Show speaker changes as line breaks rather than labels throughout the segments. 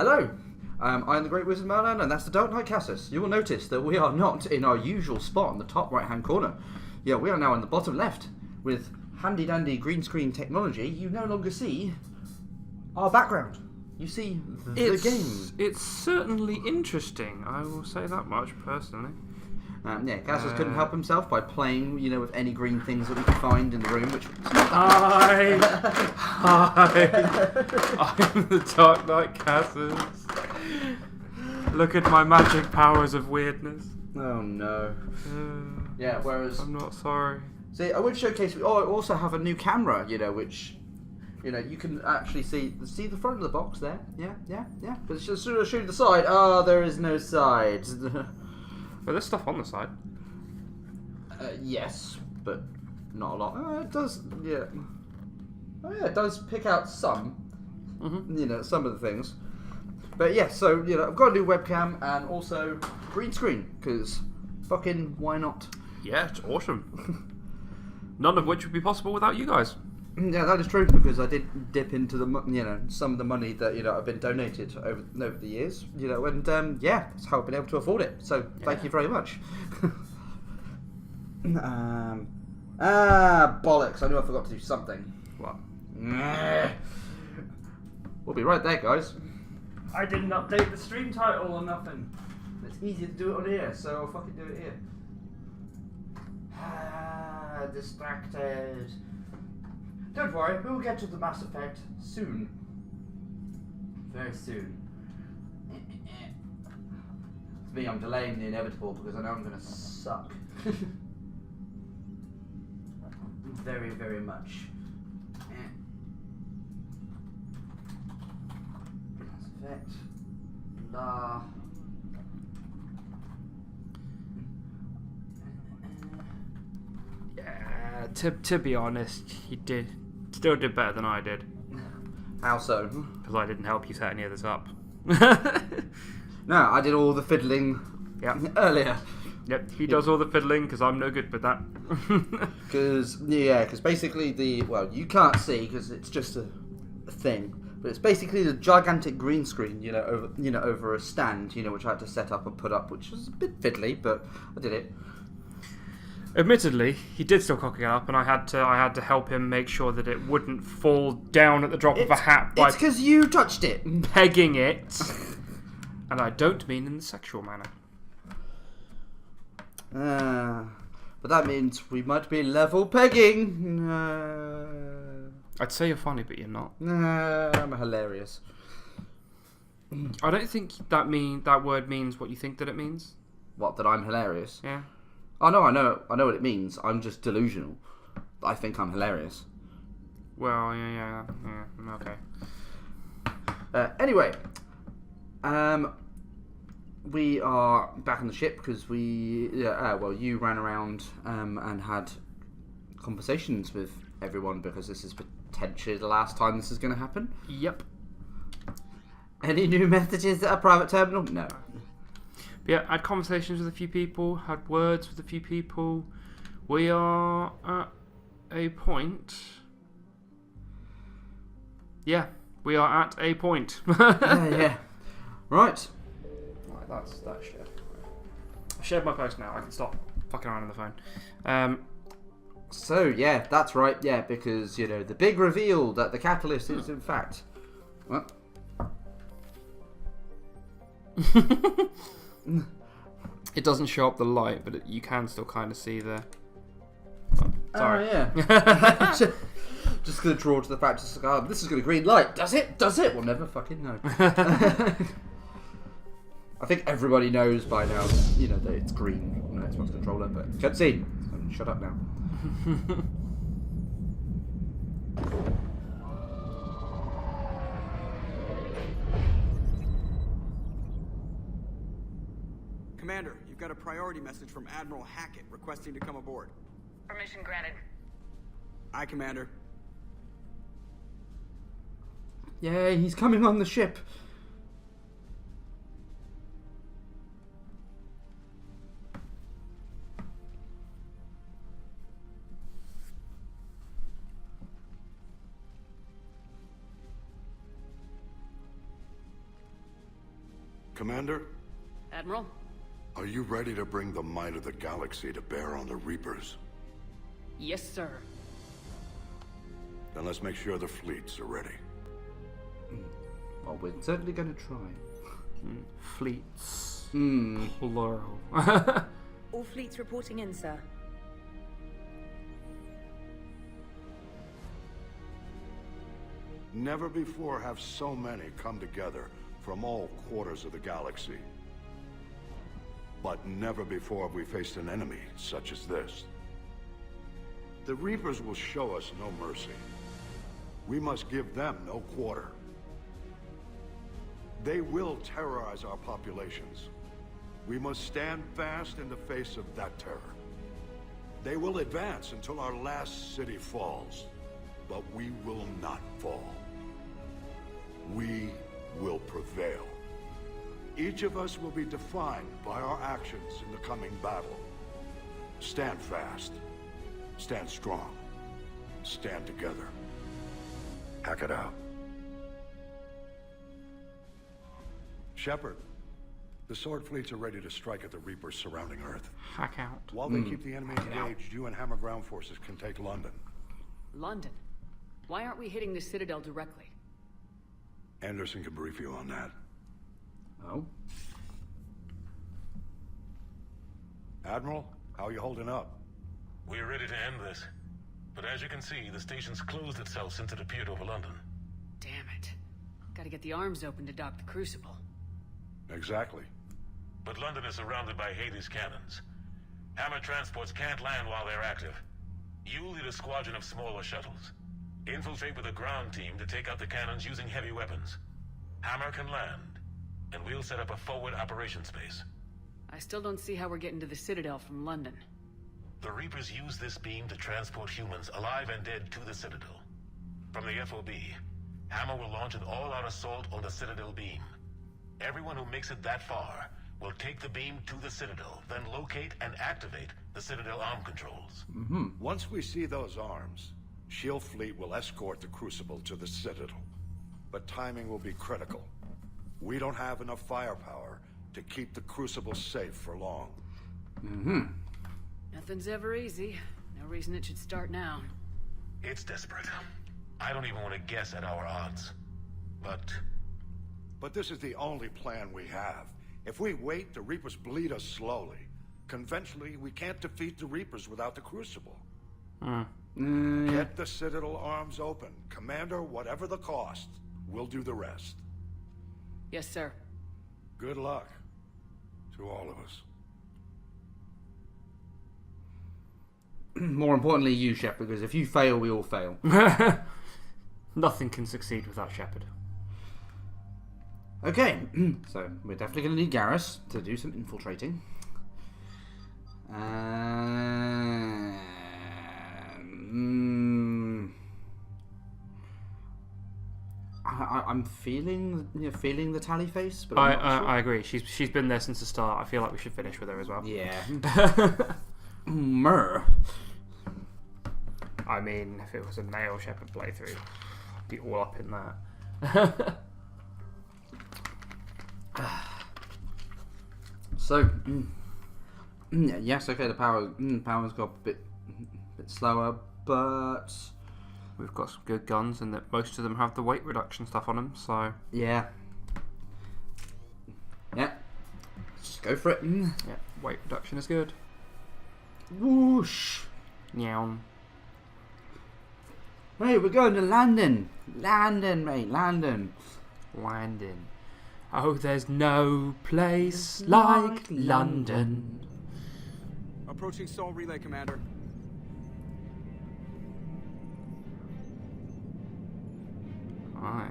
Hello, I am the Great Wizard Merlan, and that's the Dark Knight Cassus. You will notice that we are not in our usual spot in the top right-hand corner. Yeah, we are now in the bottom left. With handy-dandy green screen technology, you no longer see our background. You see the game.
It's certainly interesting, I will say that much, personally.
Yeah, Cassus couldn't help himself by playing, with any green things that we could find in the room, which...
Hi! I'm the Dark Knight Cassus. Look at my magic powers of weirdness.
Oh, no. Yeah, whereas...
I'm not sorry.
See, I would showcase... I also have a new camera, which... you can actually see the front of the box there. Yeah. But it's just sort of showing the side. Oh, there is no side.
But there's stuff on the side.
Yes, but not a lot. It does, yeah. Oh yeah, it does pick out some.
Mm-hmm.
Some of the things. But yeah, so I've got a new webcam and also green screen because fucking why not?
Yeah, it's awesome. None of which would be possible without you guys.
Yeah, that is true because I did dip into the some of the money that I've been donated over the years, and yeah, that's how I've been able to afford it. So thank you very much. Bollocks! I knew I forgot to do something.
What?
We'll be right there, guys.
I didn't update the stream title or nothing.
It's easier to do it on here, so I'll fucking do it here. Distracted. Don't worry, we will get to the Mass Effect soon. Very soon. To me, I'm delaying the inevitable because I know I'm going to suck. Very, very much. Mass Effect. Blah.
Yeah, to be honest, he still did better than I did.
How so?
Because I didn't help you set any of this up.
No, I did all the fiddling earlier.
Yep, he does all the fiddling because I'm no good with that.
Because basically you can't see because it's just a thing, but it's basically the gigantic green screen, over a stand, which I had to set up and put up, which was a bit fiddly, but I did it.
Admittedly, he did still cock it up, and I had to help him make sure that it wouldn't fall down at the drop of a hat by
it's because you touched it,
pegging it, and I don't mean in the sexual manner.
But that means we might be level pegging.
I'd say you're funny, but you're not.
I'm hilarious.
I don't think that word means what you think that it means.
What, that I'm hilarious?
Yeah.
Oh no, I know what it means. I'm just delusional. I think I'm hilarious.
Well, yeah, okay.
Anyway, we are back on the ship because you ran around and had conversations with everyone because this is potentially the last time this is going to happen.
Yep.
Any new messages at a private terminal? No.
Yeah, I had conversations with a few people, had words with a few people. We are at a point. Yeah, we are at a point.
Yeah. Right.
That's shared. I've shared my post now. I can stop fucking around on the phone.
So, yeah, that's right. Yeah, because, the big reveal that the catalyst is, in fact... What?
It doesn't show up the light, but you can still kind of see the... Oh, sorry.
Oh, yeah. Just going to draw to the fact, this is going to green light. Does it? We'll never fucking know. I think everybody knows by now, that it's green on an Xbox controller, but can't see. So shut up now.
Commander, you've got a priority message from Admiral Hackett requesting to come aboard.
Permission granted.
Aye, Commander.
Yay, he's coming on the ship.
Commander,
Admiral?
are you ready to bring the might of the galaxy to bear on the Reapers?
Yes, sir.
Then let's make sure the fleets are ready.
Well, we're certainly going to try.
Fleets.
Hmm.
Plural.
All fleets reporting in, sir.
Never before have so many come together from all quarters of the galaxy. But never before have we faced an enemy such as this. The Reapers will show us no mercy. We must give them no quarter. They will terrorize our populations. We must stand fast in the face of that terror. They will advance until our last city falls, but we will not fall. We will prevail. Each of us will be defined by our actions in the coming battle. Stand fast. Stand strong. Stand together. Hack it out. Shepard, the Sword fleets are ready to strike at the Reapers surrounding Earth.
Hack out.
While they keep the enemy engaged, you and Hammer ground forces can take London.
London? Why aren't we hitting the Citadel directly?
Anderson can brief you on that.
Oh?
Admiral, how are you holding up?
We're ready to end this. But as you can see, the station's closed itself since it appeared over London.
Damn it. Gotta get the arms open to dock the Crucible.
Exactly.
But London is surrounded by Hades cannons. Hammer transports can't land while they're active. You'll lead a squadron of smaller shuttles. Infiltrate with a ground team to take out the cannons using heavy weapons. Hammer can land, and we'll set up a forward operations base.
I still don't see how we're getting to the Citadel from London.
The Reapers use this beam to transport humans, alive and dead, to the Citadel. From the FOB, Hammer will launch an all-out assault on the Citadel beam. Everyone who makes it that far will take the beam to the Citadel, then locate and activate the Citadel arm controls.
Once we see those arms, SHIELD fleet will escort the Crucible to the Citadel. But timing will be critical. We don't have enough firepower to keep the Crucible safe for long.
Nothing's ever easy. No reason it should start now.
It's desperate. I don't even want to guess at our odds.
But this is the only plan we have. If we wait, the Reapers bleed us slowly. Conventionally, we can't defeat the Reapers without the Crucible. Get the Citadel arms open. Commander, whatever the cost, we'll do the rest.
Yes, sir.
Good luck to all of us.
More importantly, you, Shepard, because if you fail, we all fail.
Nothing can succeed without Shepard.
Okay, so we're definitely going to need Garrus to do some infiltrating. I'm feeling the tally face, but I'm not sure.
I agree. She's been there since the start. I feel like we should finish with her as well.
Yeah. Mer.
I mean, if it was a male Shepard playthrough, I'd be all up in that.
So, yes, okay, the power's got a bit slower, but
We've got some good guns, and that most of them have the weight reduction stuff on them. So
yeah, just go for it.
yeah, weight reduction is good.
Whoosh!
Nyawn.
Hey, we're going to London, mate, London.
Landing. Oh, there's no place like London.
Approaching Sol Relay, Commander.
Right.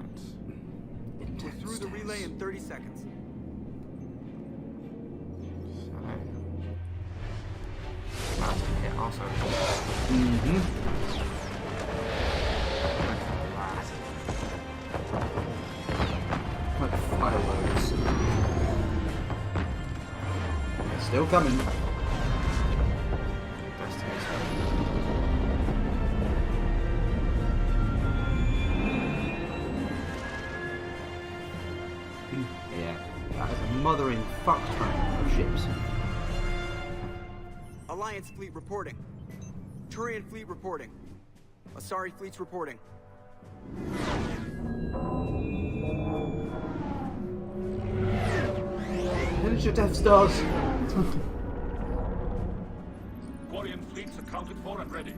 We're through the relay in 30 seconds.
So. Hit also.
Like fireworks. Still coming. Yeah, that is a mothering fuck ton of ships.
Alliance fleet reporting. Turian fleet reporting. Asari fleet's reporting.
Finish your Death Stars.
Quarian fleets accounted for and ready.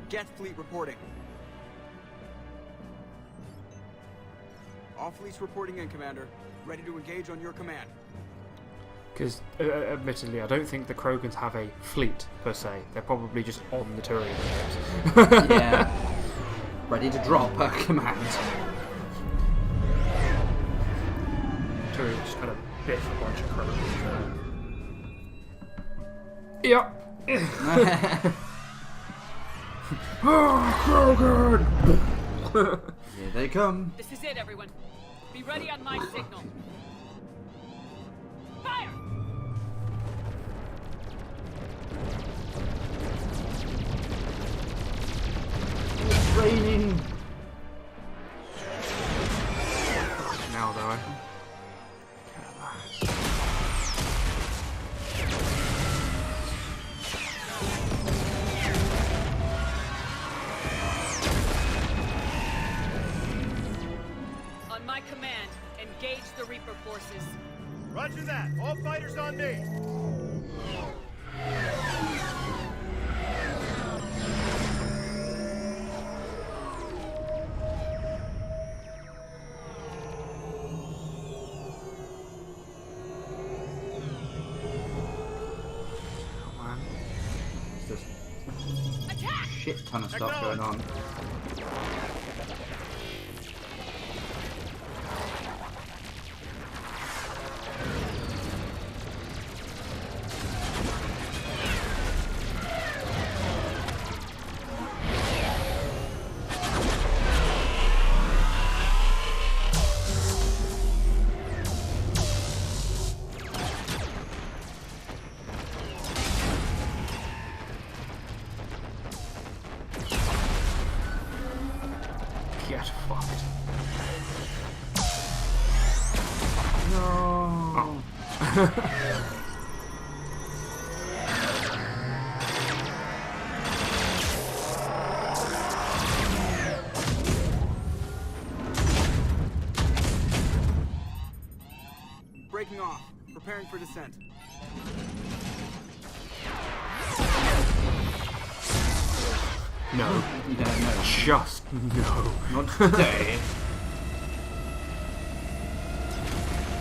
Geth fleet reporting. All fleets reporting in, Commander. Ready to engage on your command.
Because, admittedly, I don't think the Krogans have a fleet, per se. They're probably just on the Turian ships.
Yeah. Ready to drop a command.
Turian just kind of biff a bunch of Krogans. Yep.
Oh, Krogan! Here they come.
This is it, everyone. Be ready on my signal. Fire!
It's raining.
Now, though.
On my command, engage the Reaper forces.
Roger that. All fighters on me.
There's just
Attack!
shit ton of stuff going on.
Get fucked.
No.
Breaking off. Preparing for descent.
No.
Yeah, no.
Just no.
Not today.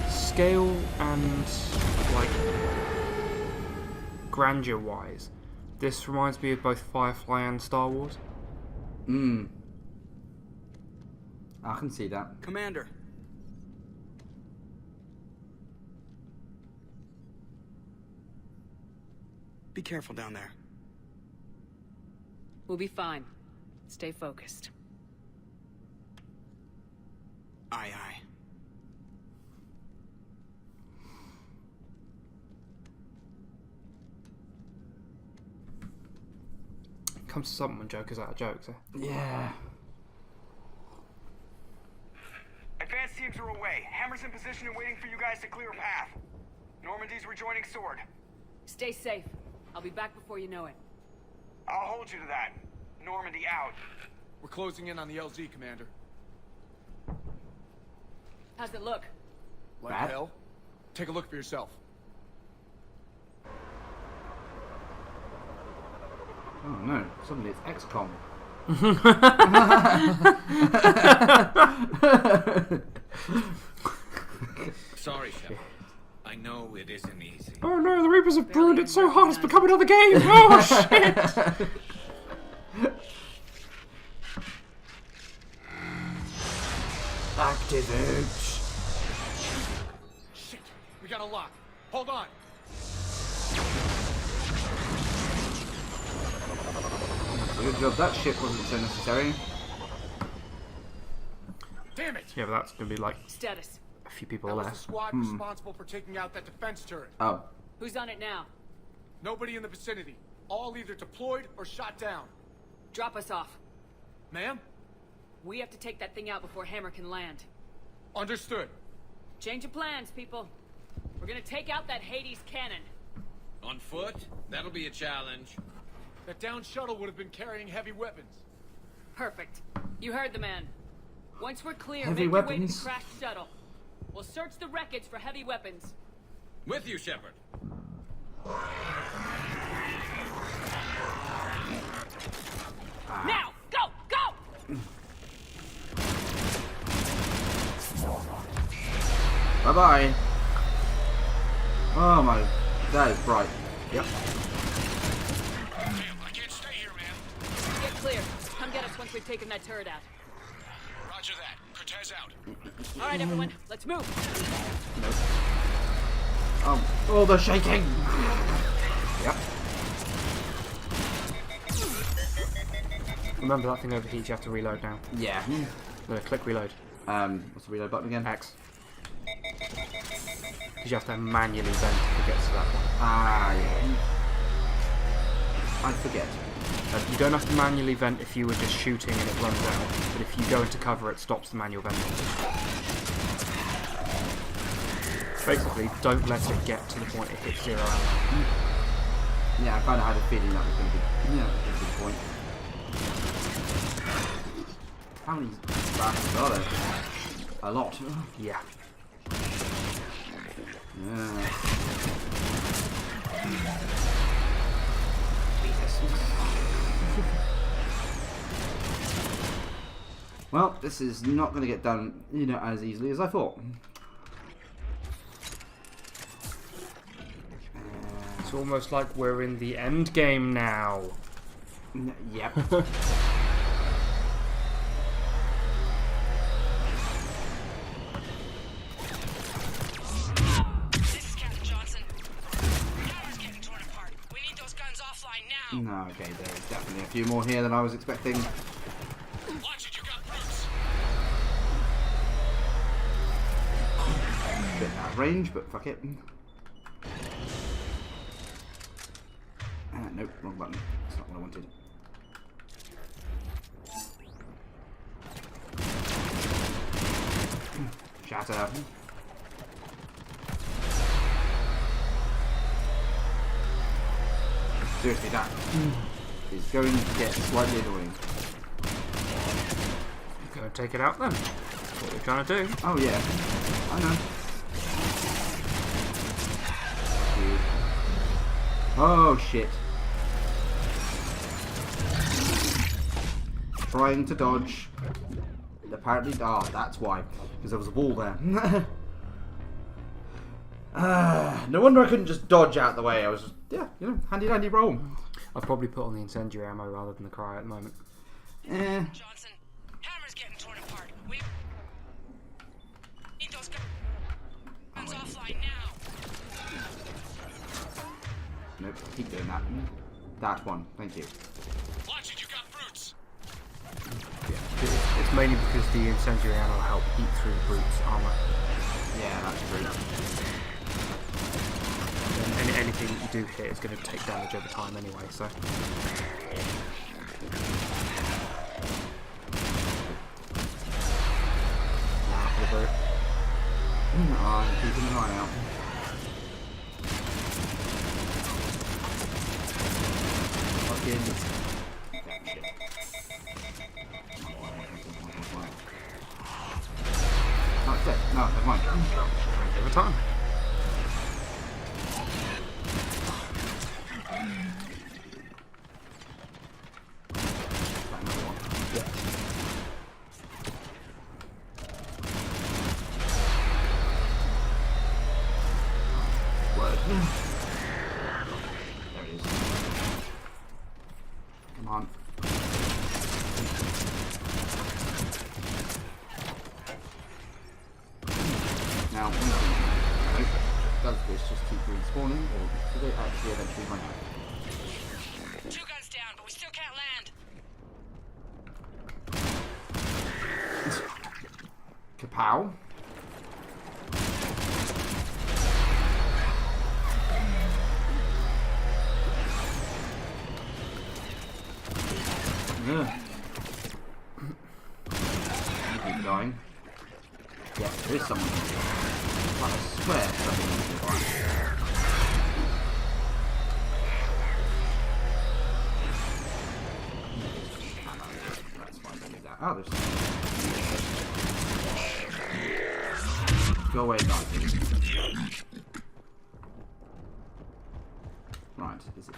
Scale and, like, grandeur-wise, this reminds me of both Firefly and Star Wars.
I can see that.
Commander. Be careful down there.
We'll be fine. Stay focused.
Aye, aye.
Comes to something when jokers out of jokes, eh?
Yeah.
Advanced teams are away. Hammer's in position and waiting for you guys to clear a path. Normandy's rejoining Sword.
Stay safe. I'll be back before you know it.
I'll hold you to that. Normandy out.
We're closing in on the LZ, Commander.
How's it look?
Like
Bad?
hell? Take a look for yourself.
Oh no, suddenly it's XCOM.
Sorry, Shepard. I know it isn't easy.
Oh no, the Reapers have ruined it so hard it's become another game! Oh shit!
Activate.
Shit! We got a lock. Hold on.
Good job, that shit wasn't so necessary.
Damn it!
Yeah, but that's gonna be like
Status.
a few people
That was the
less.
squad responsible for taking out that defense turret.
Oh.
Who's on it now?
Nobody in the vicinity. All either deployed or shot down.
Drop us off.
Ma'am?
We have to take that thing out before Hammer can land.
Understood.
Change of plans, people. We're gonna take out that Hades cannon.
On foot? That'll be a challenge.
That down shuttle would have been carrying heavy weapons.
Perfect. You heard the man. Once we're clear,
Heavy
make your way to
weapons?
the crashed shuttle. We'll search the wreckage for heavy weapons.
With you, Shepard.
Now, go, go!
Bye bye. Oh my, that is bright. Yep.
I can't stay here, man.
Get clear. Come get us once we've taken that turret out.
Roger that. Cortez out.
All right, everyone, let's move.
Nope. Oh, the shaking. Yep.
Remember that thing overheats, you have to reload now.
Yeah.
Click reload.
What's the reload button again?
X. Because you have to manually vent to get to that one.
Ah, yeah. I forget.
You don't have to manually vent if you were just shooting and it runs out, but if you go into cover, it stops the manual venting. Basically, don't let it get to the point it hits 0 ammo.
Yeah, I kind of had a feeling that was going to be, a good point. How many bastards are there? A lot.
Yeah.
Yeah. Well, this is not going to get done, as easily as I thought.
It's almost like we're in the end game now.
Yep. No, okay, there is definitely a few more here than I was expecting.
Watch it, you got brutes.
Bit out of range, but fuck it. Nope, wrong button. That's not what I wanted. Shatter. Seriously, that is going to get slightly annoying.
Go and take it out then. That's what we're trying to do.
Oh yeah, I know. Oh shit. Trying to dodge. Apparently, that's why. Because there was a wall there. No wonder I couldn't just dodge out the way. I was just, handy dandy roll.
I've probably put on the incendiary ammo rather than the cryo at the moment.
Johnson, hammer's getting torn apart. We need those guns offline now.
Nope, keep doing that. That one, thank you.
Watch it, you got brutes.
Yeah, it's mainly because the incendiary ammo will help eat through the brute's armor.
Yeah, that's true.
And anything that you do hit is going to take damage over time anyway, so. Now for the brute.
I'm keeping an eye out. Fucking. Oh, it's dead. No, never mind.
Over time.
There it is. Come on. Now, does this just keep respawning, or do they actually eventually run out?
2 guns down, but we still can't land.
Kapow. Keep dying. Yeah, there is someone. I swear. That's fine, don't need that. Oh, there's... Go away, guys. Right, is it?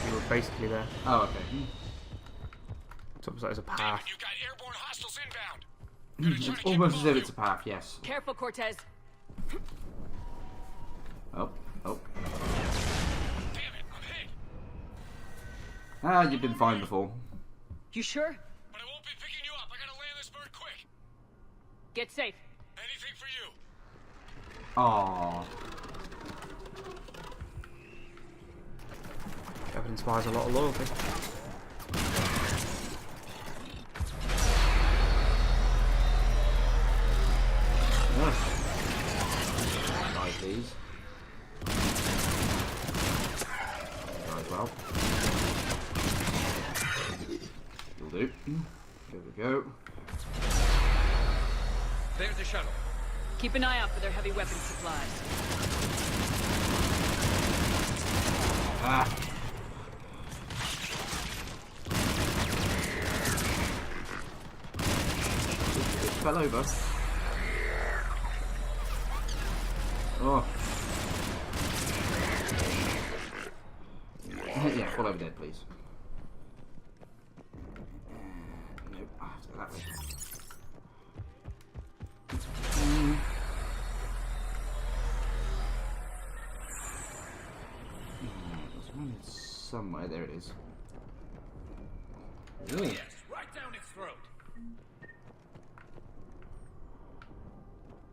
You were basically there.
Oh, okay.
It's almost like there's a path.
You got airborne hostiles inbound.
It's almost as if it's a path, yes.
Careful, Cortez.
Oh, oh.
Damn it, I'm hit.
Ah, you've been fine before.
You sure?
But I won't be picking you up. I gotta land this bird quick.
Get safe.
Anything for you.
Aww.
Shepard inspires a lot of loyalty.
Die, please. Die as well. Will do. There we go.
There's the shuttle.
Keep an eye out for their heavy weapons supplies.
Ah. It fell over. Oh. Yeah, fall over dead, please. Nope, I have to go that way. There's one somewhere. There it is. Ooh.
Yes, right down its throat.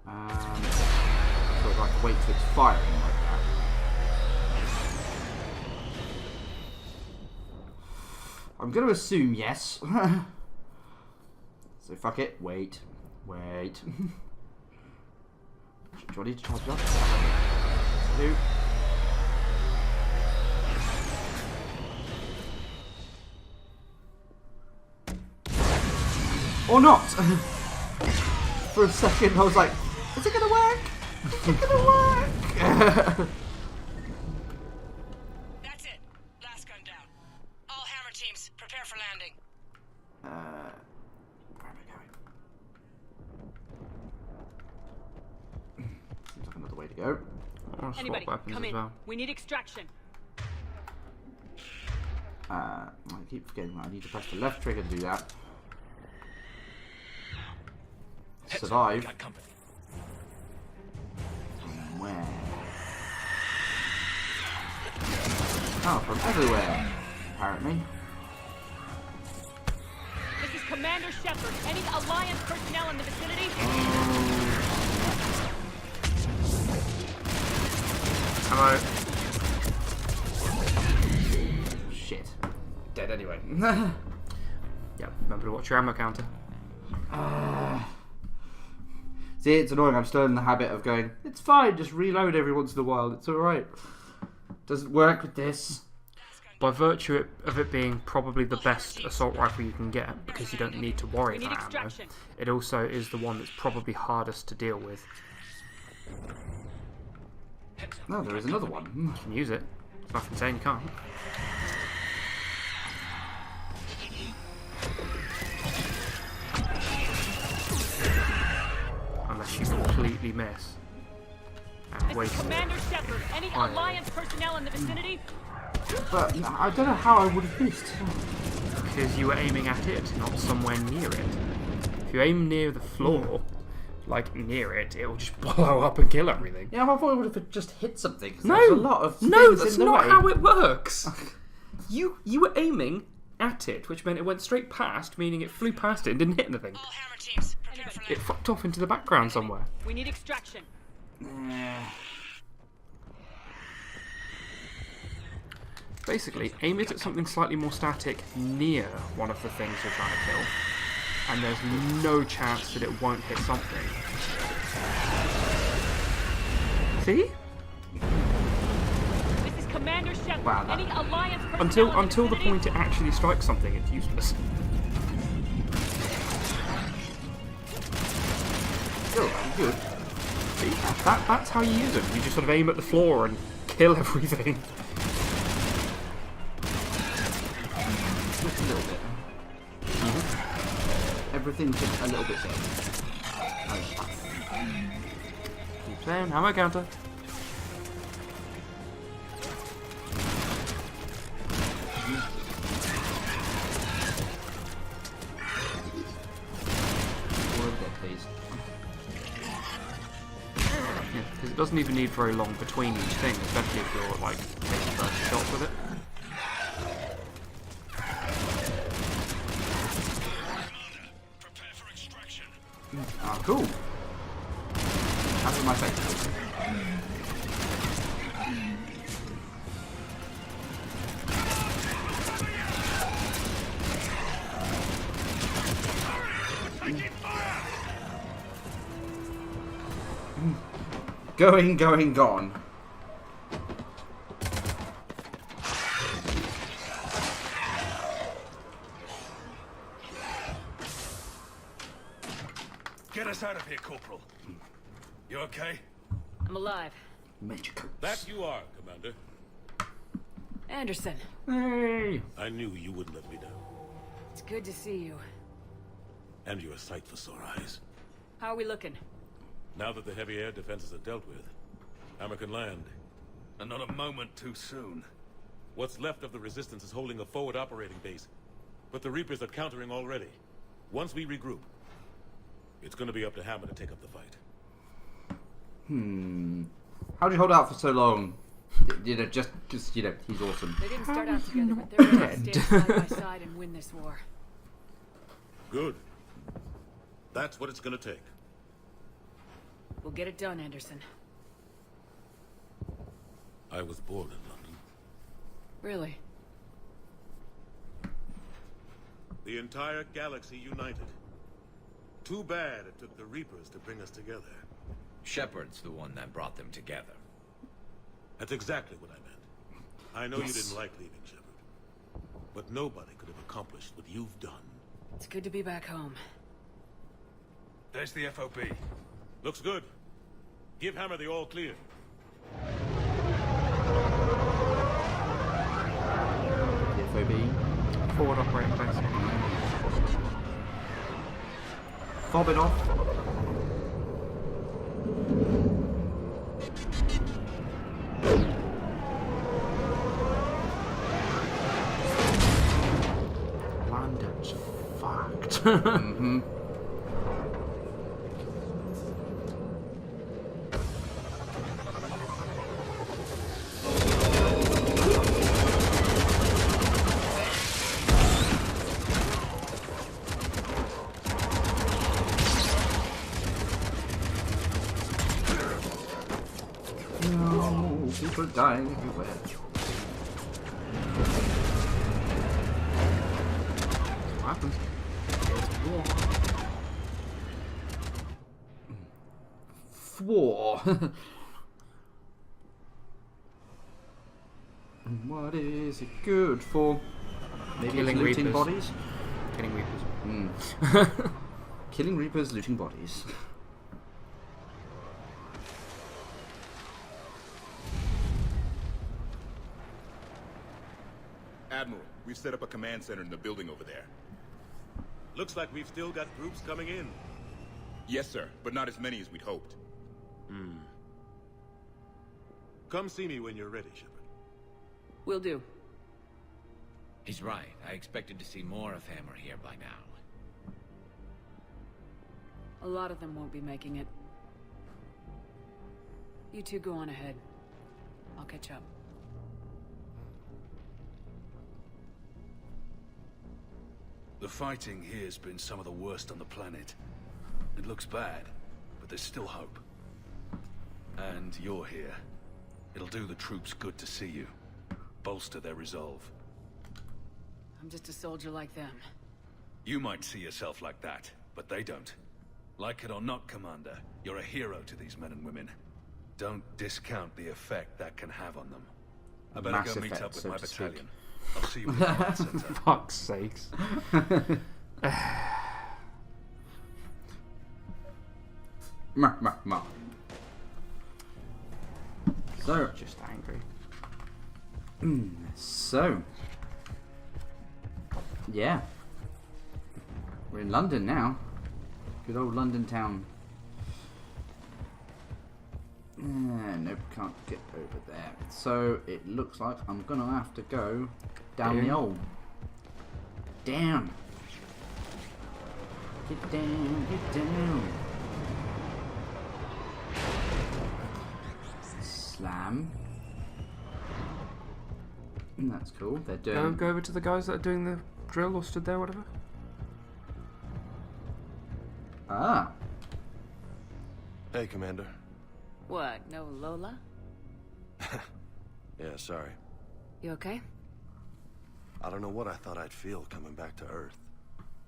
So I'd like to wait till it's firing like that. I'm going to assume yes. So fuck it. Wait. Wait. Do I need to charge it up? Do. Or not! For a second I was like, is it gonna work? Is it gonna work?
That's it. Last gun down. All hammer teams, prepare for landing.
Where am I going? Seems like another way to go.
I'll swap
Anybody,
weapons
come
as
in.
well.
We need extraction.
I keep forgetting that I need to press the left trigger to do that. Survive.
Got company.
From where? Oh, from everywhere, apparently.
This is Commander Shepard. Any Alliance personnel in the vicinity?
Hello.
Shit. Dead anyway.
Yeah, remember to watch your ammo counter.
See, it's annoying. I'm still in the habit of going, it's fine, just reload every once in a while. It's alright. Doesn't work with this.
By virtue of it being probably the best assault rifle you can get, because you don't need to worry
We need
about ammo,
extraction.
it also is the one that's probably hardest to deal with.
No, there is another one.
You can use it. There's nothing saying you can't. Unless you completely miss. And
This
waste
is
it.
Commander Shepard. Any
Oh, yeah.
Alliance personnel in the vicinity?
But I don't know how I would have missed.
Because you were aiming at it, not somewhere near it. If you aim near the floor, like near it, it will just blow up and kill everything.
Yeah, I thought it would have just hit something.
No,
There's a lot of
no,
things
that's
in the
not
way.
how it works. you were aiming at it, which meant it went straight past, meaning it flew past it and didn't hit anything.
All hammer teams, prepare for
It
landing.
fucked off into the background somewhere.
We need extraction.
Basically, aim it at something slightly more static near one of the things you're trying to kill, and there's no chance that it won't hit something. See?
This is Commander Shepard.
Wow, that-
Any Alliance personnel in
Until the
vicinity?
point it actually strikes something, it's useless.
good.
See, that's how you use them. You just sort of aim at the floor and kill everything.
Just a little bit. Everything's just a little bit safe.
Keep saying, ammo counter. Because it doesn't even need very long between each thing, especially if you're like taking first shot with it.
Ah, cool. That's what my face. Going, gone.
Get us out of here, Corporal. You okay?
I'm alive.
Major Coats.
That you are, Commander.
Anderson,
Hey.
I knew you wouldn't let me down.
it's good to see you.
And you're a sight for sore eyes.
How are we looking?
Now that the heavy air defenses are dealt with, Hammer can land.
And not a moment too soon.
What's left of the Resistance is holding a forward operating base. But the Reapers are countering already. Once we regroup, it's gonna be up to Hammer to take up the fight.
How'd you hold out for so long? You know, just you know, he's awesome.
They didn't start out together, but they're going to stand side by side and win this war.
Good. That's what it's gonna take.
We'll get it done, Anderson.
I was born in London.
Really?
The entire galaxy united. Too bad it took the Reapers to bring us together.
Shepard's the one that brought them together.
That's exactly what I meant. I know you didn't like leaving Shepard. But nobody could have accomplished what you've done.
It's good to be back home.
There's the FOB.
Looks good. Give Hammer the all clear.
FOB.
Forward operating base.
Fob it off.
London's fucked.
No, people dying everywhere.
What happens?
War. What is it good for? Maybe
Killing
it's looting
Reapers.
bodies?
Killing Reapers.
Killing Reapers, looting bodies.
Admiral, we've set up a command center in the building over there.
Looks like we've still got groups coming in.
Yes, sir, but not as many as we'd hoped.
Come see me when you're ready, Shepard.
Will do.
He's right. I expected to see more of Hammer here by now.
A lot of them won't be making it. You two go on ahead. I'll catch up.
The fighting here's been some of the worst on the planet. It looks bad, but there's still hope. And you're here. It'll do the troops good to see you. Bolster their resolve.
I'm just a soldier like them.
You might see yourself like that, but they don't. Like it or not, Commander, you're a hero to these men and women. Don't discount the effect that can have on them. I better
Mass
go meet
effect,
up with
so
my
to speak.
battalion. I'll see you in the command center.
Fuck's sakes.
Meh. So,
Just angry.
So, yeah, we're in London now. Good old London town. Nope, can't get over there. So it looks like I'm gonna have to go down the hole. Down. Get down, get down. Slam. That's cool. They're doing.
Go over to the guys that are doing the drill or stood there, whatever.
Ah.
Hey, Commander.
What, no Lola?
Yeah, sorry.
You okay?
I don't know what I thought I'd feel coming back to Earth.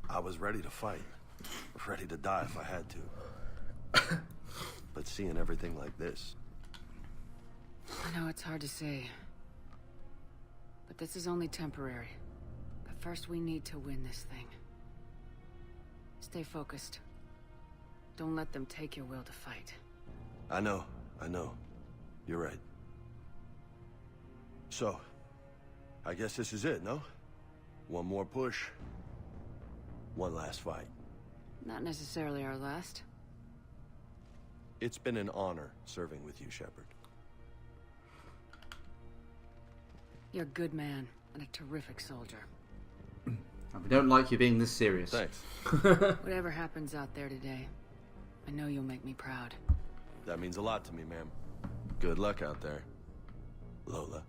I was ready to fight. Ready to die if I had to. But seeing everything like this...
I know it's hard to say. But this is only temporary. But first we need to win this thing. Stay focused. Don't let them take your will to fight.
I know. You're right. So, I guess this is it, no? One more push. One last fight.
Not necessarily our last.
It's been an honor serving with you, Shepard.
You're a good man and a terrific soldier.
We don't like you being this serious.
Thanks.
Whatever happens out there today, I know you'll make me proud.
That means a lot to me, ma'am. Good luck out there, Lola.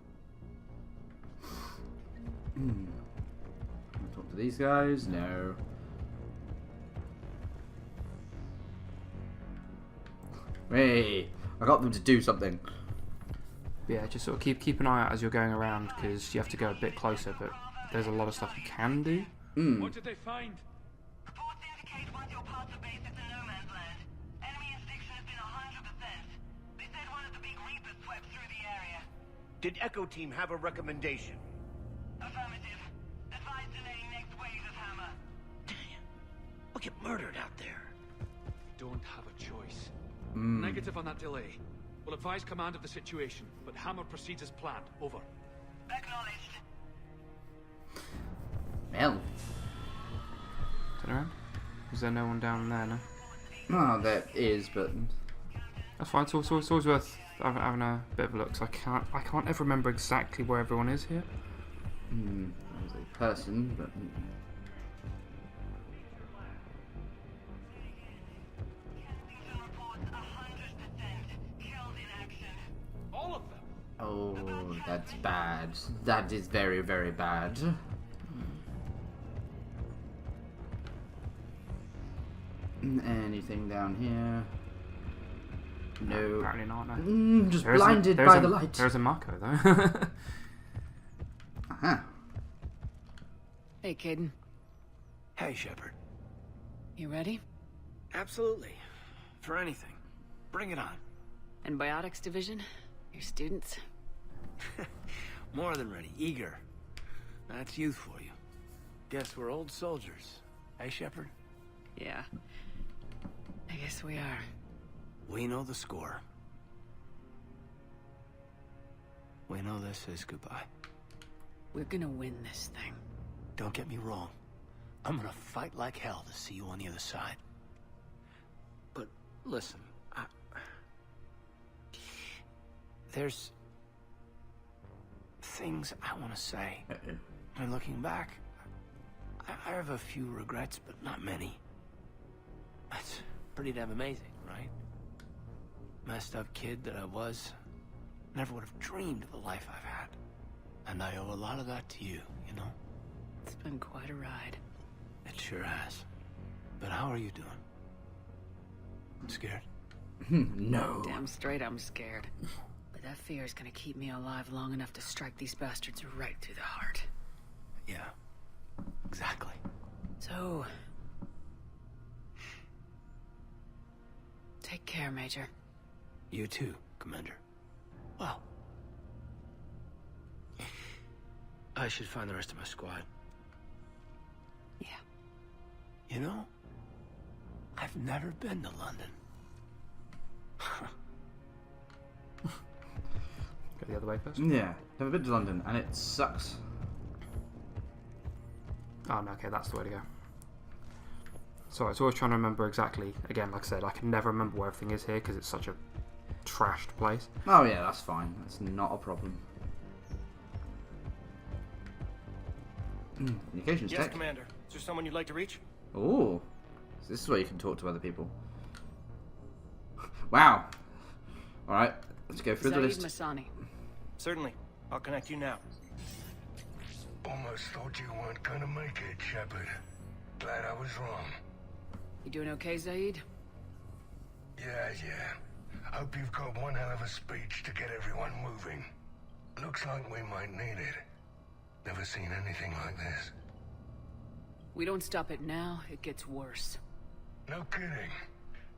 Talk to these guys? No. Hey, I got them to do something.
Yeah, just sort of keep an eye out as you're going around, because you have to go a bit closer, but there's a lot of stuff you can do.
What did they find?
Reports indicate one of your parts of base is in no man's land. Enemy inspection has been 100%. They said one of the big Reapers swept through the area.
Did Echo Team have a recommendation?
Affirmative. Advise delaying next wave of Hammer.
Damn. We'll get murdered out there.
Don't have a choice. Negative on that delay. We'll advise command of the situation, but Hammer proceeds as planned. Over.
Acknowledged.
Well.
Turn around. Is there no one down there, no?
Oh, there is, but
That's fine. It's always worth having a bit of a look. 'Cause I can't ever remember exactly where everyone is here.
there's a person, but
Kensington reports 100% killed in action.
All of them?
oh, that's bad. That is very, very bad. Anything down here? No.
Apparently not, no.
Just blinded by the light.
There's a Marco, though.
Uh-huh.
Hey, Caden.
Hey, Shepard.
You ready?
Absolutely. For anything. Bring it on.
Antibiotics division? Your students?
More than ready. Eager. That's youth for you. Guess we're old soldiers. Hey, Shepard?
Yeah. I guess we are.
We know the score. We know this is goodbye.
We're gonna win this thing.
Don't get me wrong. I'm gonna fight like hell to see you on the other side. But listen, there's things I want to say. And looking back, I have a few regrets, but not many. That's pretty damn amazing, right? Messed up kid that I was, never would have dreamed of the life I've had. And I owe a lot of that to you, you know?
It's been quite a ride.
It sure has. But how are you doing? Scared?
No.
Damn straight I'm scared. But that fear is gonna keep me alive long enough to strike these bastards right through the heart.
Yeah. Exactly.
So... take care, Major.
You too, Commander. Well... I should find the rest of my squad.
Yeah.
You know, I've never been to London.
Go the other way first.
Yeah, never been to London, and it sucks.
Oh no, okay, that's the way to go. Sorry, I was always trying to remember exactly. Again, like I said, I can never remember where everything is here because it's such a trashed place.
Oh yeah, that's fine. That's not a problem. Communications
Yes,
tech.
Commander. Is there someone you'd like to reach?
Oh, so this is where you can talk to other people. Wow. All right, let's go through the
Zaid
list.
Masani.
Certainly. I'll connect you now.
Almost thought you weren't gonna make it, Shepard. Glad I was wrong.
You doing okay, Zaid?
Yeah. Hope you've got one hell of a speech to get everyone moving. Looks like we might need it. Never seen anything like this.
We don't stop it now, it gets worse.
No kidding.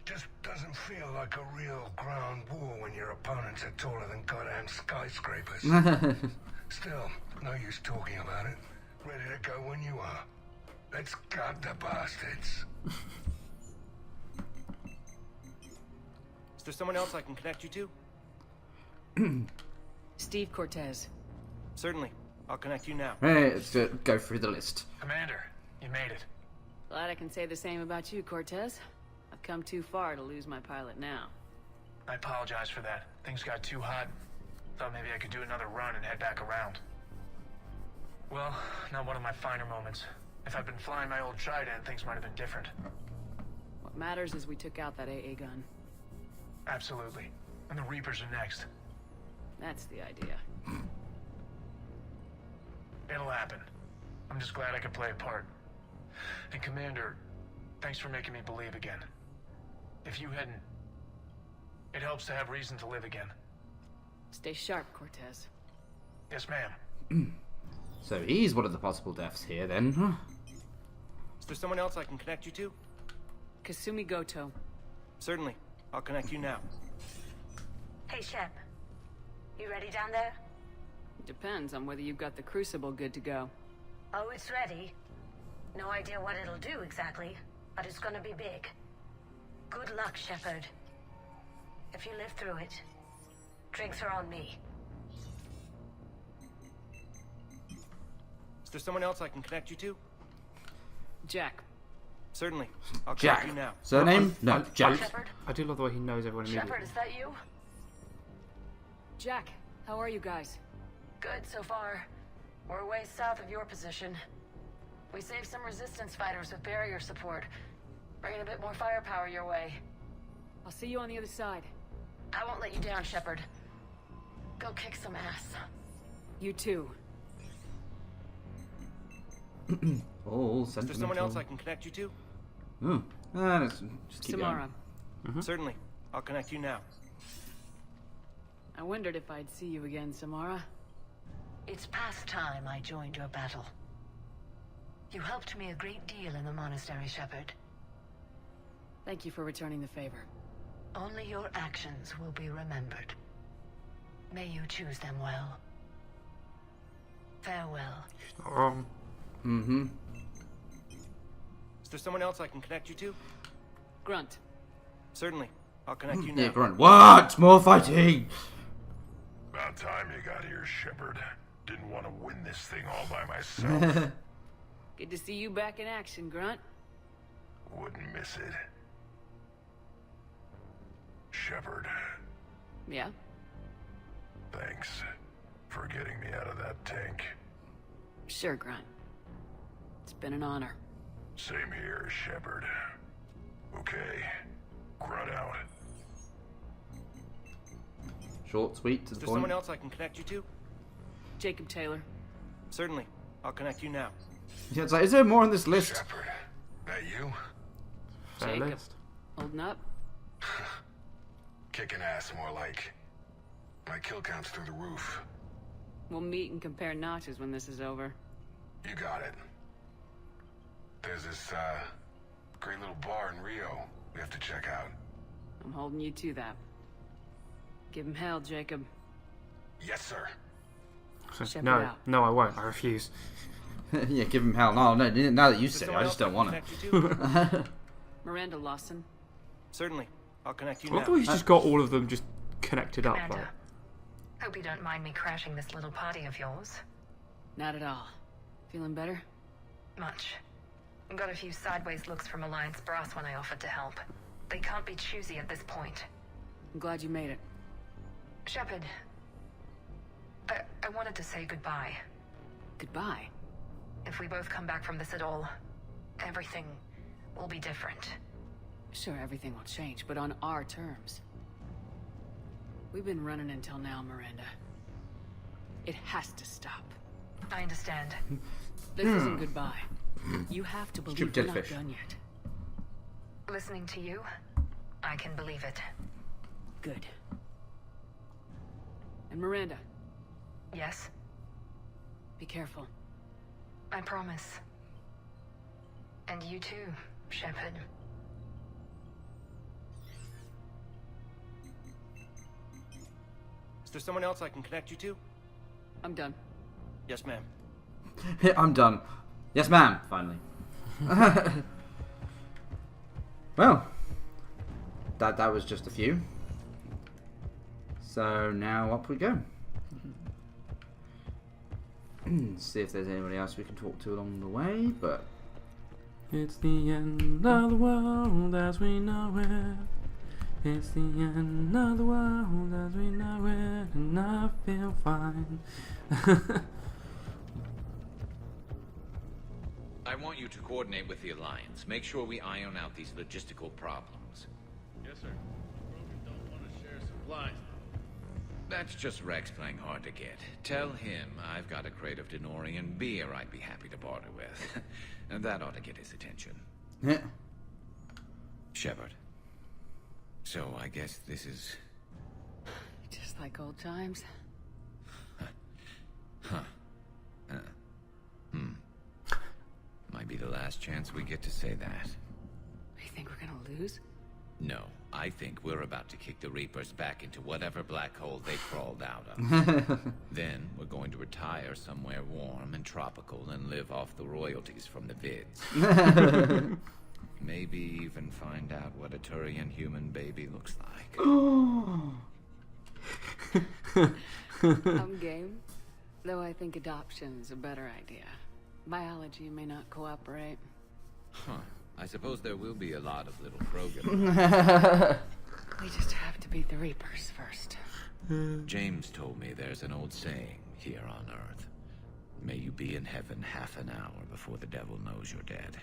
Just doesn't feel like a real ground war when your opponents are taller than goddamn skyscrapers. Still, no use talking about it. Ready to go when you are. Let's gut the bastards.
Is there someone else I can connect you to?
Steve Cortez.
Certainly. I'll connect you now.
Hey, let's go through the list.
Commander, you made it.
Glad I can say the same about you, Cortez. I've come too far to lose my pilot now.
I apologize for that. Things got too hot. Thought maybe I could do another run and head back around. Well, not one of my finer moments. If I'd been flying my old Trident, things might have been different.
What matters is we took out that AA gun.
Absolutely. And the Reapers are next.
That's the idea.
It'll happen. I'm just glad I could play a part. And Commander, thanks for making me believe again. If you hadn't... It helps to have reason to live again.
Stay sharp, Cortez.
Yes, ma'am.
So he's one of the possible deaths here, then. Huh?
Is there someone else I can connect you to?
Kasumi Goto.
Certainly. I'll connect you now.
Hey, Shep. You ready down there?
Depends on whether you've got the Crucible good to go.
Oh, it's ready. No idea what it'll do exactly, but it's gonna be big. Good luck, Shepard. If you live through it, drinks are on me.
Is there someone else I can connect you to?
Jack.
Certainly. I'll
Jack.
connect you now.
Surname? No, Jack.
Shepard?
I do love the way he knows everyone immediately.
Shepard, is that you? Jack, how are you guys? Good so far. We're way south of your position. We saved some resistance fighters with barrier support. Bringing a bit more firepower your way. I'll see you on the other side. I won't let you down, Shepard. Go kick some ass. You too.
Oh,
Is there someone else I can connect you to?
Let's just keep
Samara.
going.
Certainly. I'll connect you now.
I wondered if I'd see you again, Samara.
It's past time I joined your battle. You helped me a great deal in the monastery, Shepard.
Thank you for returning the favor.
Only your actions will be remembered. May you choose them well. Farewell.
Not wrong.
Is there someone else I can connect you to?
Grunt.
Certainly. I'll connect you now.
Yeah, Grunt. What? More fighting!
About time you got here, Shepard. Didn't want to win this thing all by myself.
Good to see you back in action, Grunt.
Wouldn't miss it. Shepard,
Yeah?
thanks for getting me out of that tank.
Sure, Grunt. It's been an honor.
Same here, Shepard. Okay, Grunt out.
Short, sweet, to
Is
the
there someone
point.
else I can connect you to?
Jacob Taylor.
Certainly. I'll connect you now.
Yeah, it's like, is there more on this list?
Shepard, that you?
Fair
Jacob.
list.
Holding up?
Kicking ass, more like. My kill count's through the roof.
We'll meet and compare notches when this is over.
You got it. There's this, great little bar in Rio we have to check out.
I'm holding you to that. Give him hell, Jacob.
Yes, sir.
Shepard
No,
out.
no, I won't. I refuse.
Yeah, give him hell. No, now that you
Is there
said it,
someone
I just
else
don't want
can
to.
connect you to?
Miranda Lawson.
Certainly. I'll connect you
I
now.
thought he's just got all of them just connected up.
Commander,
Like.
hope you don't mind me crashing this little party of yours.
Not at all. Feeling better?
Much. Got a few sideways looks from Alliance brass when I offered to help. They can't be choosy at this point.
I'm glad you made it.
Shepard, I wanted to say goodbye.
Goodbye?
If we both come back from this at all, everything will be different.
Sure, everything will change, but on our terms. We've been running until now, Miranda. It has to stop.
I understand.
This isn't goodbye. You have to believe we're not
jellyfish.
done yet.
Listening to you, I can believe it.
Good. And Miranda,
Yes,
be careful.
I promise. And you too, Shepard.
Is there someone else I can connect you to?
I'm done.
Yes, ma'am.
I'm done. Yes, ma'am. Finally. Well, that was just a few. So now up we go. See if there's anybody else we can talk to along the way, but
It's the end of the world as we know it. It's the end of the world as we know it, and I feel fine.
I want you to coordinate with the Alliance. Make sure we iron out these logistical problems.
Yes, sir. Rogan don't want to share supplies.
That's just Rex playing hard to get. Tell him I've got a crate of Denorian beer I'd be happy to barter with. And that ought to get his attention.
yeah.
Shepard. So I guess this is...
Just like old times.
Huh. Might be the last chance we get to say that.
You think we're gonna lose?
No, I think we're about to kick the Reapers back into whatever black hole they crawled out of. Then we're going to retire somewhere warm and tropical and live off the royalties from the vids. Maybe even find out what a Turian human baby looks like.
I'm game. Though I think adoption's a better idea. Biology may not cooperate.
Huh. I suppose there will be a lot of little Krogan.
We just have to beat the Reapers first.
James told me there's an old saying here on Earth. May you be in heaven half an hour before the devil knows you're dead.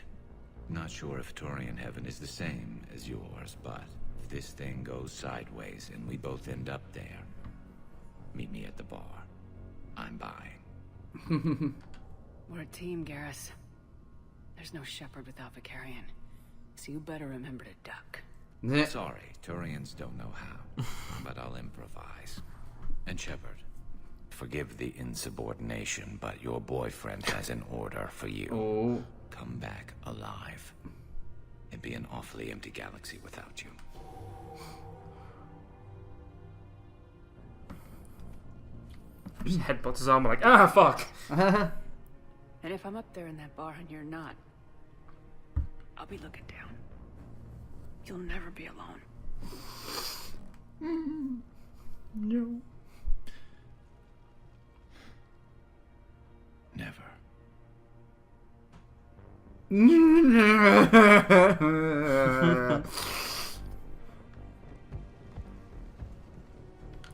Not sure if Turian heaven is the same as yours, but if this thing goes sideways and we both end up there, meet me at the bar. I'm buying.
We're a team, Garrus. There's no Shepard without Vicarian, so you better remember to duck.
Sorry, Turians don't know how, but I'll improvise. And Shepard, forgive the insubordination, but your boyfriend has an order for you.
Oh.
Come back alive. It'd be an awfully empty galaxy without you.
Just headbutts his arm like, ah, fuck.
And if I'm up there in that bar and you're not, I'll be looking down. You'll never be alone.
No.
Never.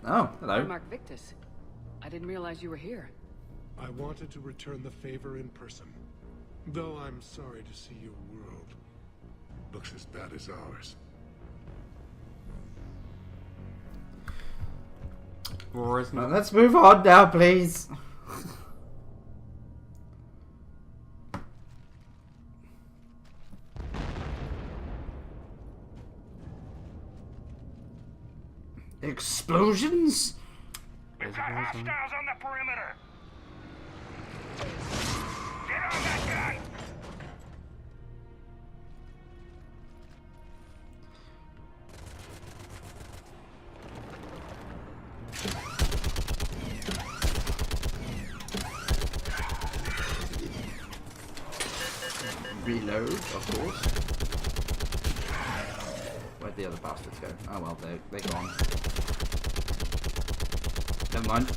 Oh, hello.
Mark Victus. I didn't realize you were here.
I wanted to return the favor in person. Though I'm sorry to see your world looks as bad as ours.
Well, let's move on now, please. Explosions?
We've got hostiles on the perimeter. Get on that gun!
Reload, of course. Where'd the other bastards go? Oh well, they're gone. Never mind.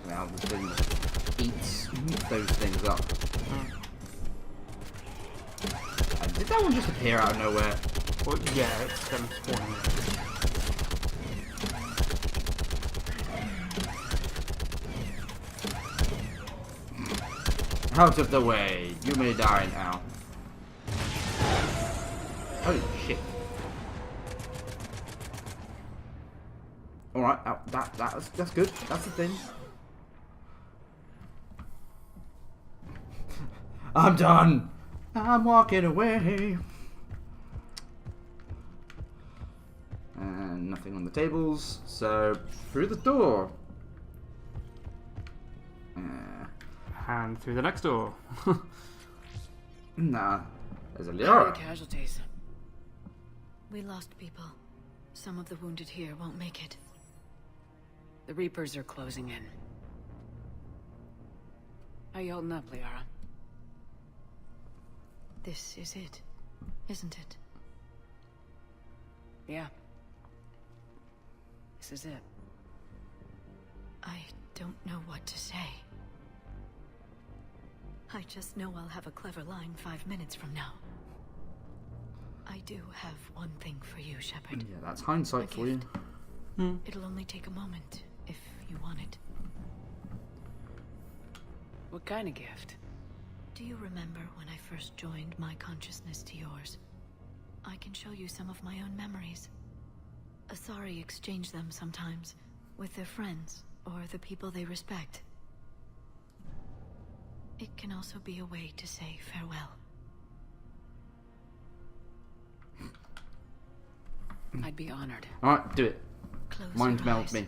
Now the thing eats those things up. Did that one just appear out of nowhere?
Well, yeah, it's them spawning.
Out of the way! You may die now. Holy shit. Alright, that's good. That's the thing. I'm done! I'm walking away. And nothing on the tables, so through the door.
And through the next door.
Nah, there's a
How are
Liara.
the casualties? We lost people. Some of the wounded here won't make it. The Reapers are closing in. How you holding up, Liara? This is it, isn't it? Yeah. This is it. I don't know what to say. I just know I'll have a clever line 5 minutes from now. I do have one thing for you, Shepard.
Yeah, that's hindsight for you.
It'll only take a moment, if you want it. What kind of gift? Do you remember when I first joined my consciousness to yours? I can show you some of my own memories. Asari exchange them sometimes, with their friends, or the people they respect. It can also be a way to say farewell. I'd be honored.
Alright, do it.
Close
Mind
your
meld
eyes.
me.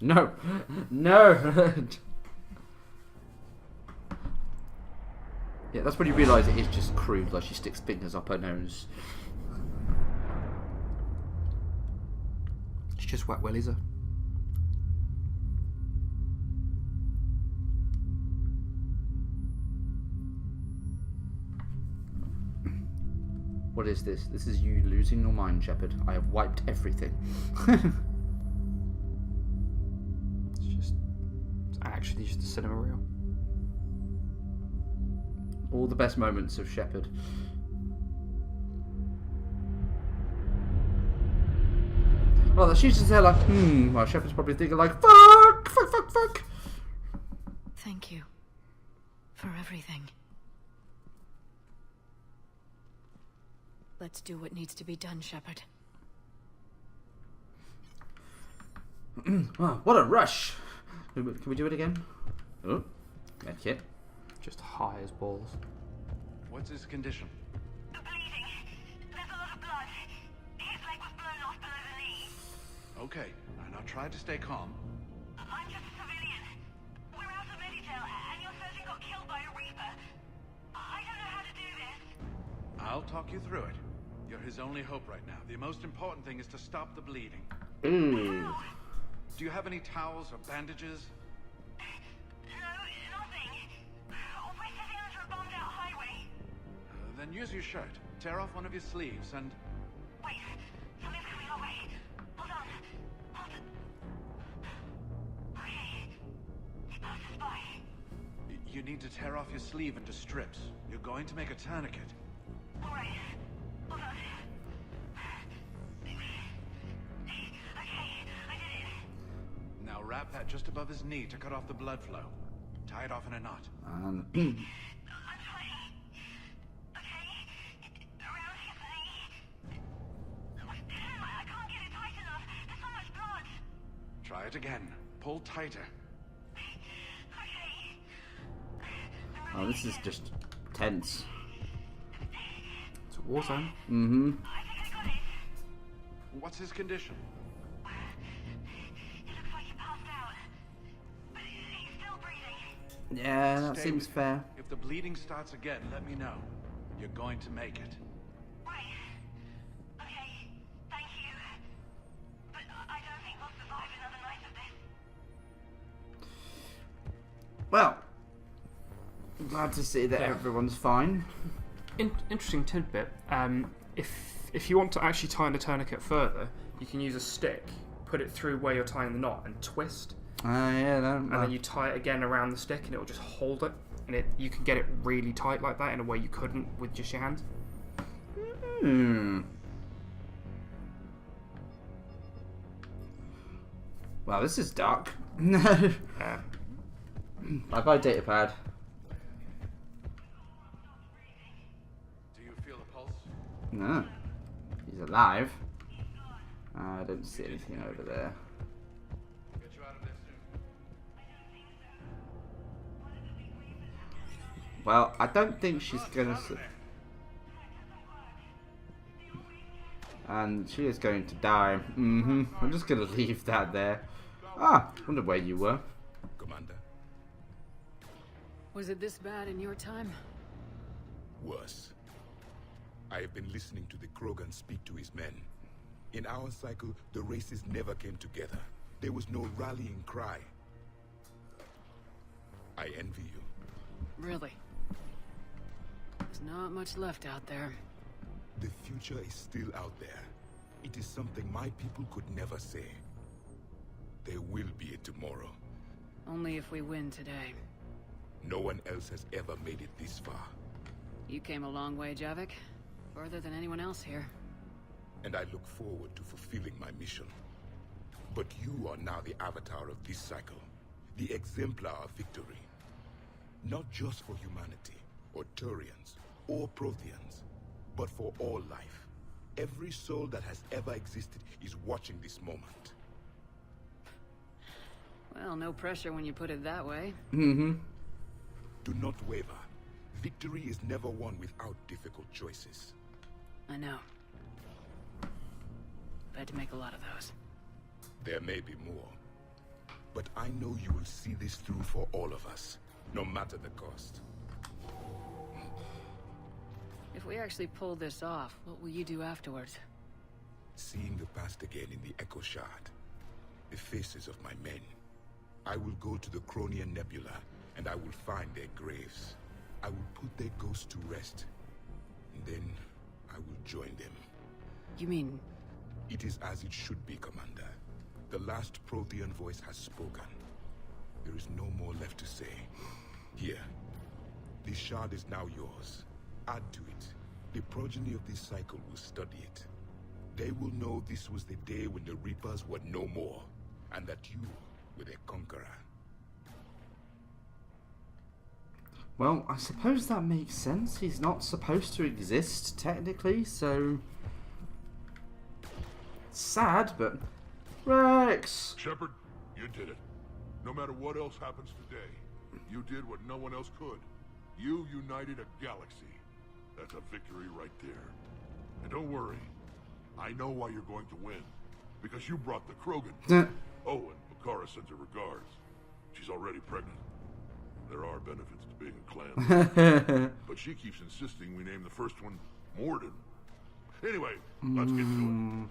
No! No! Yeah, that's when you realise it is just crude, like she sticks fingers up her nose. It's just wet willies her. What is this? This is you losing your mind, Shepard. I have wiped everything.
It's actually just a cinema reel.
All the best moments of Shepard. Well, she's just there like, well, Shepard's probably thinking like, fuck, fuck, fuck, fuck.
Thank you for everything. Let's do what needs to be done, Shepard.
Wow, what a rush! Can we do it again? Oh, medkit.
Just high as balls.
What's his condition?
There's a lot of blood. His leg was blown off below the knee.
Okay, and I'll try to stay calm.
I'm just a civilian. We're out of Meditail, and your surgeon got killed by a Reaper. I don't know how to do this.
I'll talk you through it. You're his only hope right now. The most important thing is to stop the bleeding.
Ooh.
Do you have any towels or bandages?
No, nothing. We're sitting under a bombed-out highway.
Then use your shirt. Tear off one of your sleeves and...
Wait, something's coming our way. Hold on. Hold it. Okay. He passed us by.
You need to tear off your sleeve into strips. You're going to make a tourniquet.
All right. Hold on. Okay, I did it.
Now wrap that just above his knee to cut off the blood flow. Tie it off in a knot.
I'm trying. Okay. Around his knee. I can't get it tight enough. There's so much blood.
Try it again. Pull tighter.
Oh, this is just tense.
It's a war zone.
Mm-hmm.
What's his condition?
Yeah, that
Stay
seems
with
fair.
him. If the bleeding starts again, let me know. You're going to make it.
Well, glad to see that everyone's fine.
Interesting tidbit. If you want to actually tie the tourniquet further, you can use a stick, put it through where you're tying the knot, and twist. And then you tie it again around the stick, and it will just hold it. And you can get it really tight like that in a way you couldn't with just your hand.
Wow, this is dark. Bye-bye, datapad.
Do you feel a pulse?
No. He's alive. I don't see anything over there.
Get you out of there soon.
Well, I don't think she's gonna... And she is going to die. I'm just gonna leave that there. Ah, wonder where you were.
Commander?
Was it this bad in your time?
Worse. I have been listening to the Krogan speak to his men. In our cycle, the races never came together. There was no rallying cry. I envy you.
Really? There's not much left out there.
The future is still out there. It is something my people could never say. There will be a tomorrow.
Only if we win today.
No one else has ever made it this far.
You came a long way, Javik. Further than anyone else here.
And I look forward to fulfilling my mission. But you are now the avatar of this cycle. The exemplar of victory. Not just for humanity, or Turians, or Protheans, but for all life. Every soul that has ever existed is watching this moment.
Well, no pressure when you put it that way.
Do not waver. Victory is never won without difficult choices.
I know. I had to make a lot of those.
There may be more. But I know you will see this through for all of us, no matter the cost.
If we actually pull this off, what will you do afterwards?
Seeing the past again in the Echo Shard, the faces of my men. I will go to the Cronian Nebula, and I will find their graves. I will put their ghosts to rest, and then I will join them.
You mean...
It is as it should be, Commander. The last Prothean voice has spoken. There is no more left to say. Here, this shard is now yours. Add to it. The progeny of this cycle will study it. They will know this was the day when the Reapers were no more, and that you were their conqueror.
Well, I suppose that makes sense. He's not supposed to exist, technically, so... Sad, but... Rex!
Shepard, you did it. No matter what else happens today, you did what no one else could. You united a galaxy. That's a victory right there. And don't worry, I know why you're going to win. Because you brought the Krogan. Oh, and Bakara sends her regards. She's already pregnant. There are benefits to being a clan. But she keeps insisting we name the first one Morden. Anyway, let's get to it.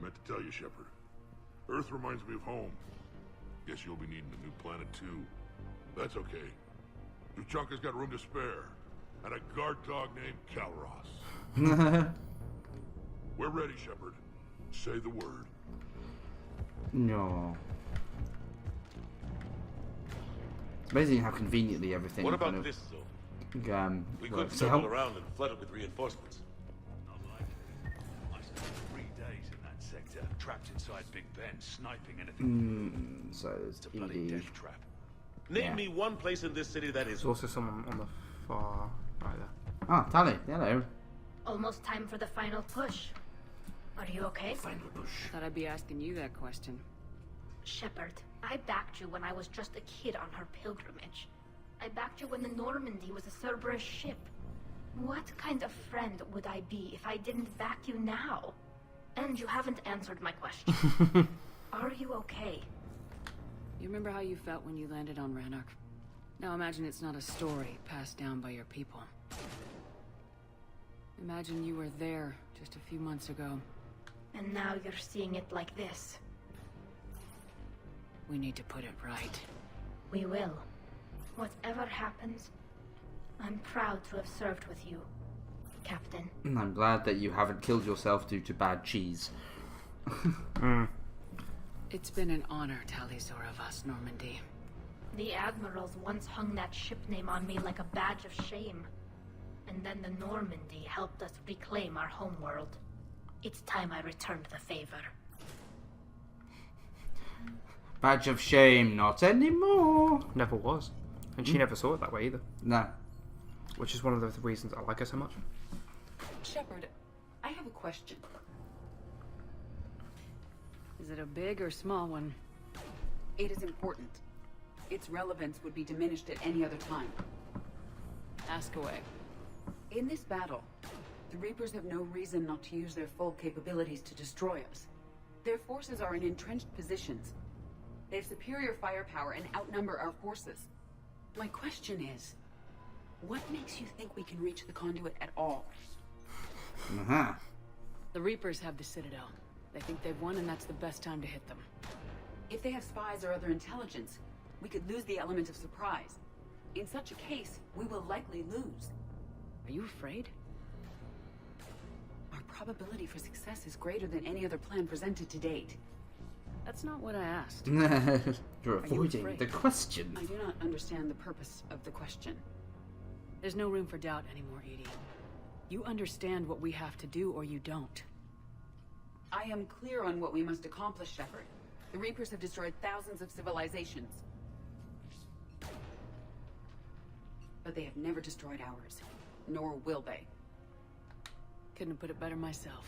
Meant to tell you, Shepard. Earth reminds me of home. Guess you'll be needing a new planet too. That's okay. Tuchanka's got room to spare. And a guard dog named Calros. We're ready, Shepard. Say the word.
No. It's amazing how conveniently everything...
What about
kind of,
this zone? We could
works
circle
out.
around and flood it with reinforcements.
Not likely. I spent 3 days in that sector, trapped inside Big Ben, sniping anything.
So it's
a bloody death trap.
Name me one place in this city that is...
There's also someone on the far right there.
Ah, Tally, hello.
Almost time for the final push. Are you okay?
Final push.
Thought I'd be asking you that question.
Shepard, I backed you when I was just a kid on her pilgrimage. I backed you when the Normandy was a Cerberus ship. What kind of friend would I be if I didn't back you now? And you haven't answered my question. Are you okay?
You remember how you felt when you landed on Ranark? Now imagine it's not a story passed down by your people. Imagine you were there just a few months ago.
And now you're seeing it like this.
We need to put it right.
We will.
Whatever happens, I'm proud to have served with you, Captain.
I'm glad that you haven't killed yourself due to bad cheese.
It's been an honor, Talizor of us, Normandy.
The Admirals once hung that ship name on me like a badge of shame. And then the Normandy helped us reclaim our homeworld. It's time I returned the favor.
Badge of shame, not anymore.
Never was. And she never saw it that way either.
No.
Which is one of the reasons I like her so much.
Shepard, I have a question.
Is it a big or small one?
It is important. Its relevance would be diminished at any other time.
Ask away.
In this battle, the Reapers have no reason not to use their full capabilities to destroy us. Their forces are in entrenched positions. They have superior firepower and outnumber our forces. My question is, what makes you think we can reach the conduit at all?
The Reapers have the Citadel. They think they've won, and that's the best time to hit them.
If they have spies or other intelligence, we could lose the element of surprise. In such a case, we will likely lose.
Are you afraid?
Our probability for success is greater than any other plan presented to date.
That's not what I asked.
You're avoiding the question.
I do not understand the purpose of the question.
There's no room for doubt anymore, Edie. You understand what we have to do, or you don't.
I am clear on what we must accomplish, Shepard. The Reapers have destroyed thousands of civilizations. But they have never destroyed ours. Nor will they.
Couldn't have put it better myself.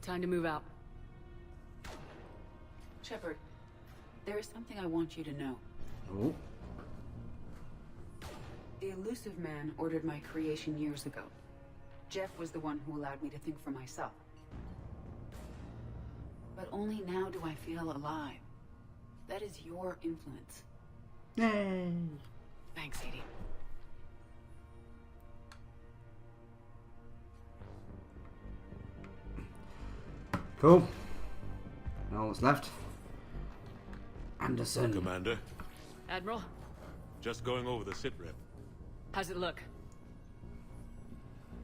Time to move out.
Shepard, there is something I want you to know.
Oh.
The Elusive Man ordered my creation years ago. Jeff was the one who allowed me to think for myself. But only now do I feel alive. That is your influence.
Yay!
Thanks, Edie.
Cool. Now what's left? Anderson.
Commander.
Admiral,
Just going over the sit rep.
how's it look?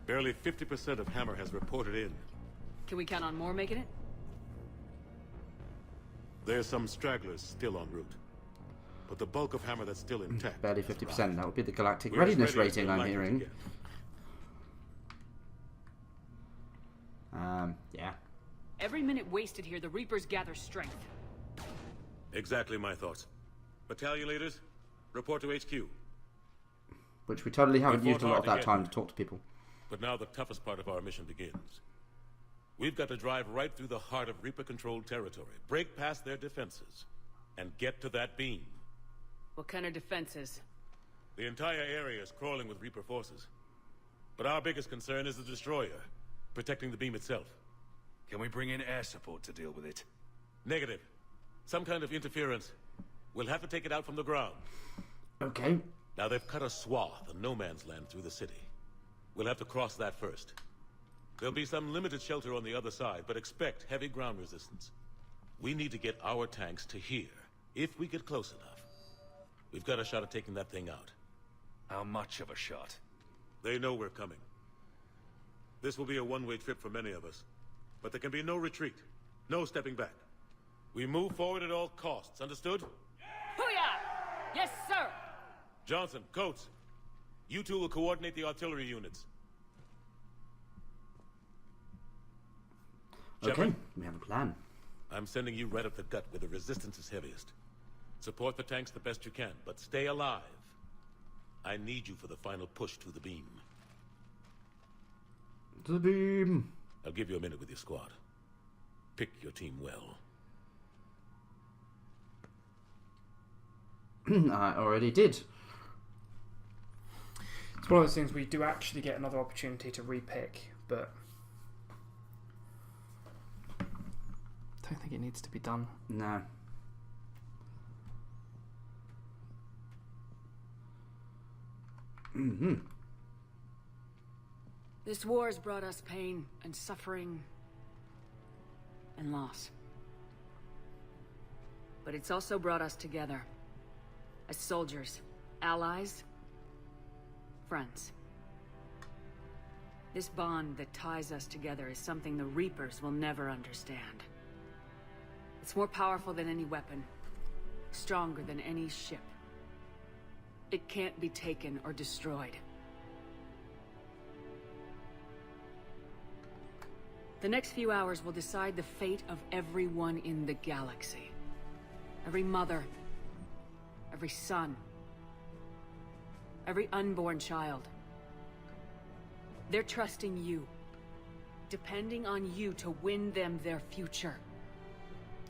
Barely 50% of Hammer has reported in.
Can we count on more making it?
There's some stragglers still en route. But the bulk of Hammer that's still intact.
Barely 50%. That would be the galactic
We're as
readiness
ready as
rating
we're
I'm
likely to
hearing.
get.
Yeah.
Every minute wasted here, the Reapers gather strength.
Exactly my thoughts. Battalion leaders, report to HQ.
Which we totally haven't
We
used a
fought
lot of
hard
that
to
time
get
to talk to people.
But now the toughest part of our mission begins. We've got to drive right through the heart of Reaper-controlled territory, break past their defenses, and get to that beam.
What kind of defenses?
The entire area is crawling with Reaper forces. But our biggest concern is the destroyer, protecting the beam itself.
Can we bring in air support to deal with it?
Negative. Some kind of interference. We'll have to take it out from the ground.
Okay.
Now they've cut a swath of no man's land through the city. We'll have to cross that first. There'll be some limited shelter on the other side, but expect heavy ground resistance. We need to get our tanks to here, if we get close enough. We've got a shot at taking that thing out.
How much of a shot?
They know we're coming. This will be a one-way trip for many of us. But there can be no retreat. No stepping back. We move forward at all costs, understood?
Booyah! Yes, sir!
Johnson, Coates, you two will coordinate the artillery units.
Okay,
Shepard,
we have a plan.
I'm sending you right up the gut where the resistance is heaviest. Support the tanks the best you can, but stay alive. I need you for the final push to the beam.
To the beam.
I'll give you a minute with your squad. Pick your team well.
I already did.
It's one of those things we do actually get another opportunity to repick, but I don't think it needs to be done.
No. Mm-hmm.
This war has brought us pain and suffering and loss. But it's also brought us together As soldiers, allies, friends. This bond that ties us together is something the Reapers will never understand. It's more powerful than any weapon, stronger than any ship. It can't be taken or destroyed. The next few hours will decide the fate of everyone in the galaxy. Every mother, every son, every unborn child. They're trusting you, depending on you to win them their future.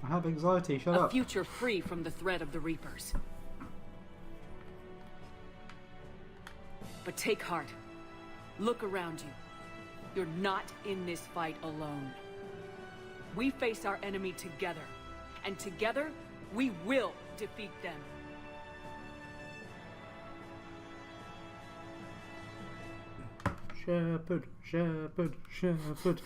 I have anxiety, shut up.
A future free from the threat of the Reapers. But take heart. Look around you. You're not in this fight alone. We face our enemy together, and together, we will defeat them.
Shepard, Shepard, Shepard.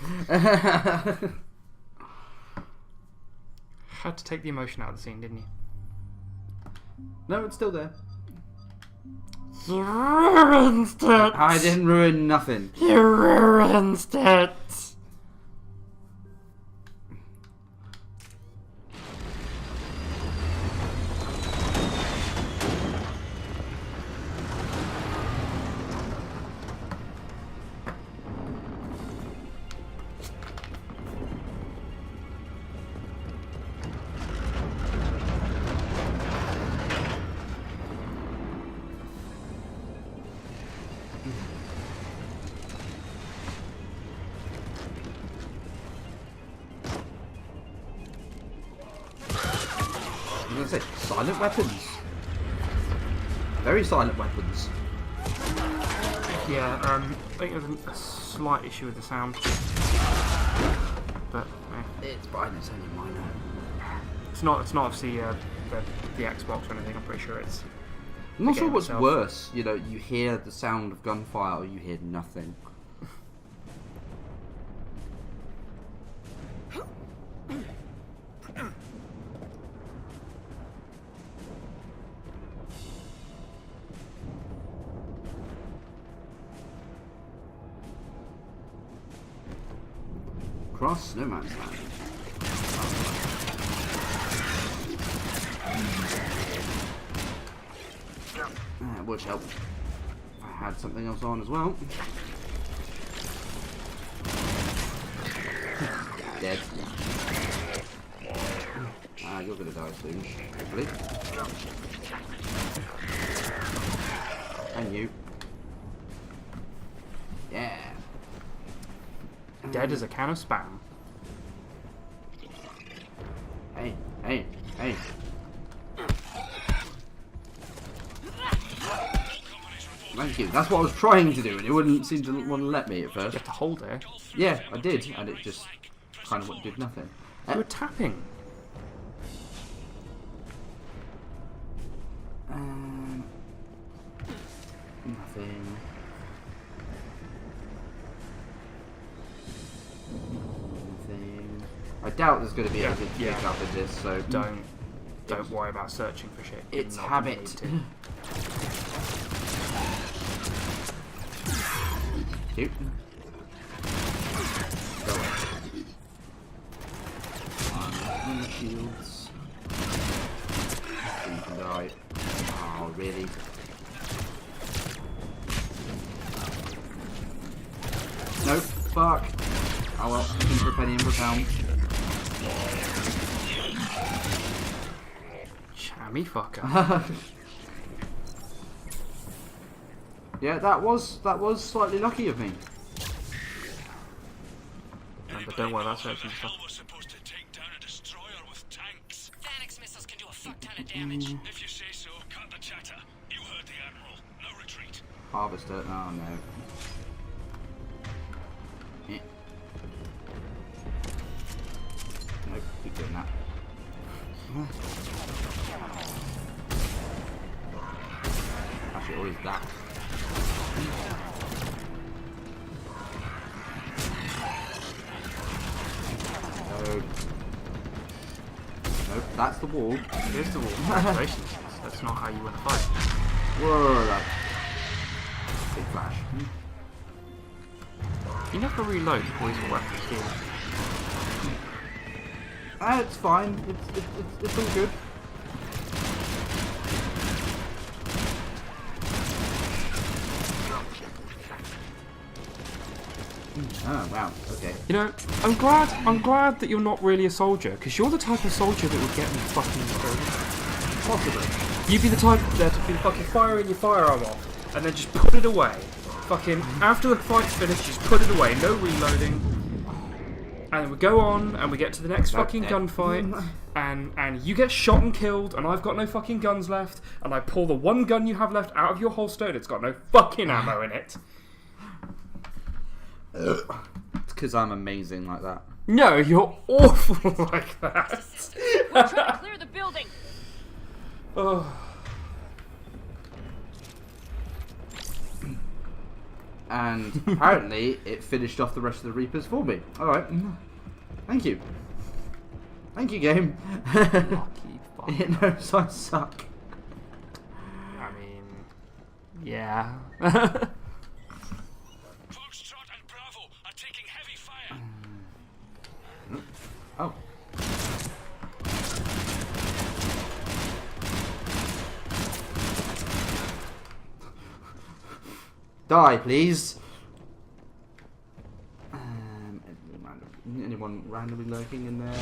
Had to take the emotion out of the scene, didn't you?
No, it's still there.
You ruined it!
I didn't ruin nothing.
You ruined it!
I was going to say, silent weapons. Very silent weapons.
Yeah, I think there's a slight issue with the sound. But,
It's fine, it's only minor.
It's not obviously the Xbox or anything, I'm pretty sure it's...
I'm not sure what's worse. You know, you hear the sound of gunfire or you hear nothing. Cross no man's land. That would help if I had something else on as well. Dead. You're gonna die soon, hopefully. And you. Yeah.
Dead as a can of spam.
Hey, hey, hey. Thank you. That's what I was trying to do, and it wouldn't seem to want to let me at first.
You have to hold it.
Yeah, I did, and it just kind of did nothing.
You were tapping.
Nothing. Nothing. I doubt there's going to be anything to pick up in this, so
don't worry about searching for shit.
It's habit. Cute. Go away. Shields. You can die. Oh, really? Nope. Fuck. Oh well. In for a penny, in for a pound.
Chammy fucker.
Yeah, that was slightly lucky of me.
But don't worry about searching stuff.
If you say so, cut the chatter. You heard the Admiral. No retreat.
Harvester. Oh no. Yeah. Nope, keep doing that. Actually, always that. Nope, that's the wall.
Here's the wall. Congratulations. That's not how you win a fight.
Whoa, that big flash.
You never reload poison weapons, do you?
It's fine. It's all good. Oh wow. Okay.
You know, I'm glad that you're not really a soldier, because you're the type of soldier that would get me fucking killed.
Possibly.
You'd be the type there to be fucking firing your firearm off, and then just put it away. Fucking after the fight's finished, just put it away, no reloading. And then we go on, and we get to the next fucking gunfight, and you get shot and killed, and I've got no fucking guns left, and I pull the one gun you have left out of your holster, and it's got no fucking ammo in it.
It's because I'm amazing like that.
No, you're awful like that.
We're trying to clear the building.
Oh.
And apparently it finished off the rest of the Reapers for me. Alright. Thank you. Thank you, game.
Lucky fuck.
It knows I suck.
I mean, yeah.
Oh. Die, please. Anyone randomly lurking in there?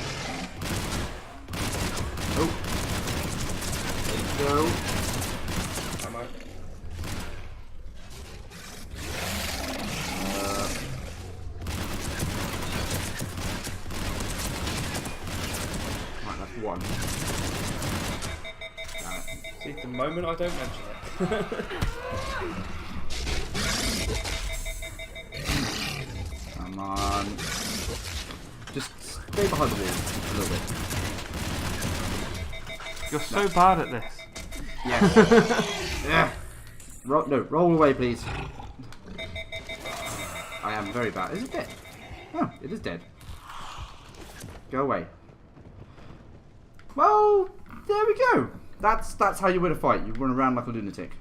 Oh. There we go.
Am I?
Right, that's one.
See, the moment I don't mention it.
Come on. Just stay behind the wall a little bit.
You're so bad at this.
Yes. Yeah. Roll away, please. I am very bad. Is it dead? Oh, it is dead. Go away. Well, there we go. That's how you win a fight. You run around like a lunatic.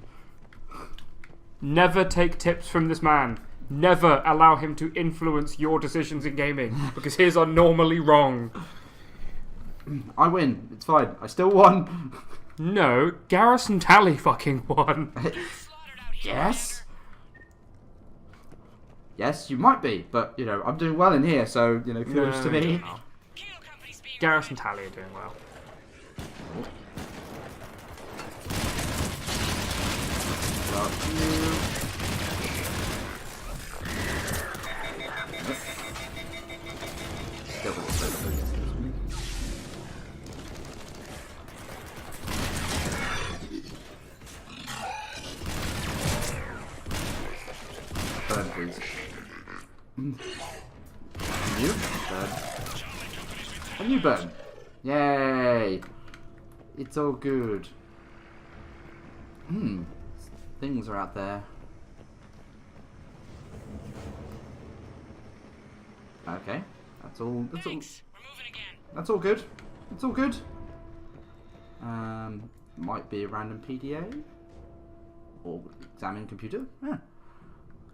Never take tips from this man. Never allow him to influence your decisions in gaming, because his are normally wrong.
I win. It's fine. I still won.
No, Garrison Tally fucking won.
Yes. Yes, you might be, but you know I'm doing well in here, so you know kudos to me.
No. Garrison Tally are doing well.
Burn, please. You burn. And you burn. Yay! It's all good. Things are out there. Okay, that's all. That's all. That's all good. It's all good. Might be a random PDA or examine computer. Yeah.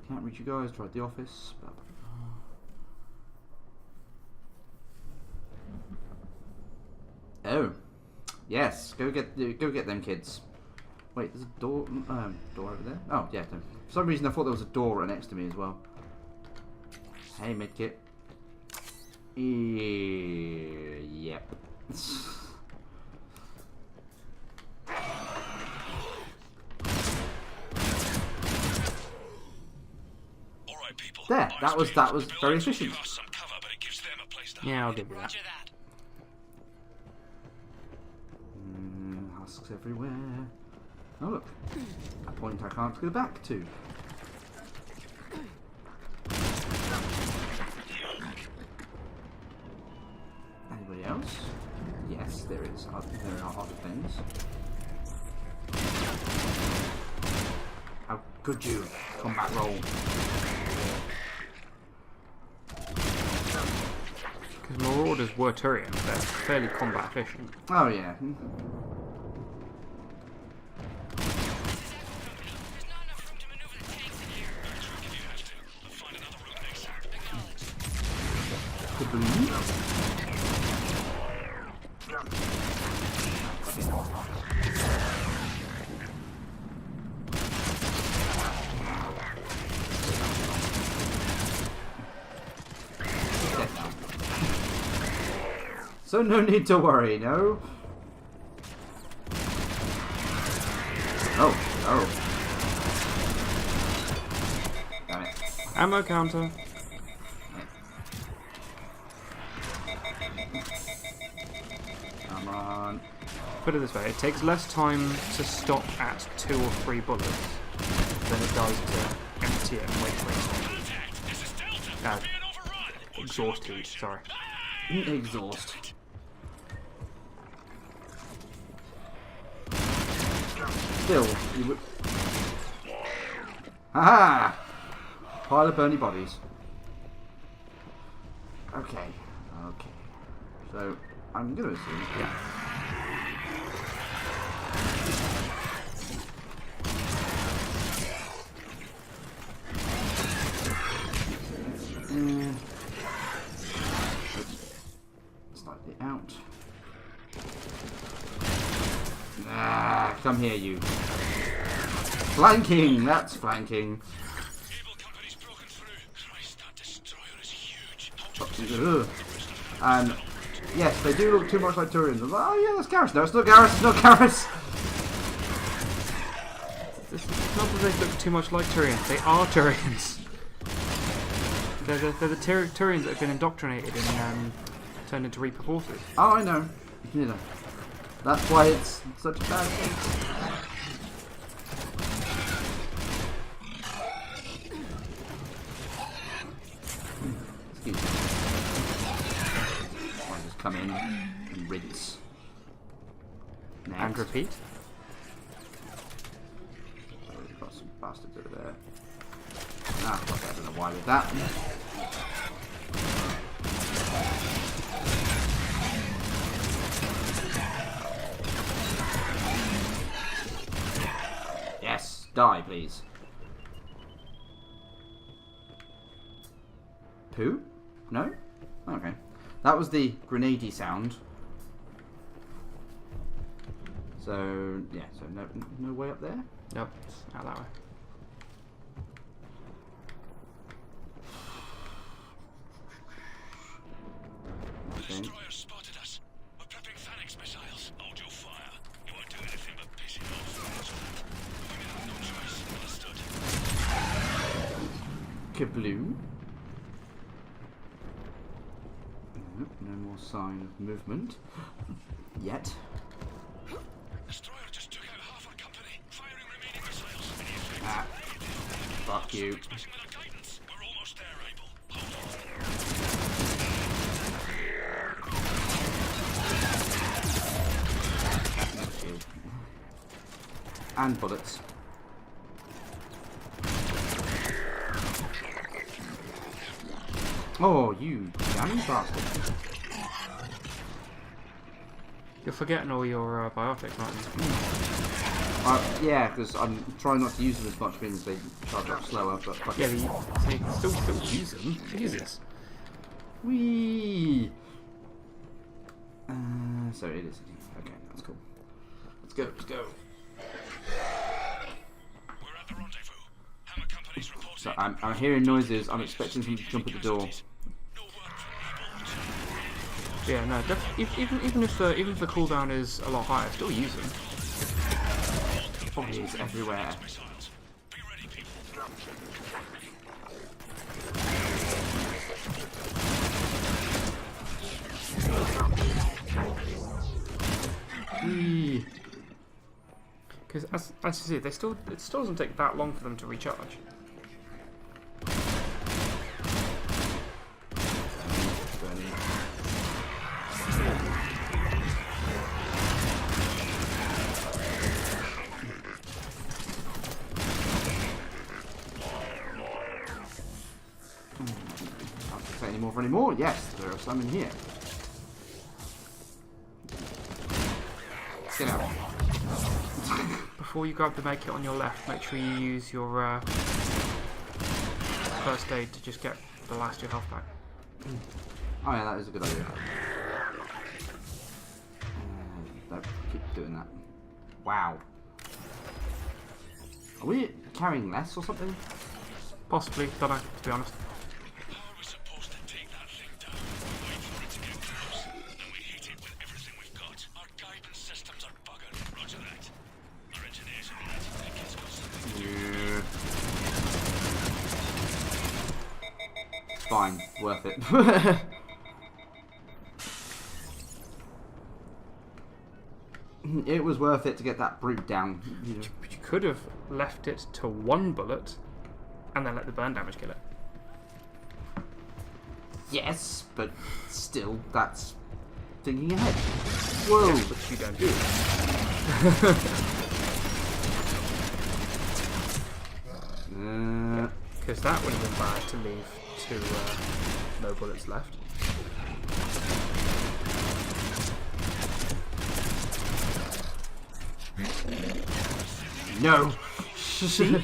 Can't reach you guys. Tried the office. Blah, blah, blah. Oh, yes. Go get them kids. Wait, there's a door. Door over there. Oh yeah. No. For some reason, I thought there was a door right next to me as well. Hey, medkit. Yep. There, that was very efficient.
Yeah, I'll give you that.
Husks everywhere. Oh look, a point I can't go back to. Anybody else? Yes, there is. There are other things. How could you? Combat roll.
Because Marauders were Turians, they're fairly combat efficient.
Oh yeah. Blue. So no need to worry, no? Oh, oh. Damn it.
Ammo counter.
Come on.
Put it this way, it takes less time to stop at 2 or 3 bullets than it does to empty it and wait for it. Exhaust heat, sorry.
Exhaust. Still, you would. Haha! Pile of burny bodies. Okay, okay. So, I'm gonna assume.
Yeah.
Slightly out. Ah, come here, you. Flanking! That's flanking. Ugh. And yes, they do look too much like Turians. Oh yeah, that's Garrus. No, it's not Garrus. It's not Garrus.
It's not that they look too much like Turians. They are Turians. They're the Turians that have been indoctrinated and turned into Reaper forces.
Oh, I know. You know. That's why it's such a bad thing. Excuse me. I'll just come in and rinse. Next.
And repeat.
Oh, we've got some bastards over there. Ah, fuck, I don't know why with that. Yes, die, please. Poo? No? Okay. That was the grenade sound. So, yeah, so no way up there?
Nope, it's out that way.
The destroyer spotted us. We're prepping phalanx missiles. Hold your fire. You won't do anything but piss it off. We have no choice. Understood.
Kabloom. Nope, no more sign of movement. Yet.
Destroyer just took out half our company. Firing remaining missiles.
Ah. Fuck you.
We're almost there, Abel.
And bullets. Oh, you damn bastard.
You're forgetting all your biotics, aren't you?
Yeah, because I'm trying not to use them as much because they charge up slower, but fuck
yeah,
it.
but you can still use them. Jesus.
Whee! So it is. Okay, that's cool. Let's go, let's go.
We're at the rendezvous. Hammer company's reporting.
So I'm hearing noises. I'm expecting them to jump at the door.
Yeah, no, even if the cooldown is a lot higher, still use them.
Bodies everywhere.
Because as you see, it still doesn't take that long for them to recharge.
Anymore? Yes, there are some in here. Get out.
Before you grab the medkit on your left, make sure you use your first aid to just get the last of your health back.
Oh yeah, that is a good idea. Don't keep doing that. Wow. Are we carrying less or something?
Possibly, don't know, to be honest.
Fine, worth it. It was worth it to get that brute down. You know.
But you could have left it to 1 bullet and then let the burn damage kill it.
Yes, but still, that's thinking ahead. Whoa!
Yeah, but you don't do it. Because that would have been bad to leave to no bullets left.
No.
See?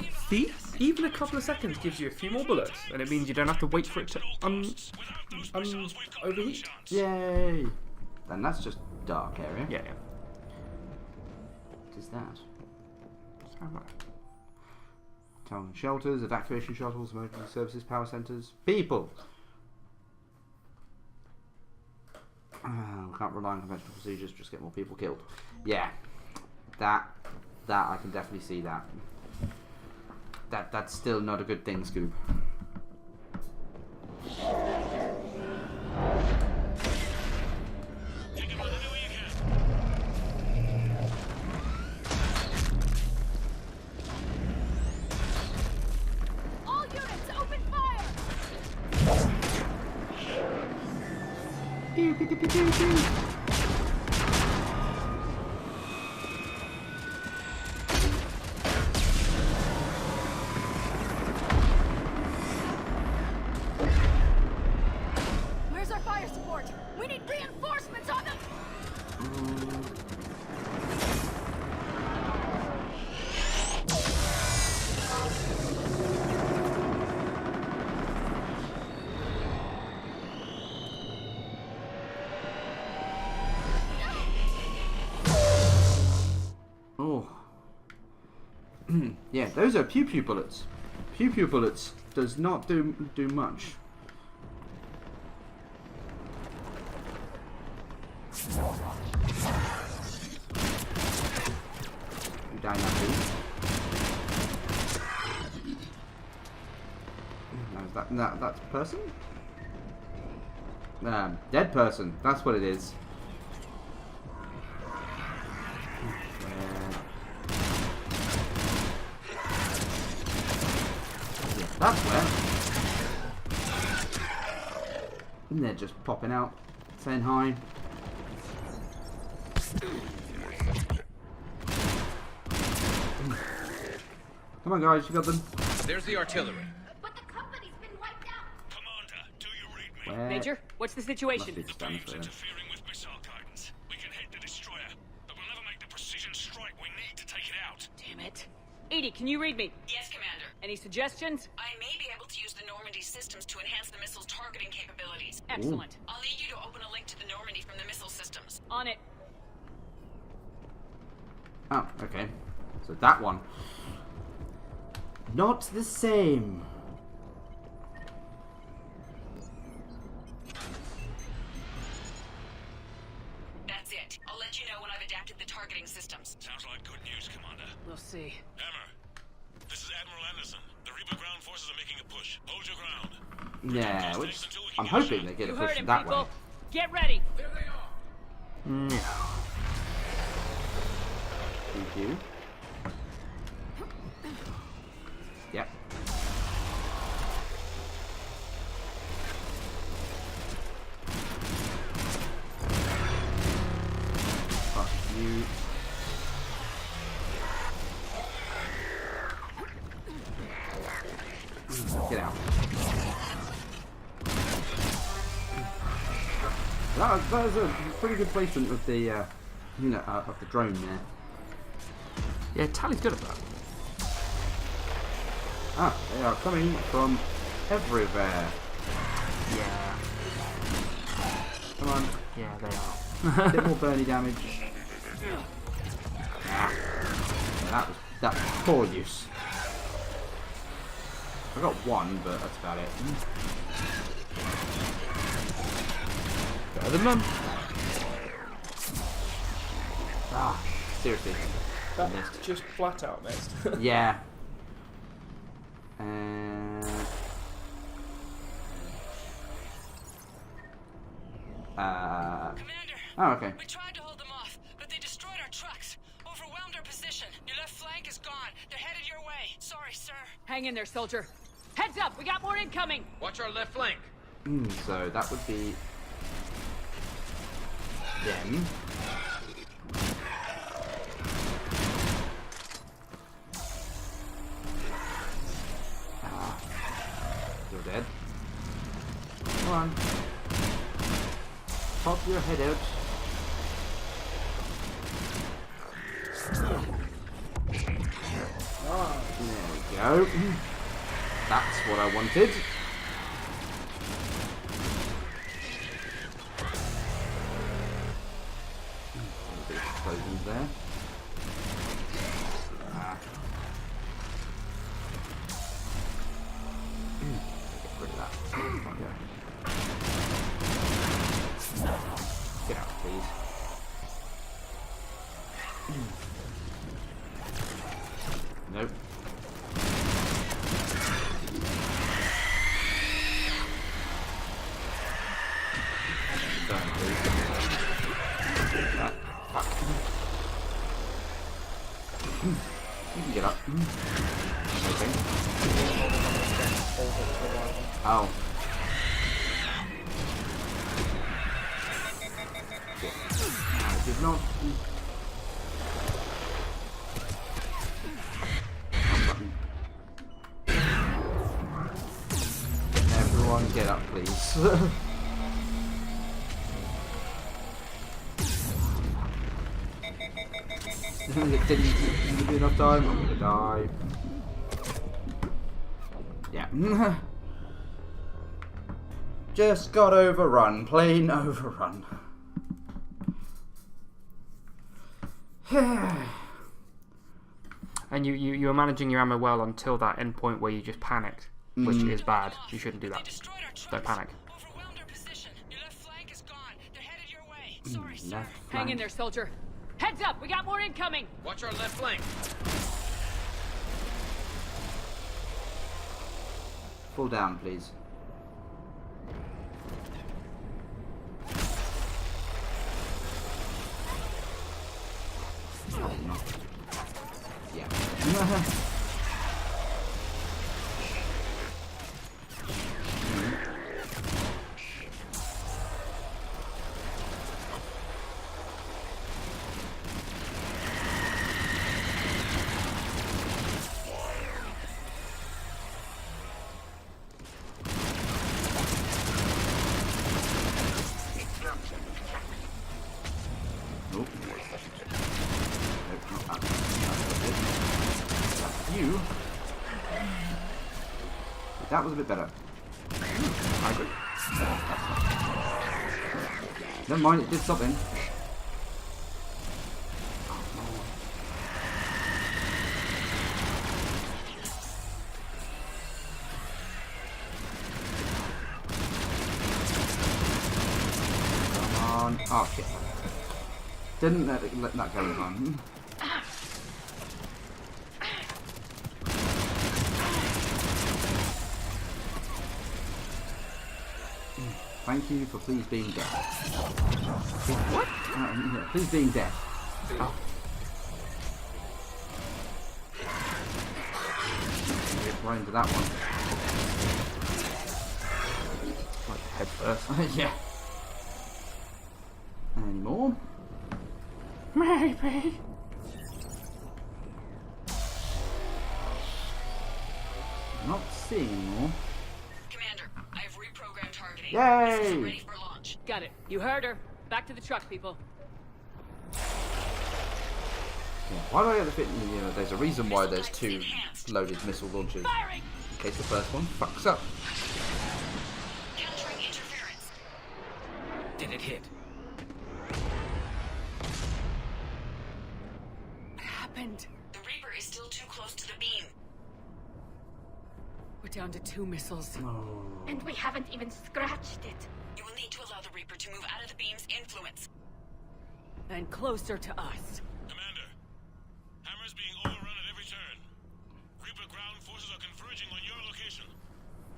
Even a couple of seconds gives you a few more bullets, and it means you don't have to wait for it to overheat.
Yay! Then that's just dark area.
Yeah.
What is that? Town shelters, evacuation shuttles, emergency services, power centers, people. Can't rely on conventional procedures. Just get more people killed. Yeah, that I can definitely see that. That's still not a good thing, Scoob.
All units, open fire!
Pew, pew, pew, pew, pew, pew.
Where's our fire support? We need reinforcements on them!
Oh. Yeah, those are pew-pew bullets. Pew-pew bullets does not do much. You die now, please. No, is that's a person? Dead person. That's what it is. That's where. And they're just popping out, saying hi. Come on, guys, you got them.
There's the artillery.
But the company's been wiped out!
Commander, do you read me?
Where?
Major, what's the situation?
The beam's interfering with missile guidance. We can hit the destroyer, but we'll never make the precision strike we need to take it out.
Damn it. Edie, can you read me?
Yes, Commander.
Any suggestions?
I may be able to use the Normandy systems to enhance the missile's targeting capabilities.
Excellent.
I'll need you to open a link to the Normandy from the missile systems.
On it.
Oh, okay. So that one. Not the same.
That's it. I'll let you know when I've adapted the targeting systems.
Sounds like good news, Commander.
We'll see.
Hammer, this is Admiral Anderson. The Reaper ground forces are making a push. Hold your ground.
Yeah, which I'm hoping they get a
You
push
heard him,
that
people.
way.
Get ready.
There they are.
Thank you. Yep. Fuck you. Get out. That was a pretty good placement of the, of the drone there.
Yeah, Tally's good at that.
Ah, they are coming from everywhere.
Yeah.
Come on.
Yeah, they are.
A bit more burny damage. Yeah, that was poor use. I got one, but that's about it. Better than none. Ah, seriously.
That just flat out missed.
Yeah. Oh, okay.
We tried to hold them off, but they destroyed our trucks, overwhelmed our position. Your left flank is gone. They're headed your way. Sorry, sir.
Hang in there, soldier. Heads up, we got more incoming.
Watch our left flank.
So that would be them. You're dead. Come on. Pop your head out. There we go. That's what I wanted. A bit of explosions there. Get rid of that. Get out, please. Nope. You can get up. Okay. Oh. I did not. Everyone get up, please. Didn't give me enough time. I'm gonna die. Yeah. Just got overrun. Plain overrun.
And you were managing your ammo well until that end point where you just panicked, which is bad. You shouldn't do that. Don't panic.
Left
Hang in there, soldier. Heads up, we got more incoming.
Watch our left flank.
Fall down, please. Oh, no. Yeah. That was a bit better. I agree. Never mind, it did something. Come on. Oh shit. Didn't let that go on. Thank you for please being dead. What? Yeah, please being dead. Oh. Get right into that one. Like head first. Yeah. Any more?
Maybe.
Not seeing any more.
Yay!
Ready for launch. Got it. You heard her. Back to the truck, people.
Yeah, why do I get the fit? You know, there's a reason why there's two loaded missile launchers. In case the first one fucks up.
Countering interference.
Did it hit?
What happened?
The Reaper is still too close to the beam.
We're down to 2 missiles.
And we haven't even scratched it.
You will need to allow the Reaper to move out of the beam's influence.
And closer to us.
Commander, Hammer's being overrun at every turn. Reaper ground forces are converging on your location.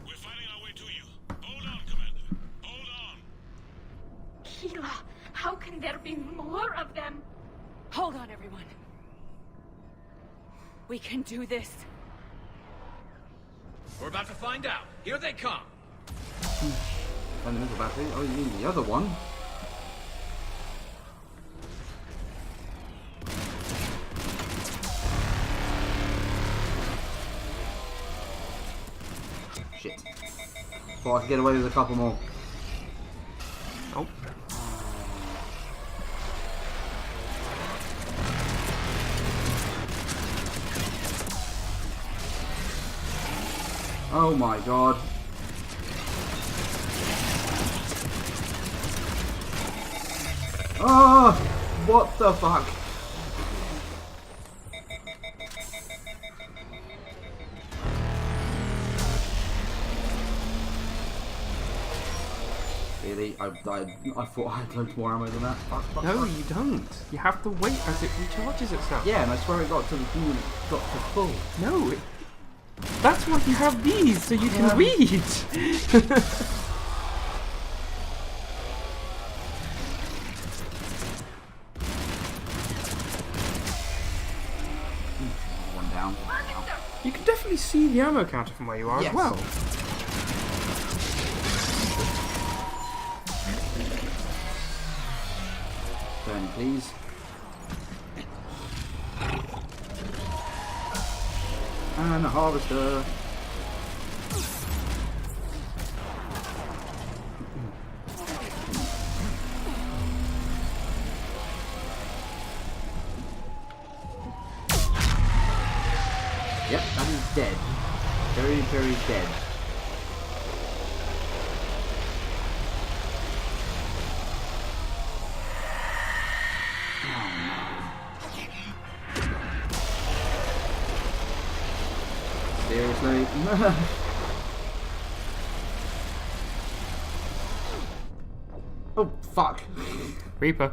We're fighting our way to you. Hold on, Commander. Hold on.
Sheila, how can there be more of them?
Hold on, everyone. We can do this.
We're about to find out. Here they come.
Fundamental battery. Oh, you mean the other one? Shit. Thought I could get away with a couple more.
Oh.
Oh my god. Oh, what the fuck? Really? I thought I had loads more ammo than that. Fuck.
No, you don't. You have to wait as it recharges itself.
Yeah, and I swear it got to full.
No, that's why you have these, so you can read.
One down.
You can definitely see the ammo counter from where you are as well.
Turn, please. And a harvester. Yep, that is dead. Very, very dead. Seriously? Oh, fuck.
Reaper.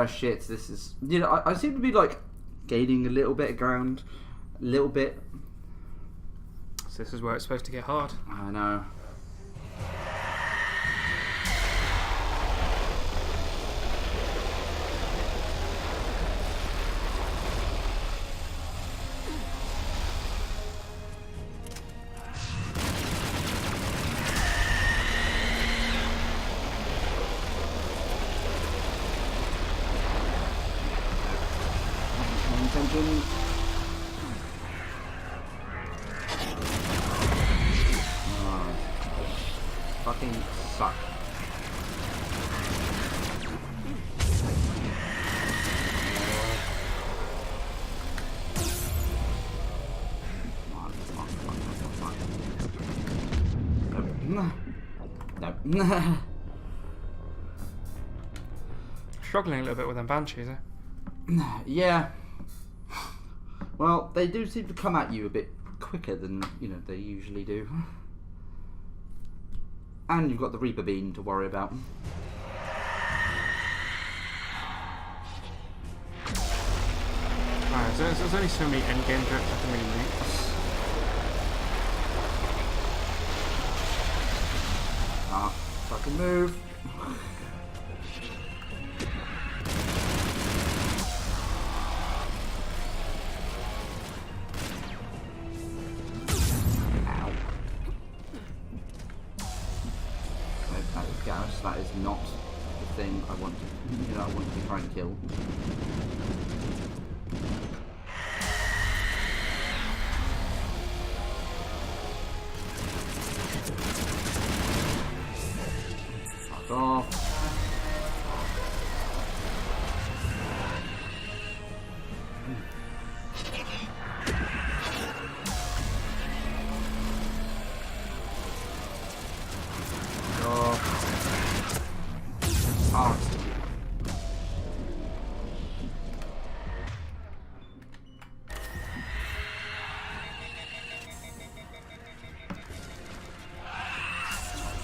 Shit, this is... You know, I seem to be, like, gaining a little bit of ground. A little bit.
So this is where it's supposed to get hard.
I know. Attention. Oh, fucking suck. No.
Struggling a little bit with them banshees, eh?
Yeah. Well, they do seem to come at you a bit quicker than, you know, they usually do. And you've got the Reaper Beam to worry about.
Alright, so there's only so many endgame drips I can really loot.
Ah, fucking move. That is not the thing I want to, you know, I want to be trying to kill. Fuck off.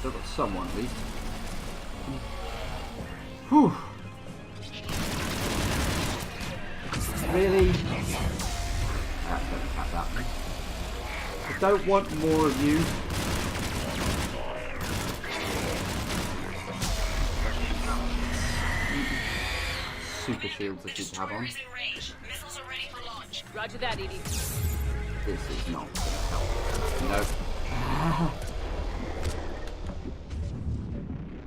Still got someone at least. Whew. Really? Don't have that. I don't want more of you. Super shields that you have on.
Roger that, Edie.
This is not going to help. No.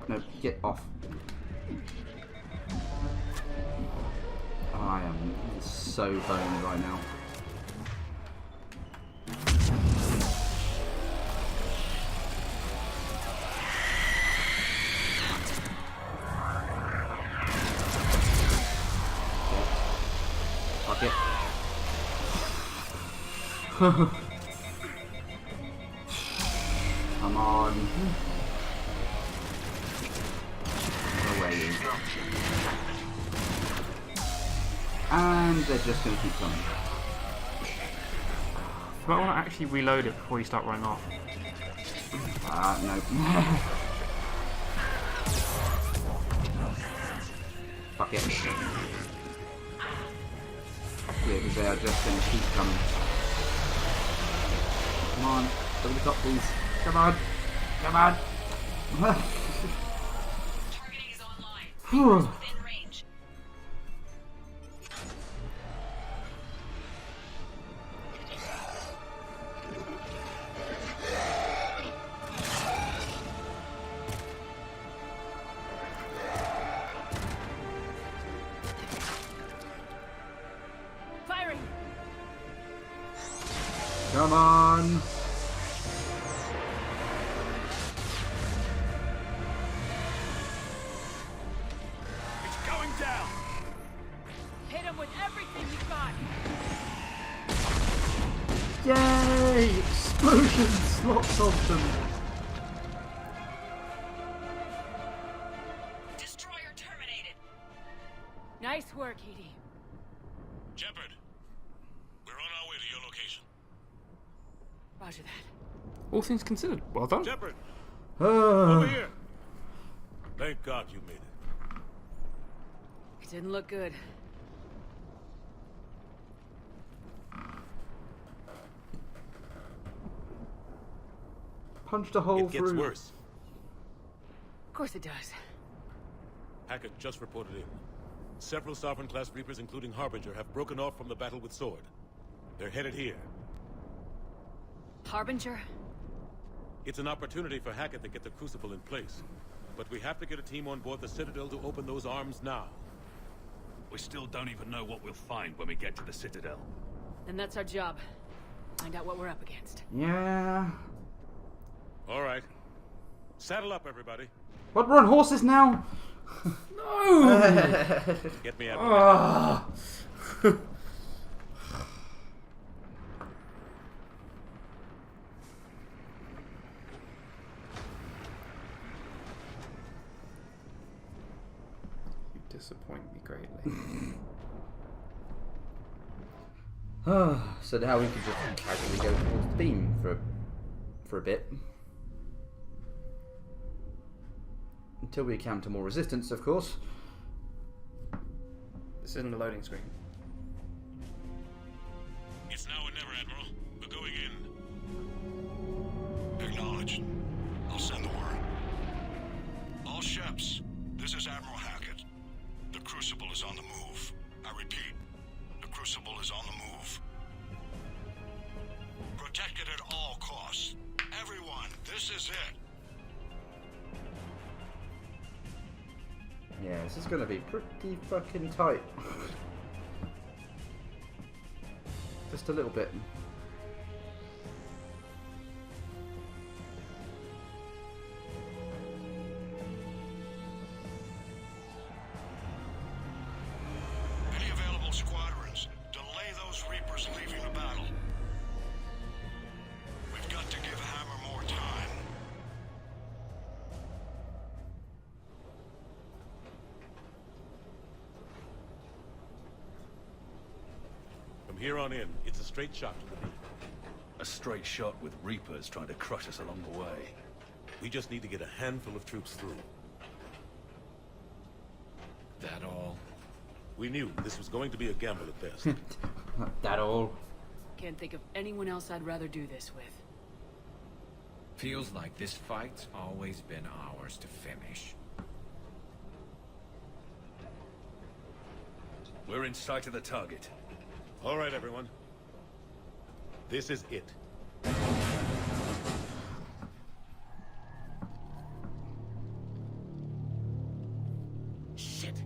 No, get off. I am so boned right now. Fuck it. Come on. Where are you? And they're just going to keep coming.
You might want to actually reload it before you start running off.
No. Fuck it. Yeah, because they are just going to keep coming. Come on, over the top, please. Come on. Come on.
Targeting is online. Within range.
Firing.
Come on. Yay! Explosions! Lots of them!
Destroyer terminated.
Nice work, Edie.
Shepard, we're on our way to your location.
Roger that.
All things considered, well done.
Shepard! Over here! Thank God you made it.
It didn't look good.
Punched a hole
it gets
through.
Worse.
Of course it does.
Hackett just reported in. Several Sovereign-class Reapers, including Harbinger, have broken off from the battle with Sword. They're headed here.
Harbinger?
It's an opportunity for Hackett to get the Crucible in place. But we have to get a team on board the Citadel to open those arms now.
We still don't even know what we'll find when we get to the Citadel.
Then that's our job. Find out what we're up against.
Yeah.
All right. Saddle up, everybody.
What, we're on horses now?
No!
Get me out of the way.
You disappoint me greatly.
So now we can just casually go towards the beam for a bit. Until we encounter more resistance, of course.
This isn't a loading screen.
It's now or never, Admiral. We're going in.
Acknowledged. I'll send the word. All ships, this is Admiral Hackett. The Crucible is on the move. I repeat, the Crucible is on the move. Protect it at all costs. Everyone, this is it.
Yeah, this is going to be pretty fucking tight. Just a little bit.
Any available squadrons, delay those Reapers leaving the battle. We've got to give Hammer more time.
From here on in, it's a straight shot to the beam.
A straight shot with Reapers trying to crush us along the way.
We just need to get a handful of troops through.
That all?
We knew this was going to be a gamble at best.
That all?
Can't think of anyone else I'd rather do this with.
Feels like this fight's always been ours to finish.
We're in sight of the target.
All right, everyone. This is it.
Shit.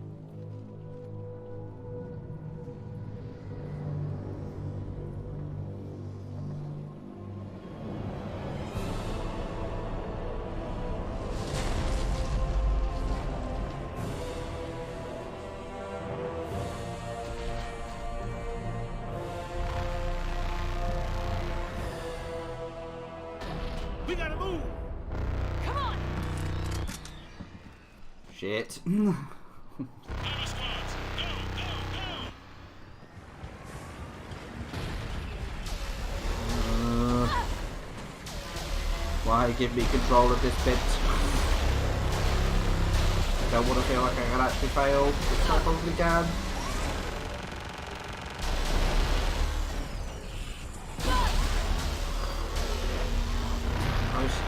We gotta move!
Come on!
Shit. Why give me control of this bit? I don't want to feel like I can actually fail, which I probably can. Nice.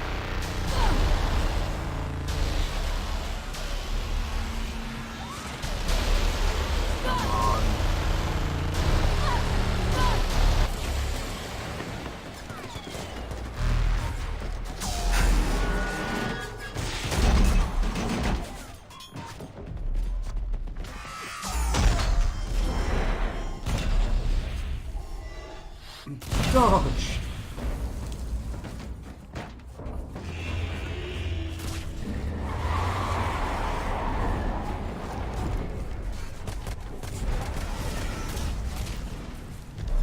Come on. Dodge!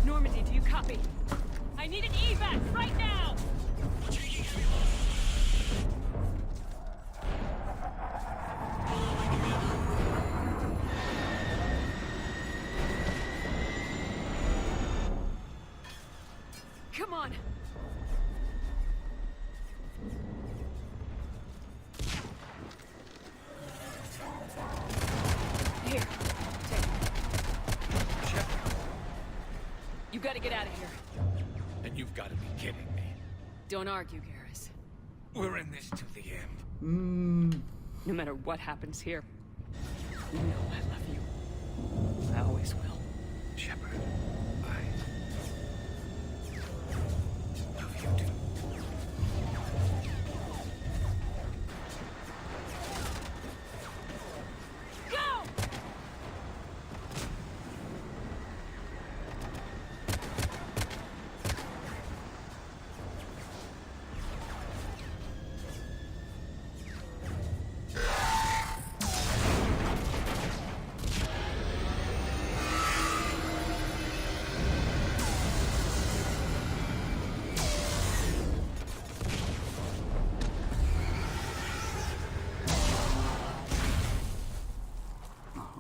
Normandy, do you copy? I need an evac right now! Come on! Here, take it. You gotta get out of here.
And you've got to be kidding me.
Don't argue, Garrus.
We're in this to the end.
No matter what happens here, you know I love you. I always will.
Shepard, I love you too.
Go!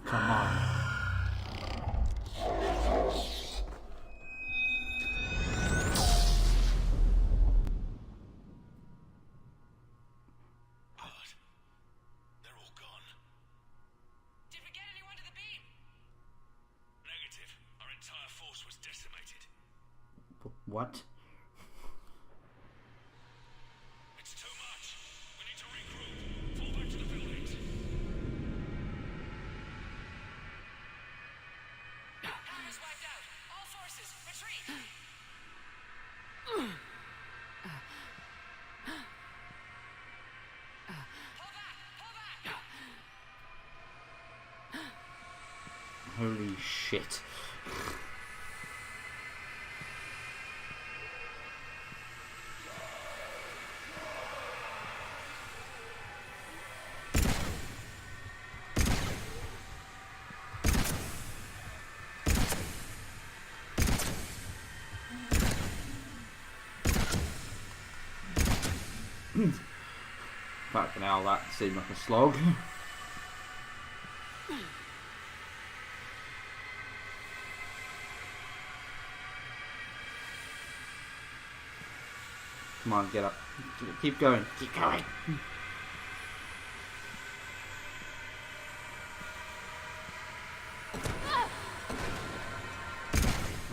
Come on.
They're all gone.
Did we get anyone to the beam?
Negative. Our entire force was decimated.
What?
It's too much. We need to regroup. Fall back to the buildings.
Hammer's wiped out. All forces, retreat.
Holy shit. Fucking hell, that seemed like a slog. Come on, get up. Keep going. Keep going.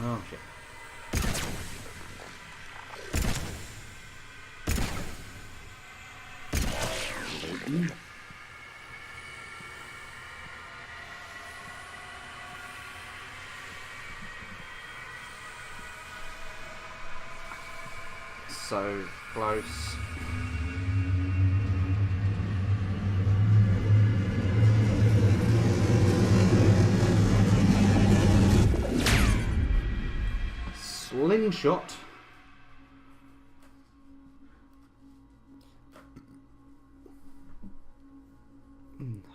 Oh shit. So close. Slingshot.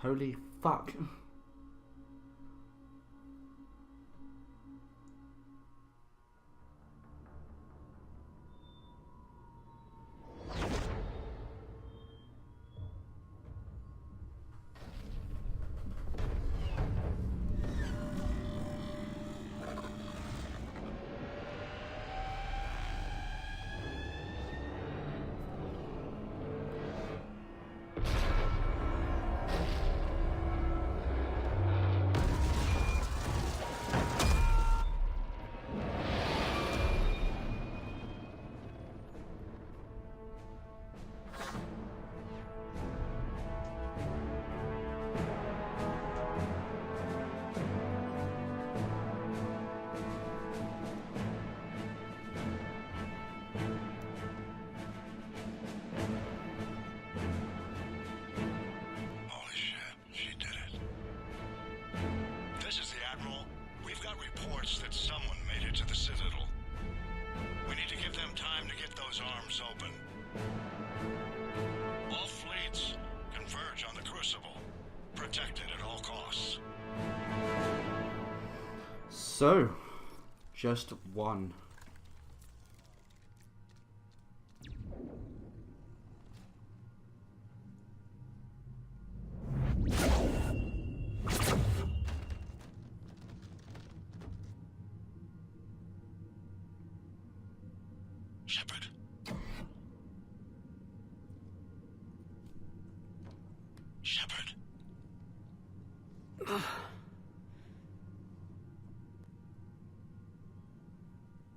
Holy fuck.
That someone made it to the Citadel. We need to give them time to get those arms open. All fleets converge on the Crucible. Protect it at all costs.
So, just one.
Shepard. Shepard.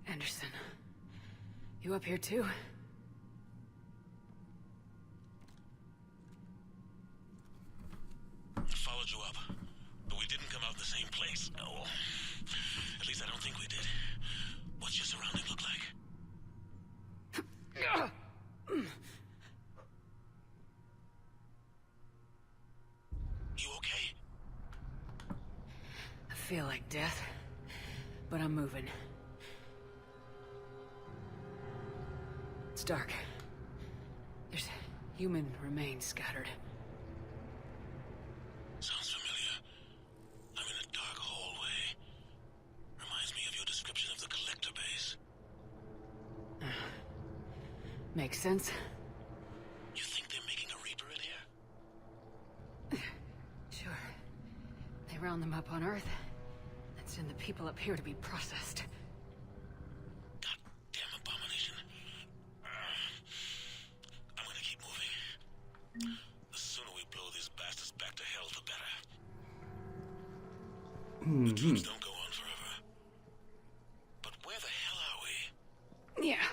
Anderson, you up here too?
I followed you up, but we didn't come out the same place. No. At least I don't think we did. What's your surrounding look like? You okay?
I feel like death, but I'm moving. It's dark. There's human remains scattered.
Sounds familiar. I'm in a dark hallway. Reminds me of your description of the collector base.
Makes sense.
You think they're making a Reaper in here?
Sure. They round them up on Earth, and send the people up here to be processed.
Goddamn abomination. I'm gonna keep moving. The sooner we blow these bastards back to hell, the better. The troops don't go on forever. But where the hell are we?
Yeah.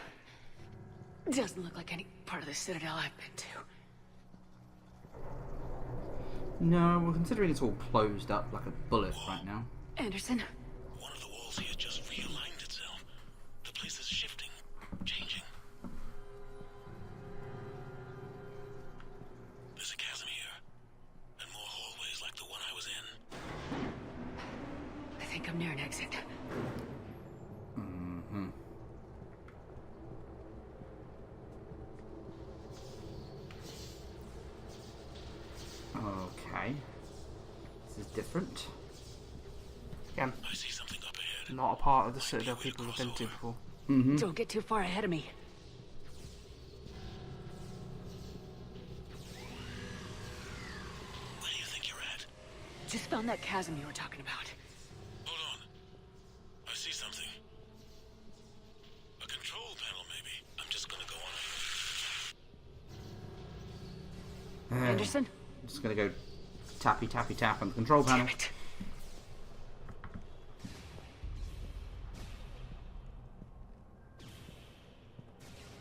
Doesn't look like any part of the Citadel I've been to.
No, we're considering it's all closed up like a bullet right now.
Anderson?
One of the walls here just realigned itself. The place is shifting, changing. There's a chasm here, and more hallways like the one I was in.
I think I'm near an exit.
Okay. This is different.
Again,
I see something up ahead.
not a part of the Citadel people have been to before.
Don't get too far ahead of me.
Where do you think you're at?
Just found that chasm you were talking about.
Hold on. I see something. A control panel, maybe. I'm just gonna go on
Anderson?
I'm just gonna go tappy tappy tap on the control panel.
Damn it.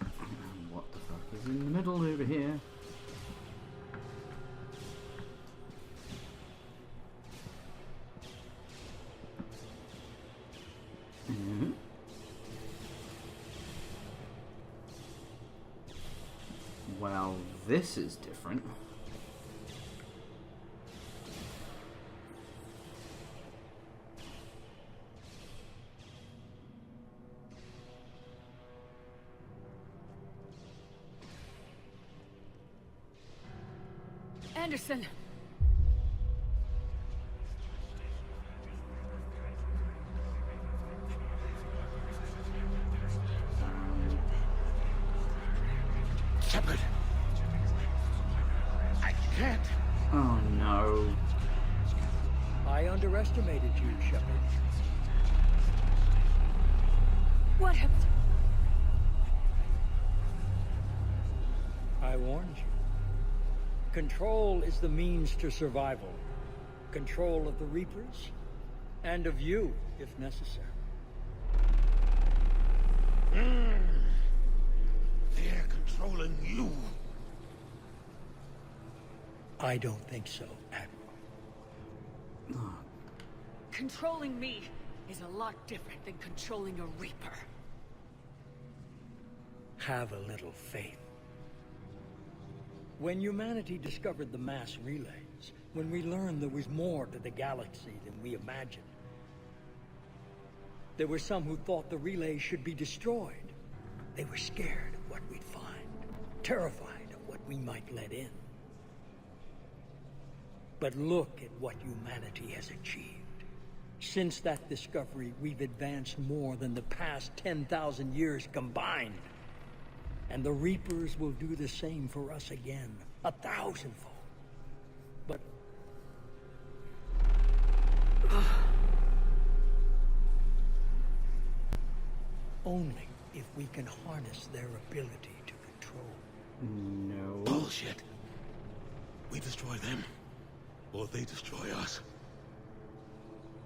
And what the fuck is in the middle over here? Well, this is different.
Anderson!
Shepard! I can't!
Oh no.
I underestimated you, Shepard.
What have...
I warned you. Control is the means to survival. Control of the Reapers, and of you, if necessary.
They're controlling you.
I don't think so, Admiral.
Controlling me is a lot different than controlling a Reaper.
Have a little faith. When humanity discovered the mass relays, when we learned there was more to the galaxy than we imagined, there were some who thought the relays should be destroyed. They were scared of what we'd find, terrified of what we might let in. But look at what humanity has achieved. Since that discovery, we've advanced more than the past 10,000 years combined. And the Reapers will do the same for us again, 1,000-fold. But... only if we can harness their ability to control.
No.
Bullshit. We destroy them, or they destroy us.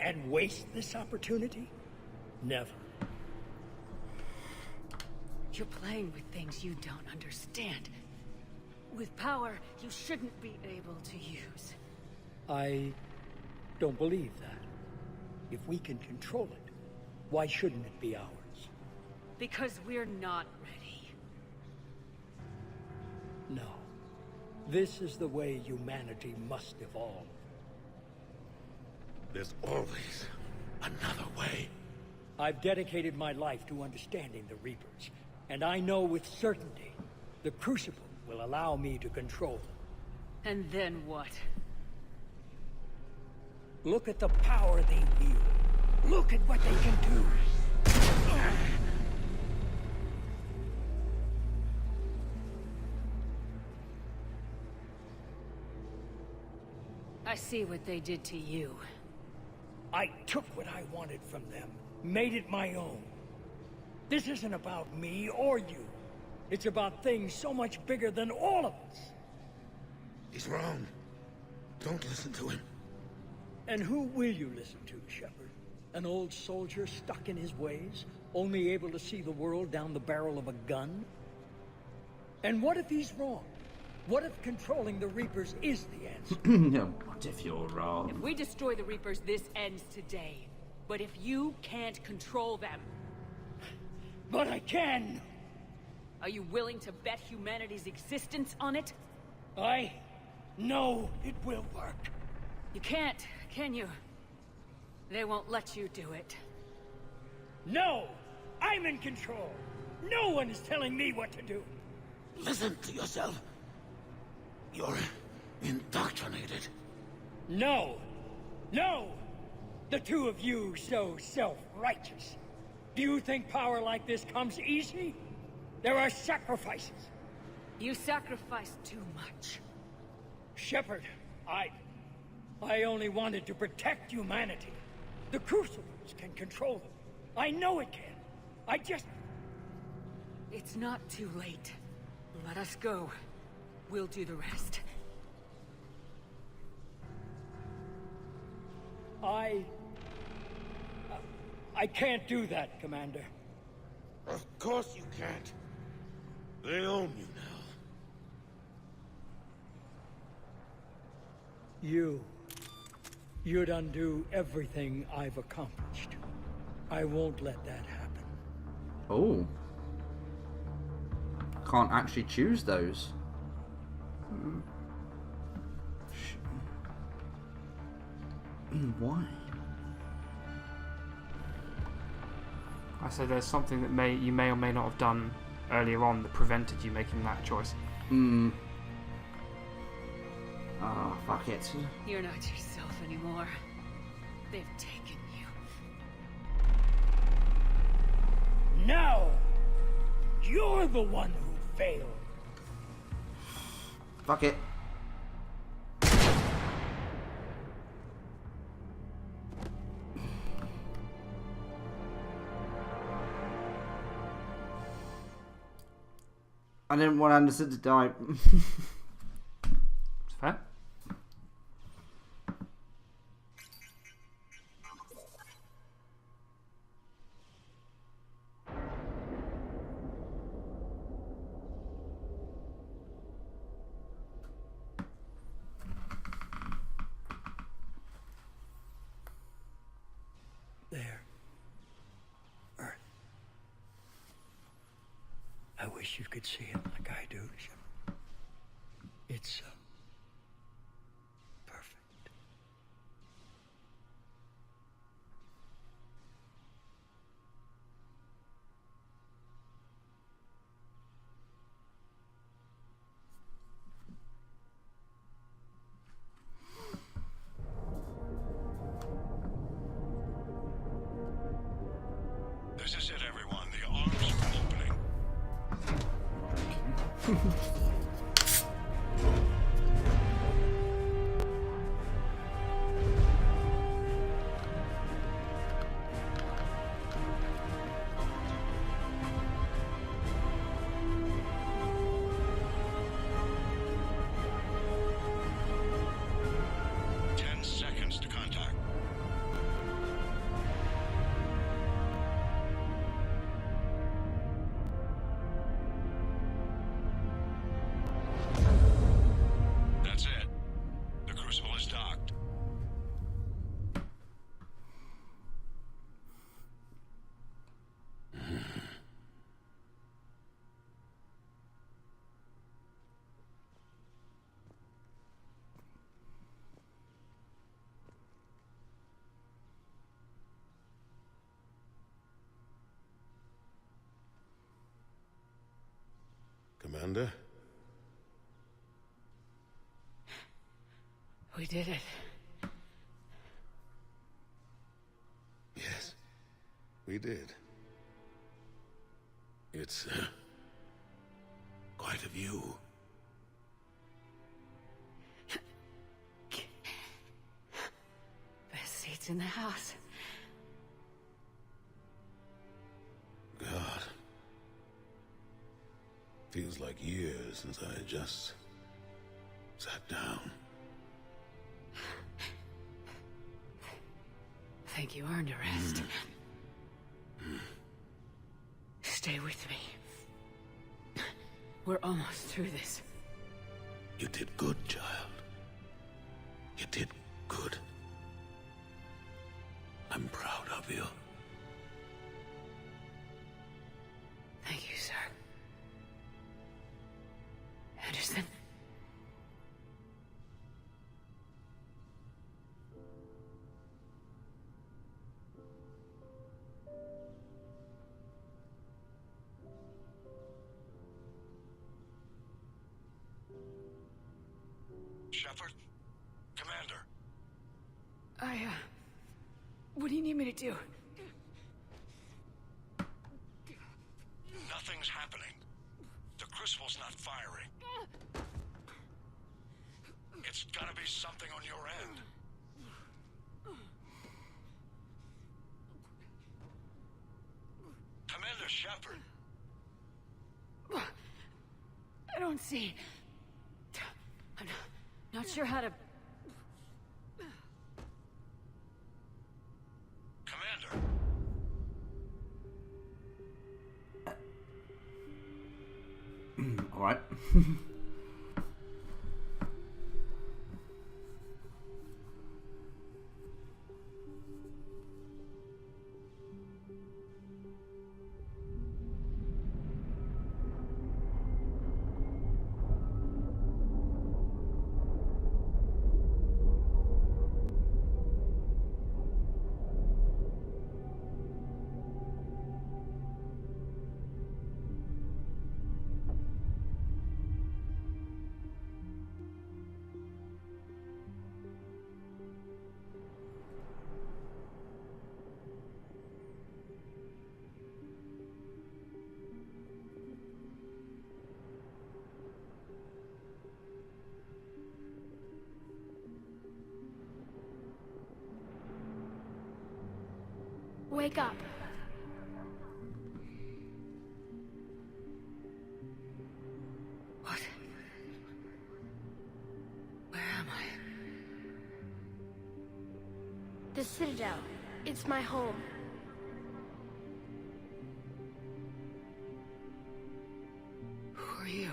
And waste this opportunity? Never.
You're playing with things you don't understand. With power you shouldn't be able to use.
I don't believe that. If we can control it, why shouldn't it be ours?
Because we're not ready.
No. This is the way humanity must evolve.
There's always another way.
I've dedicated my life to understanding the Reapers, and I know with certainty the Crucible will allow me to control them.
And then what?
Look at the power they wield. Look at what they can do.
I see what they did to you.
I took what I wanted from them, made it my own. This isn't about me or you. It's about things so much bigger than all of us.
He's wrong. Don't listen to him.
And who will you listen to, Shepard? An old soldier stuck in his ways, only able to see the world down the barrel of a gun? And what if he's wrong? What if controlling the Reapers is the answer?
No, what if you're wrong?
If we destroy the Reapers, this ends today. But if you can't control them...
But I can!
Are you willing to bet humanity's existence on it?
I know it will work.
You can't, can you? They won't let you do it.
No! I'm in control! No one is telling me what to do!
Listen to yourself. You're indoctrinated.
No! No! The two of you so self-righteous. Do you think power like this comes easy? There are sacrifices.
You sacrificed too much.
Shepard, I only wanted to protect humanity. The Crucibles can control them. I know it can. I just...
It's not too late. Let us go. We'll do the rest.
I can't do that, Commander.
Of course you can't. They own you now.
You'd undo everything I've accomplished. I won't let that happen.
Oh. Can't actually choose those. Why?
I say there's something that you may or may not have done earlier on that prevented you making that choice.
Ah, fuck it.
You're not yourself anymore. They've taken you.
Now, you're the one who failed.
Fuck it. I didn't want Anderson to die.
It's fair.
There. Earth. I wish you could see it like I do, Shepard. It's perfect.
This is it, everyone. The arms are opening.
Commander?
We did it.
Yes, we did. It's quite a view.
Best seats in the house.
God. Feels like years since I just sat down.
Think you earned a rest. Stay with me. We're almost through this.
You did good, child. You did good. I'm proud of you.
Thank you, sir. Anderson?
Shepard? Commander?
What do you need me to do?
Nothing's happening. The crucible's not firing. It's gotta be something on your end. Commander Shepard!
I don't see. I'm not sure how to...
Wake up.
What? Where am I?
The Citadel. It's my home.
Who are you?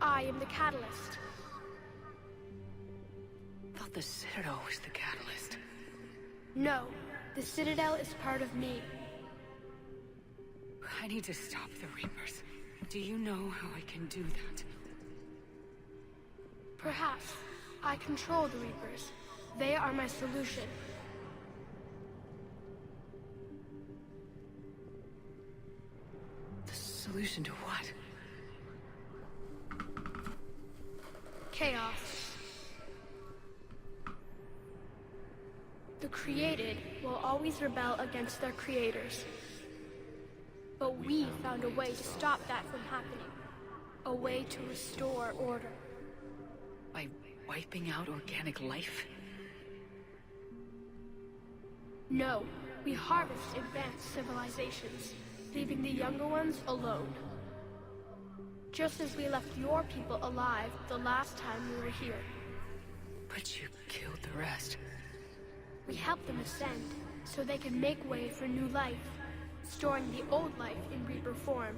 I am the Catalyst.
I thought the Citadel was the catalyst.
No, the Citadel is part of me.
I need to stop the Reapers. Do you know how I can do that?
Perhaps. I control the Reapers. They are my solution.
The solution to what?
Chaos. The created will always rebel against their creators. But we found a way to stop that from happening. A way to restore order.
By wiping out organic life?
No, we harvest advanced civilizations, leaving the younger ones alone. Just as we left your people alive the last time we were here.
But you killed the rest.
We helped them ascend, so they can make way for new life, storing the old life in Reaper form.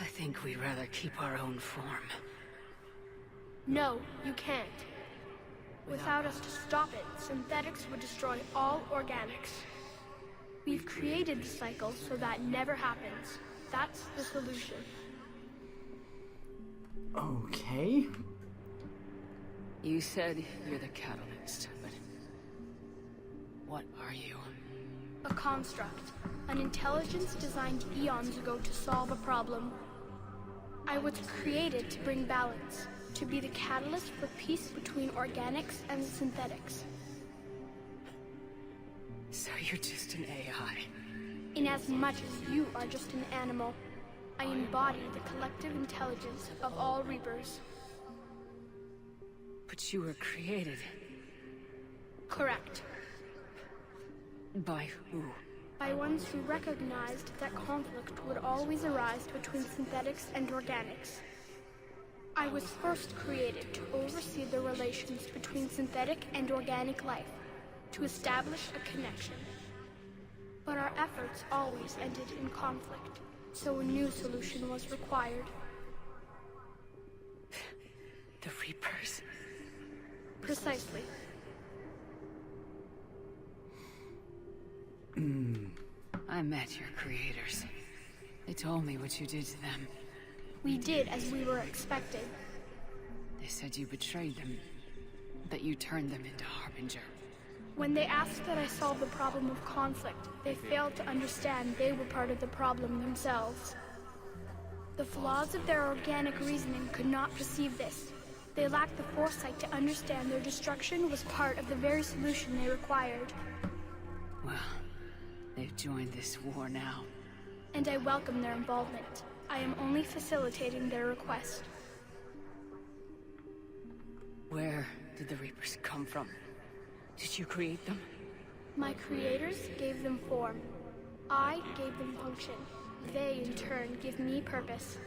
I think we'd rather keep our own form.
No, you can't. Without us to stop it, synthetics would destroy all organics. We've created the cycle so that never happens. That's the solution.
Okay.
You said you're the catalyst, but what are you?
A construct. An intelligence designed eons ago to solve a problem. I was created to bring balance, to be the catalyst for peace between organics and synthetics.
So you're just an AI?
Inasmuch as you are just an animal, I embody the collective intelligence of all Reapers.
But you were created.
Correct.
By who?
By ones who recognized that conflict would always arise between synthetics and organics. I was first created to oversee the relations between synthetic and organic life, to establish a connection. But our efforts always ended in conflict, so a new solution was required.
The Reapers?
Precisely.
I met your creators. They told me what you did to them.
We did as we were expected.
They said you betrayed them, that you turned them into Harbinger.
When they asked that I solve the problem of conflict, they failed to understand they were part of the problem themselves. The flaws of their organic reasoning could not perceive this. They lacked the foresight to understand their destruction was part of the very solution they required.
Well, they've joined this war now.
And I welcome their involvement. I am only facilitating their request.
Where did the Reapers come from? Did you create them?
My creators gave them form. I gave them function. They, in turn, give me purpose.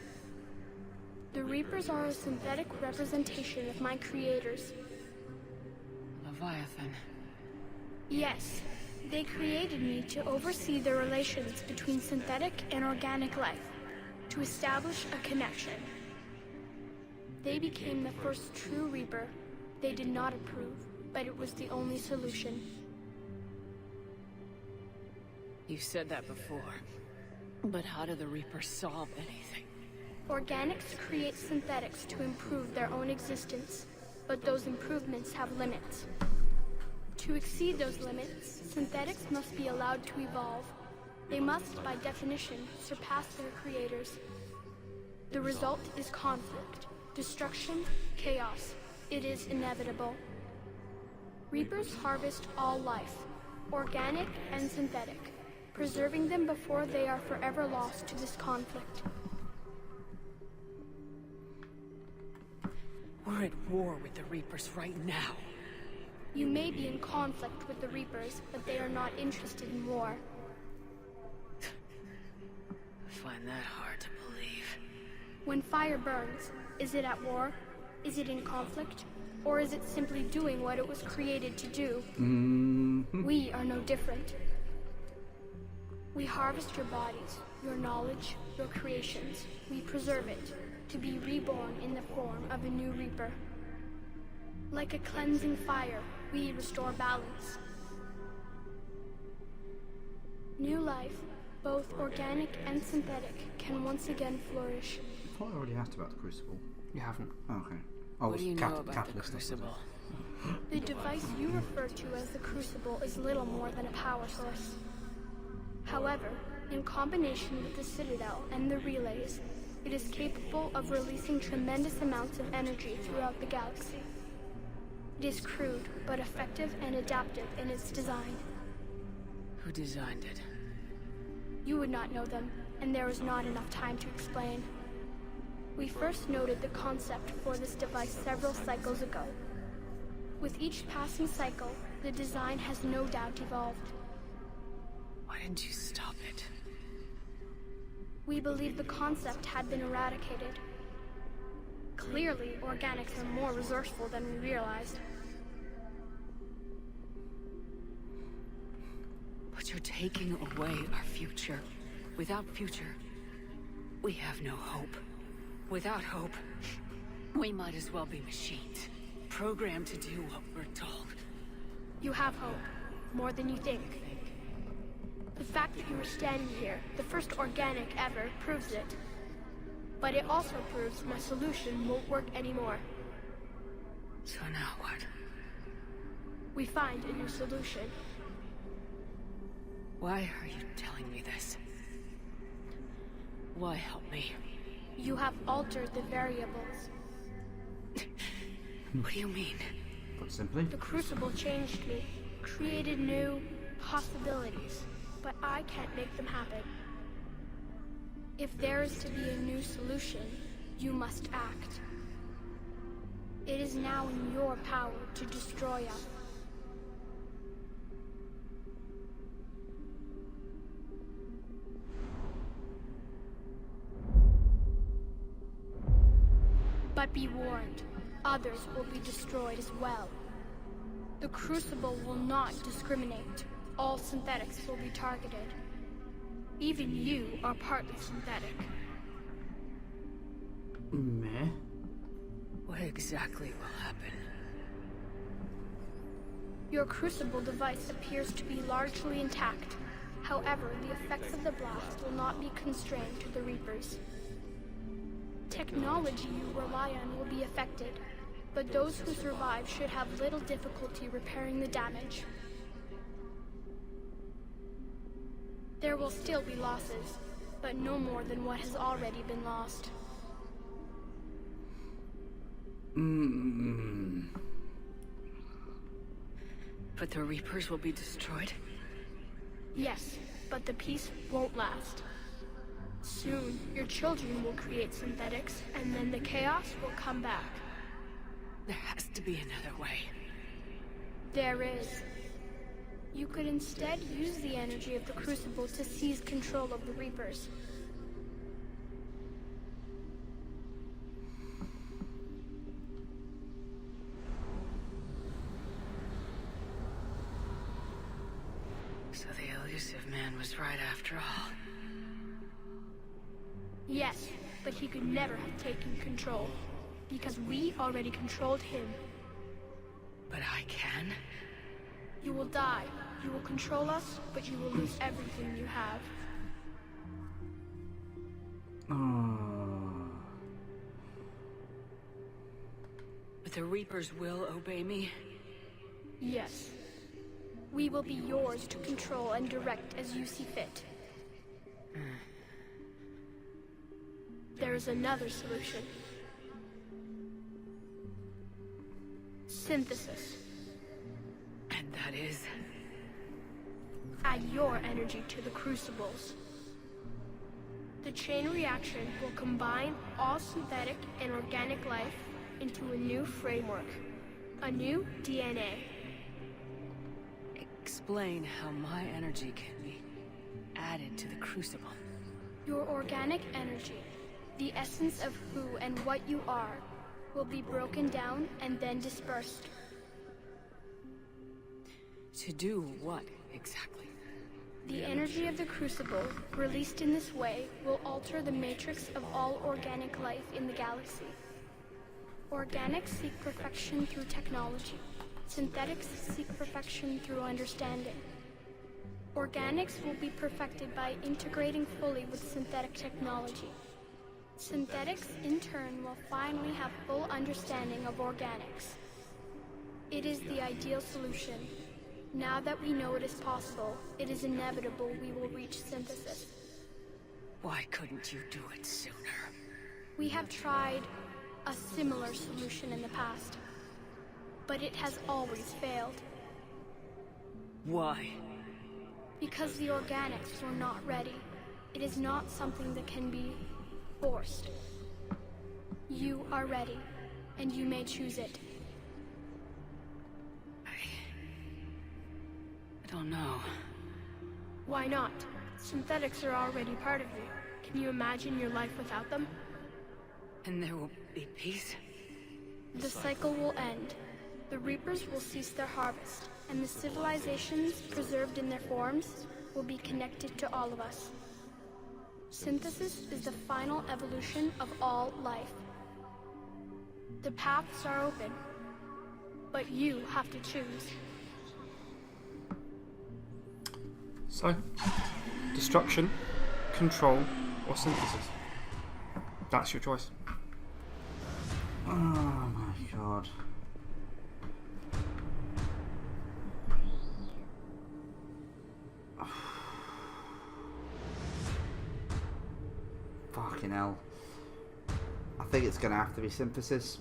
The Reapers are a synthetic representation of my creators.
Leviathan.
Yes. They created me to oversee the relations between synthetic and organic life, to establish a connection. They became the first true Reaper. They did not approve, but it was the only solution.
You said that before. But how do the Reapers solve anything?
Organics create synthetics to improve their own existence, but those improvements have limits. To exceed those limits, synthetics must be allowed to evolve. They must, by definition, surpass their creators. The result is conflict, destruction, chaos. It is inevitable. Reapers harvest all life, organic and synthetic, preserving them before they are forever lost to this conflict.
We're at war with the Reapers right now.
You may be in conflict with the Reapers, but they are not interested in war.
I find that hard to believe.
When fire burns, is it at war? Is it in conflict? Or is it simply doing what it was created to do? We are no different. We harvest your bodies, your knowledge, your creations. We preserve it, to be reborn in the form of a new Reaper. Like a cleansing fire, we restore balance. New life, both organic and synthetic, can once again flourish.
I thought I already asked about the Crucible.
You haven't.
Oh, okay.
What do you know about the Crucible?
The device you refer to as the Crucible is little more than a power source. However, in combination with the Citadel and the relays, it is capable of releasing tremendous amounts of energy throughout the galaxy. It is crude, but effective and adaptive in its design.
Who designed it?
You would not know them, and there is not enough time to explain. We first noted the concept for this device several cycles ago. With each passing cycle, the design has no doubt evolved.
Why didn't you stop it?
We believe the concept had been eradicated. Clearly, organics are more resourceful than we realized.
But you're taking away our future. Without future, we have no hope. Without hope, we might as well be machines, programmed to do what we're told.
You have hope, more than you think. The fact that you are standing here, the first organic ever, proves it. But it also proves my solution won't work anymore.
So now what?
We find a new solution.
Why are you telling me this? Why help me?
You have altered the variables.
What do you mean?
Put simply,
the Crucible changed me, created new possibilities, but I can't make them happen. If there is to be a new solution, you must act. It is now in your power to destroy us. But be warned, others will be destroyed as well. The Crucible will not discriminate. All synthetics will be targeted. Even you are partly synthetic.
Meh?
What exactly will happen?
Your Crucible device appears to be largely intact. However, the effects of the blast will not be constrained to the Reapers. Technology you rely on will be affected, but those who survive should have little difficulty repairing the damage. There will still be losses, but no more than what has already been lost.
But the Reapers will be destroyed?
Yes, but the peace won't last. Soon, your children will create synthetics, and then the chaos will come back.
There has to be another way.
There is. You could instead use the energy of the Crucible to seize control of the Reapers.
So the elusive man was right after all.
Yes, but he could never have taken control, because we already controlled him.
But I can?
You will die. You will control us, but you will lose everything you have.
But the Reapers will obey me?
Yes. We will be yours to control and direct as you see fit. There is another solution. Synthesis.
And that is?
Add your energy to the Crucibles. The chain reaction will combine all synthetic and organic life into a new framework, a new DNA.
explain how my energy can be added to the Crucible.
Your organic energy, the essence of who and what you are, will be broken down and then dispersed.
To do what, exactly?
The energy of the Crucible, released in this way, will alter the matrix of all organic life in the galaxy. Organics seek perfection through technology. Synthetics seek perfection through understanding. Organics will be perfected by integrating fully with synthetic technology. Synthetics, in turn, will finally have full understanding of organics. It is the ideal solution. Now that we know it is possible, it is inevitable we will reach synthesis.
Why couldn't you do it sooner?
We have tried a similar solution in the past, but it has always failed.
Why?
Because the organics were not ready. It is not something that can be forced. You are ready, and you may choose it.
I don't know.
Why not? Synthetics are already part of you. Can you imagine your life without them?
And there will be peace?
The cycle will end. The Reapers will cease their harvest, and the civilizations preserved in their forms will be connected to all of us. Synthesis is the final evolution of all life. The paths are open, but you have to choose.
So, destruction, control, or synthesis? That's your choice.
Oh my god. Fucking hell. I think it's gonna have to be synthesis.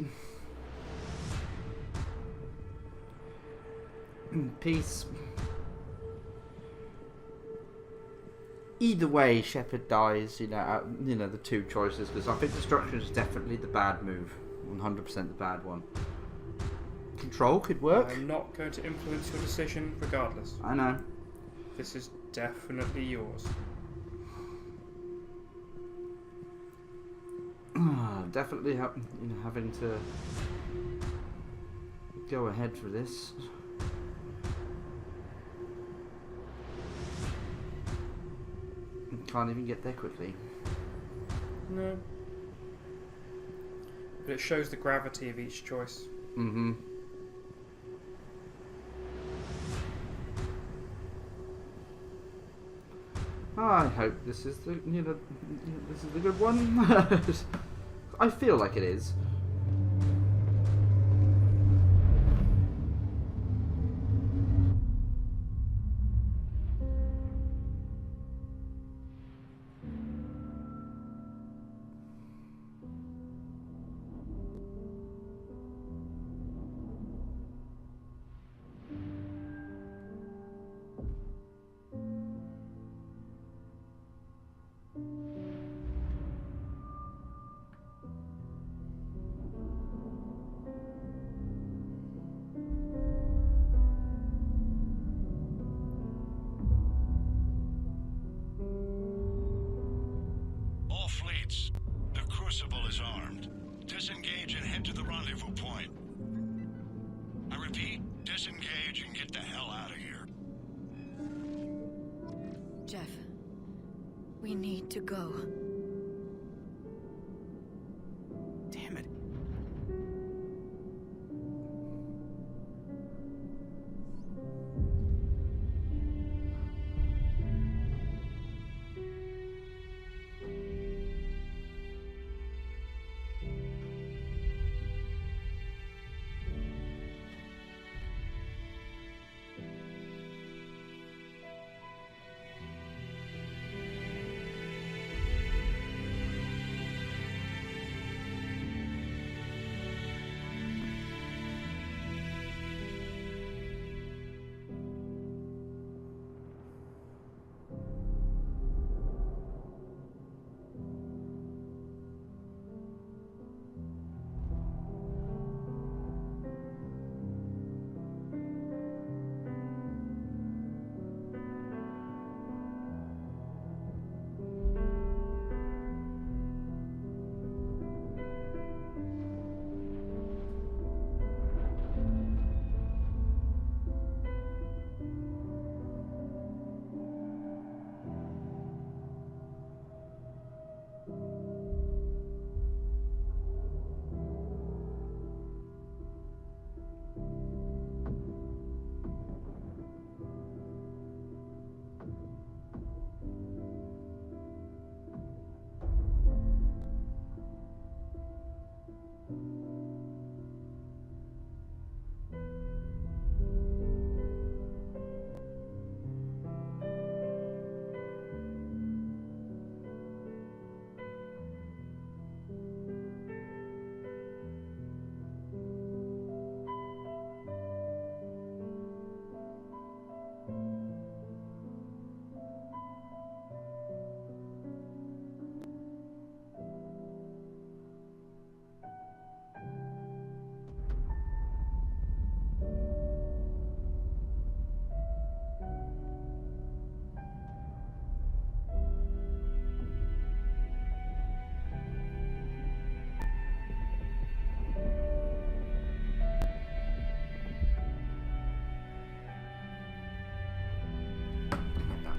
Peace. Either way, Shepard dies. You know the two choices, because I think destruction is definitely the bad move, 100% the bad one. Control could work.
I'm not going to influence your decision, regardless.
I know.
This is definitely yours.
Definitely having to go ahead for this. Can't even get there quickly.
No. But it shows the gravity of each choice.
Mm-hmm. I hope this is the this is the good one. I feel like it is.
The Crucible is armed. Disengage and head to the rendezvous point. I repeat, disengage and get the hell out of here.
Jeff, we need to go.
Damn it.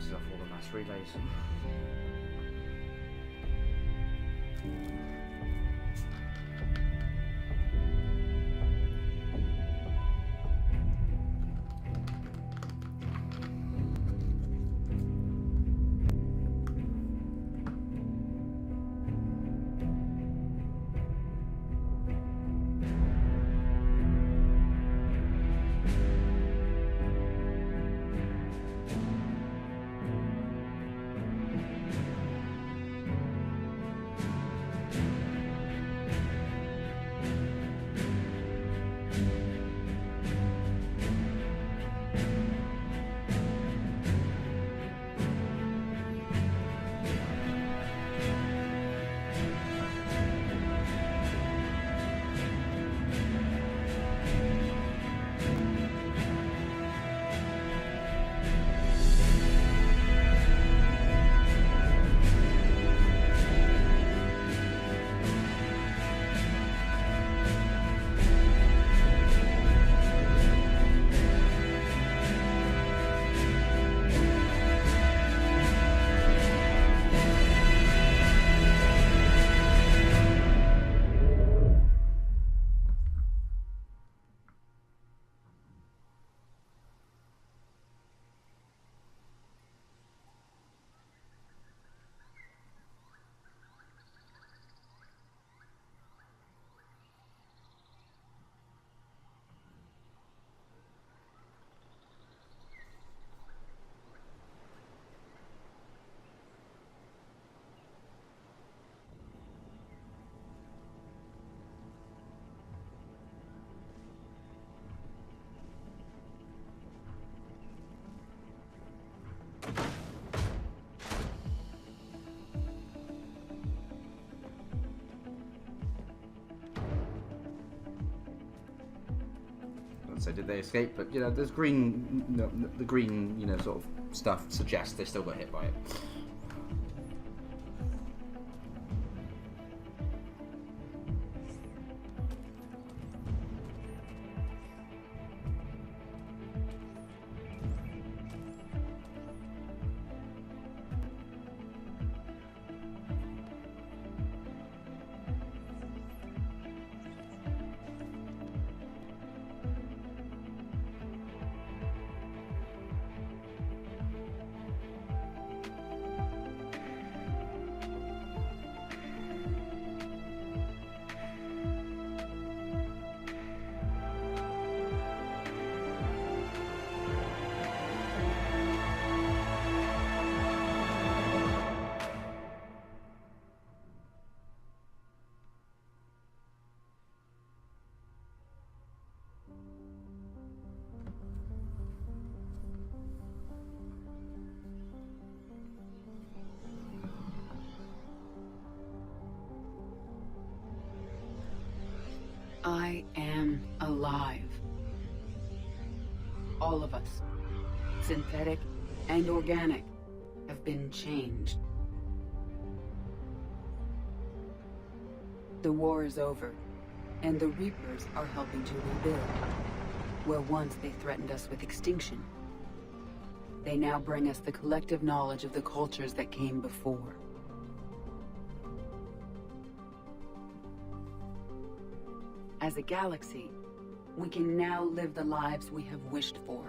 bounces off all the mass relays. So did they escape? But you know, there's green, the green, you know, sort of stuff suggests they still got hit by it.
I am alive. All of us, synthetic and organic, have been changed. The war is over, and the Reapers are helping to rebuild. Where once they threatened us with extinction, they now bring us the collective knowledge of the cultures that came before. As a galaxy, we can now live the lives we have wished for.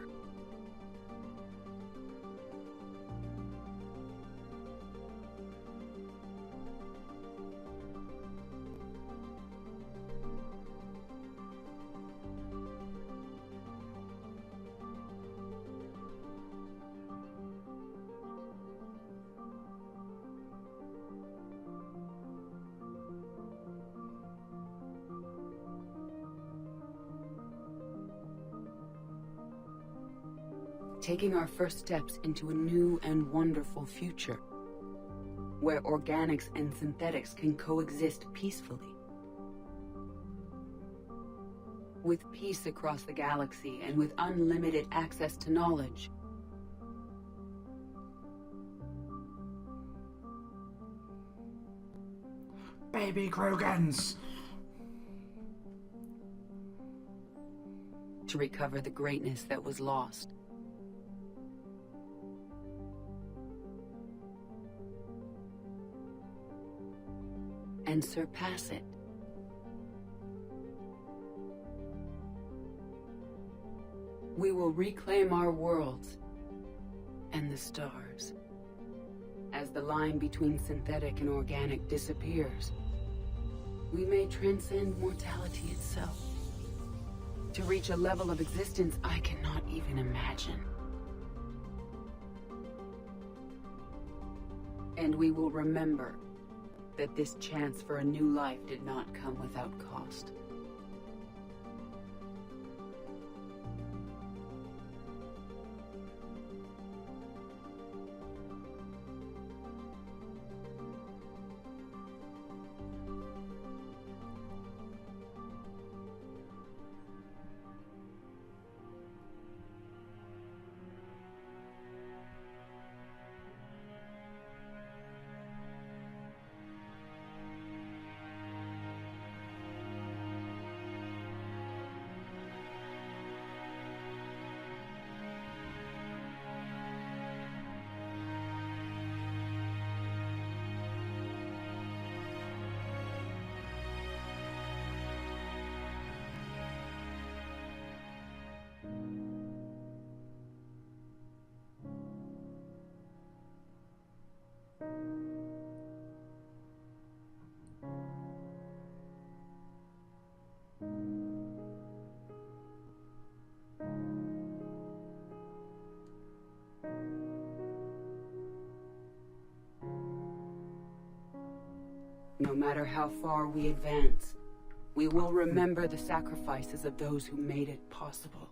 Taking our first steps into a new and wonderful future, where organics and synthetics can coexist peacefully. With peace across the galaxy and with unlimited access to knowledge.
Baby Krogans!
To recover the greatness that was lost. and surpass it. We will reclaim our worlds and the stars. As the line between synthetic and organic disappears, we may transcend mortality itself, to reach a level of existence I cannot even imagine. And we will remember that this chance for a new life did not come without cost. No matter how far we advance, we will remember the sacrifices of those who made it possible.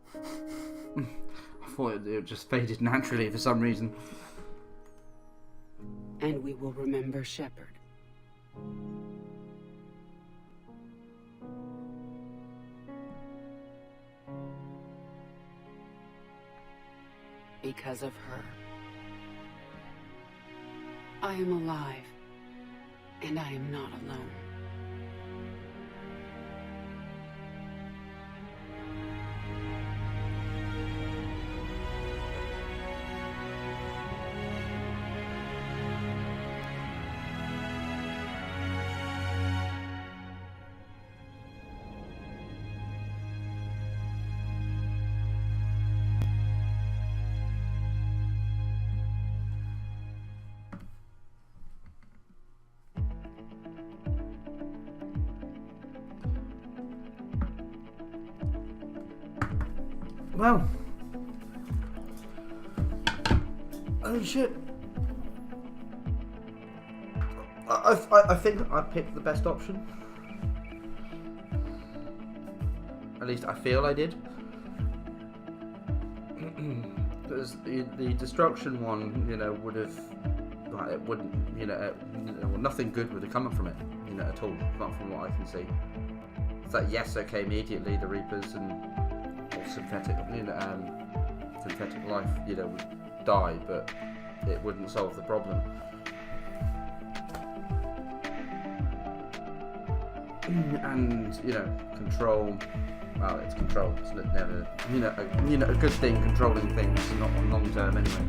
I thought it just faded naturally for some reason.
And we will remember Shepard. Because of her, I am alive, and I am not alone.
Well, oh shit! I think I picked the best option. At least I feel I did. Because the destruction one, you know, would have, like, it wouldn't, you know, nothing good would have come from it, you know, at all. Not from what I can see. It's like, yes, okay, immediately the Reapers and synthetic, you know, synthetic life, you know, would die, but it wouldn't solve the problem. And you know, control. Well, it's control. It's never, you know, a good thing. Controlling things, not on long term anyway.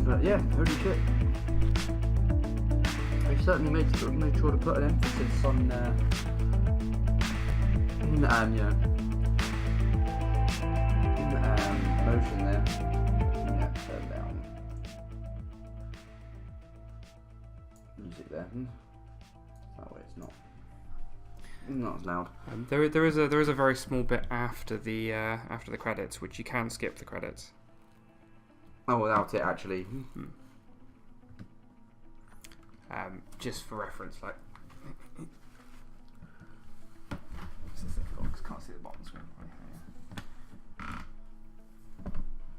But yeah, holy shit. They certainly made sure to put an emphasis on. Motion there. Yeah, turn down. Music there. That way it's not as loud.
There is a very small bit after the credits, which you can skip the credits.
Oh, without it actually.
Just for reference, like. Can't see the bottom screen.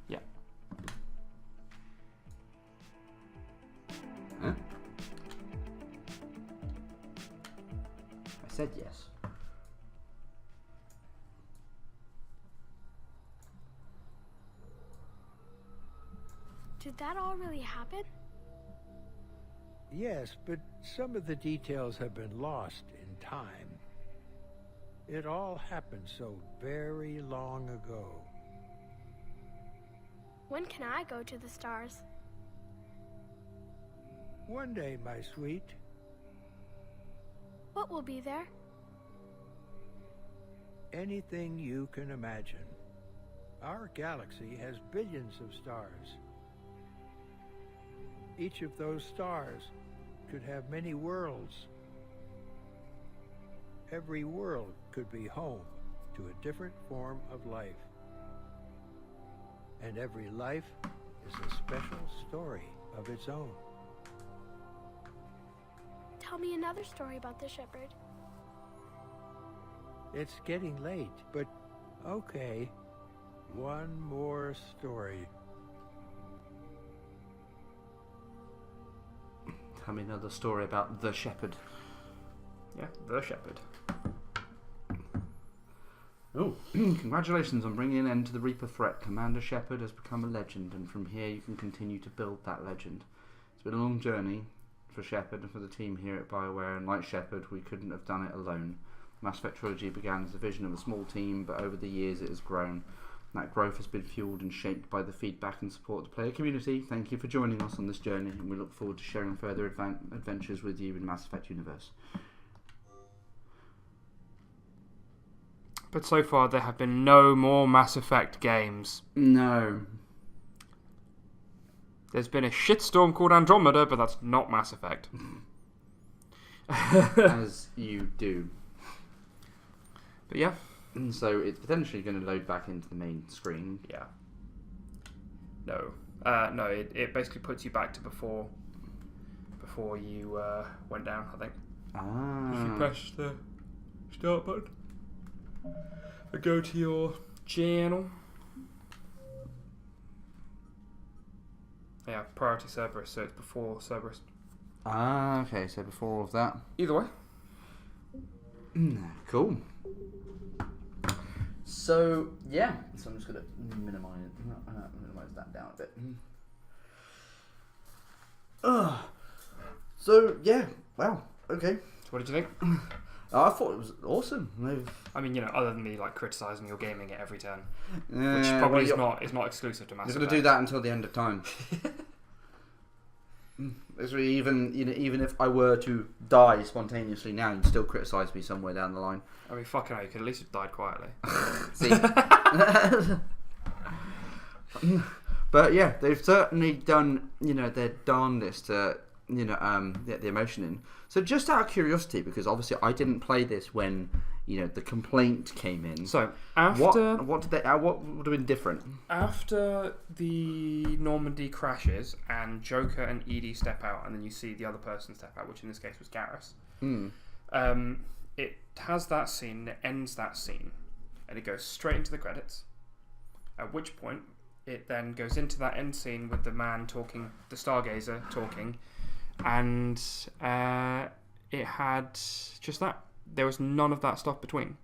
Yeah.
Huh? I said yes.
Did that all really happen?
Yes, but some of the details have been lost in time. It all happened so very long ago.
When can I go to the stars?
One day, my sweet.
What will be there?
Anything you can imagine. Our galaxy has billions of stars. Each of those stars could have many worlds. Every world could be home to a different form of life. And every life is a special story of its own.
Tell me another story about the Shepard.
It's getting late, but okay. One more story.
Tell me another story about the Shepard.
Yeah, the Shepard.
Oh, congratulations on bringing an end to the Reaper threat. Commander Shepard has become a legend, and from here you can continue to build that legend. It's been a long journey for Shepard and for the team here at BioWare, and like Shepard, we couldn't have done it alone. Mass Effect Trilogy began as a vision of a small team, but over the years it has grown. That growth has been fueled and shaped by the feedback and support of the player community. Thank you for joining us on this journey, and we look forward to sharing further adventures with you in the Mass Effect universe.
But so far there have been no more Mass Effect games.
No.
There's been a shitstorm called Andromeda, but that's not Mass Effect.
As you do.
But yeah.
So it's potentially going to load back into the main screen.
Yeah. No. No, it basically puts you back to before you went down, I think. If you press the start button. Go to your channel. Yeah, priority Cerberus, so it's before Cerberus.
Okay, so before all of that.
Either way.
Cool. So, yeah. So I'm just going to minimize that down a bit. So, yeah. Wow. Okay.
So what did you think?
I thought it was awesome.
I mean, other than me criticising your gaming at every turn,
Yeah,
which probably
well,
is not exclusive to Mass Effect.
You're going to do that until the end of time. Even if I were to die spontaneously now, you'd still criticise me somewhere down the line.
I mean, fucking hell, you could at least have died quietly.
See. But yeah, they've certainly done their darndest to get the emotion in. So just out of curiosity, because obviously I didn't play this when the complaint came in.
So after
what would have been different?
After the Normandy crashes and Joker and Edie step out, and then you see the other person step out, which in this case was Garrus. It has that scene, it ends that scene, and it goes straight into the credits. At which point it then goes into that end scene with the man talking, the Stargazer talking, and it had just that. There was none of that stuff between.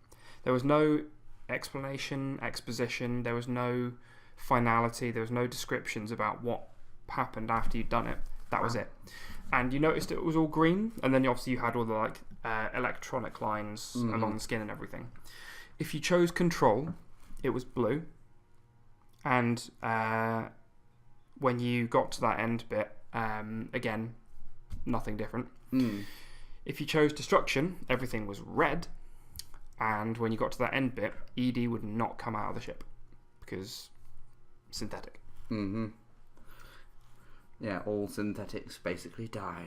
There was no explanation, exposition, there was no finality, there was no descriptions about what happened after you'd done it. That was it. And you noticed it was all green, and then obviously you had all the electronic lines along the skin and everything. If you chose control, it was blue. And when you got to that end bit, again, nothing different. If you chose destruction, everything was red. And when you got to that end bit, ED would not come out of the ship because synthetic.
Yeah, all synthetics basically die.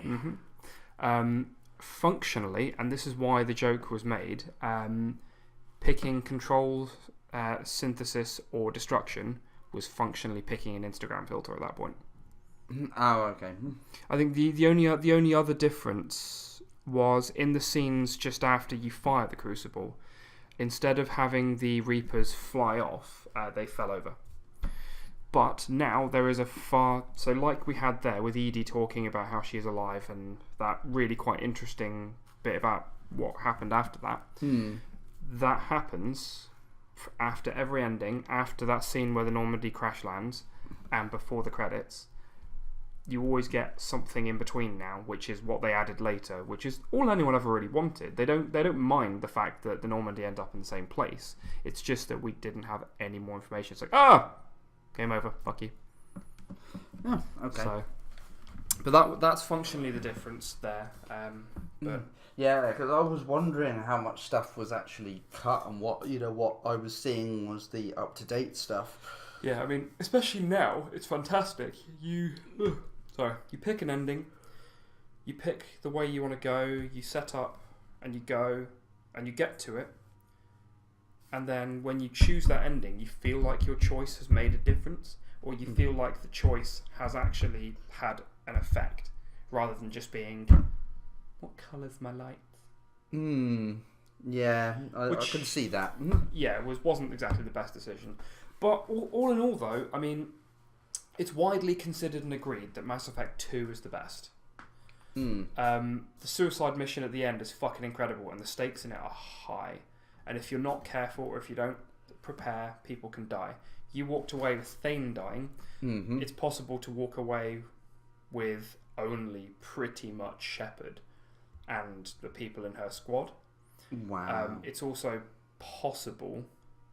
Functionally, and this is why the joke was made, picking control, synthesis, or destruction was functionally picking an Instagram filter at that point.
Oh, okay.
I think the only other difference was in the scenes just after you fire the Crucible. Instead of having the Reapers fly off, they fell over. But now there is so like we had there with Edie talking about how she is alive and that really quite interesting bit about what happened after that. That happens after every ending, after that scene where the Normandy crash lands and before the credits. You always get something in between now, which is what they added later, which is all anyone ever really wanted. They don't mind the fact that the Normandy end up in the same place. It's just that we didn't have any more information. It's like, game over, fuck you.
Oh, okay.
So, But that's functionally the difference there. But
yeah, because I was wondering how much stuff was actually cut and what I was seeing was the up to date stuff.
Yeah, I mean, especially now, it's fantastic. You pick an ending, you pick the way you want to go, you set up, and you go, and you get to it. And then when you choose that ending, you feel like your choice has made a difference, or you feel like the choice has actually had an effect, rather than just being, what colour's my light?
Yeah, I can see that.
Yeah, wasn't exactly the best decision. But all in all, though, I mean, it's widely considered and agreed that Mass Effect 2 is the best. The suicide mission at the end is fucking incredible, and the stakes in it are high. And if you're not careful, or if you don't prepare, people can die. You walked away with Thane dying. It's possible to walk away with only pretty much Shepard and the people in her squad.
Wow.
It's also possible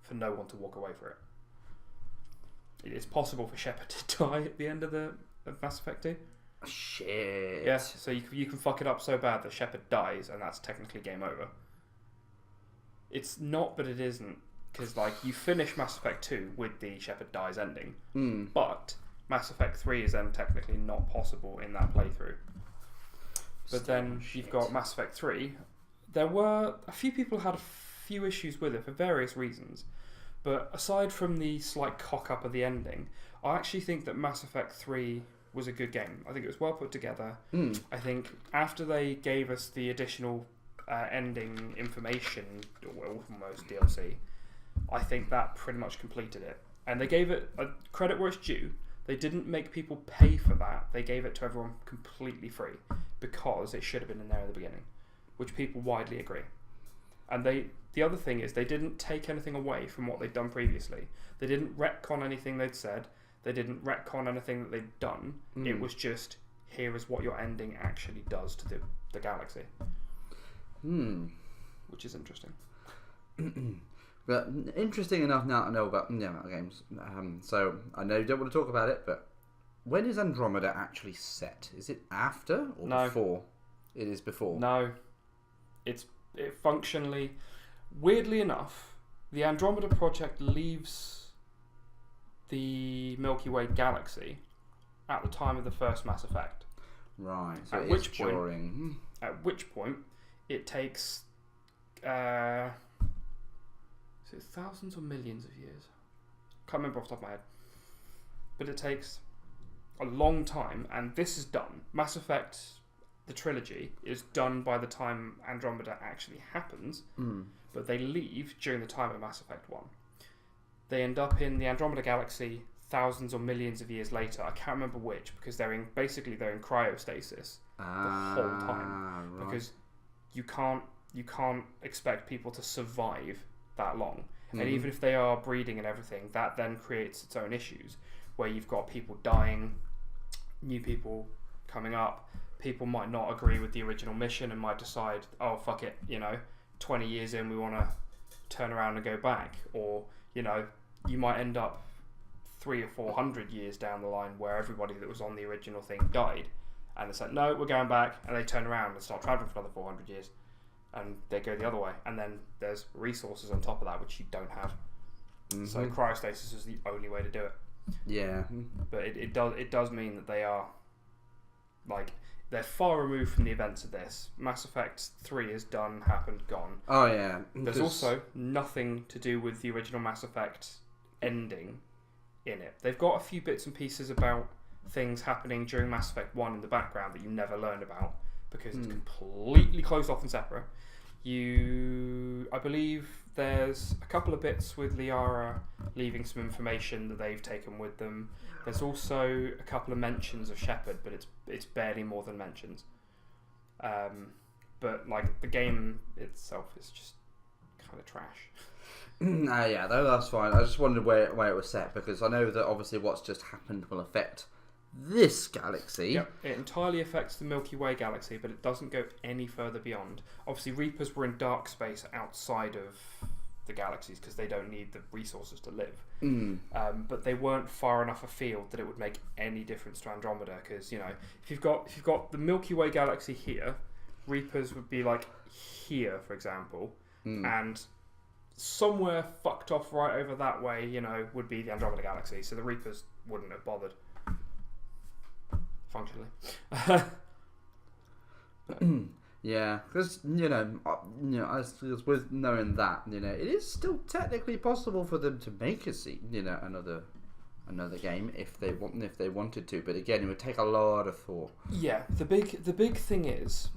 for no one to walk away for it. It's possible for Shepard to die at the end of Mass Effect 2.
Shit.
Yeah, so you can fuck it up so bad that Shepard dies, and that's technically game over. It's not, but it isn't, because you finish Mass Effect 2 with the Shepard dies ending, but Mass Effect 3 is then technically not possible in that playthrough. But then you've got Mass Effect 3. There were a few people who had a few issues with it for various reasons. But aside from the slight cock-up of the ending, I actually think that Mass Effect 3 was a good game. I think it was well put together. I think after they gave us the additional ending information, or almost DLC, I think that pretty much completed it. And they gave it credit where it's due. They didn't make people pay for that. They gave it to everyone completely free, because it should have been in there at the beginning, which people widely agree. And the other thing is, they didn't take anything away from what they'd done previously. They didn't retcon anything they'd said. They didn't retcon anything that they'd done. It was just, here is what your ending actually does to the galaxy. Which is interesting.
But interesting enough now to know about games. So I know you don't want to talk about it, but when is Andromeda actually set? Is it after or before? It is before.
No. It functionally... Weirdly enough, the Andromeda project leaves the Milky Way galaxy at the time of the first Mass Effect.
Right. So at which point,
it takes is it thousands or millions of years? Can't remember off the top of my head. But it takes a long time, and this is done. Mass Effect, the trilogy, is done by the time Andromeda actually happens. But they leave during the time of Mass Effect 1. They end up in the Andromeda Galaxy thousands or millions of years later. I can't remember which, because they're in cryostasis the whole time. Right. Because you can't expect people to survive that long. And even if they are breeding and everything, that then creates its own issues, where you've got people dying, new people coming up. People might not agree with the original mission and might decide, oh, fuck it, 20 years in, we want to turn around and go back. Or, you might end up 300 or 400 years down the line where everybody that was on the original thing died. And it's like, no, we're going back. And they turn around and start traveling for another 400 years. And they go the other way. And then there's resources on top of that, which you don't have. So cryostasis is the only way to do it.
Yeah.
But it does mean that they are, they're far removed from the events of this. Mass Effect 3 is done, happened, gone.
Oh, yeah.
There's also nothing to do with the original Mass Effect ending in it. They've got a few bits and pieces about things happening during Mass Effect 1 in the background that you never learned about, because it's completely closed off and separate. I believe there's a couple of bits with Liara leaving some information that they've taken with them. There's also a couple of mentions of Shepard, but it's barely more than mentions. But the game itself is just kind of trash.
Yeah, that's fine. I just wondered where it was set, because I know that obviously what's just happened will affect this galaxy.
Yep, it entirely affects the Milky Way galaxy, but it doesn't go any further beyond. Obviously, Reapers were in dark space outside of the galaxies because they don't need the resources to live.
Mm.
But they weren't far enough afield that it would make any difference to Andromeda, because if you've got the Milky Way galaxy here, Reapers would be like here, for example, and somewhere fucked off right over that way, would be the Andromeda galaxy. So the Reapers wouldn't have bothered functionally.
Yeah, because as with knowing that, it is still technically possible for them to make another game if they wanted to. But again, it would take a lot of thought.
Yeah, the big thing is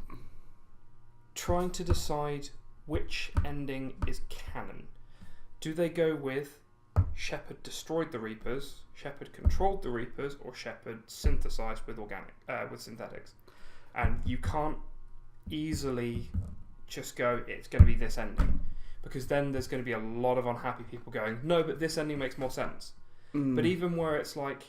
trying to decide which ending is canon. Do they go with Shepard destroyed the Reapers, Shepard controlled the Reapers, or Shepard synthesized with synthetics? And you can't easily just go, it's going to be this ending, because then there's going to be a lot of unhappy people going, no, but this ending makes more sense. But even where it's like,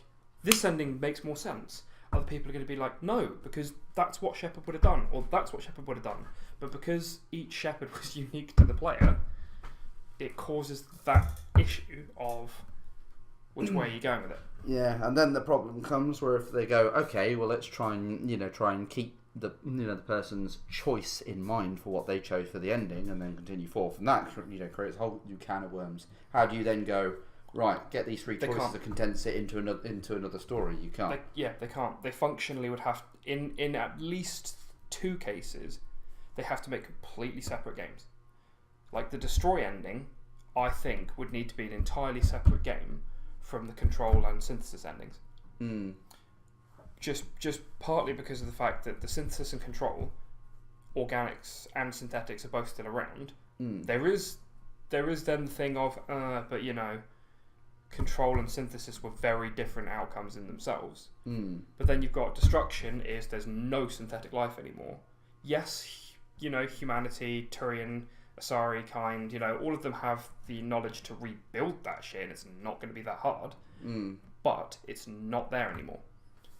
this ending makes more sense, other people are going to be like, no, because that's what Shepard would have done, or that's what Shepard would have done. But because each Shepard was unique to the player, it causes that issue of which way you're going with it.
Yeah, and then the problem comes where if they go, okay, well, let's try and keep the the person's choice in mind for what they chose for the ending, and then continue forth, and that creates a whole new can of worms. How do you then go, right, get these three choices to condense it into another story? You can't.
They can't. They functionally would have in at least 2 cases, they have to make completely separate games. Like the Destroy ending, I think would need to be an entirely separate game from the Control and Synthesis endings. Just partly because of the fact that the Synthesis and Control, organics and synthetics are both still around. There is then the thing of, but Control and Synthesis were very different outcomes in themselves. But then you've got Destruction, there's no synthetic life anymore. Yes, humanity, Turian, Asari kind, all of them have the knowledge to rebuild that shit, and it's not going to be that hard. But it's not there anymore.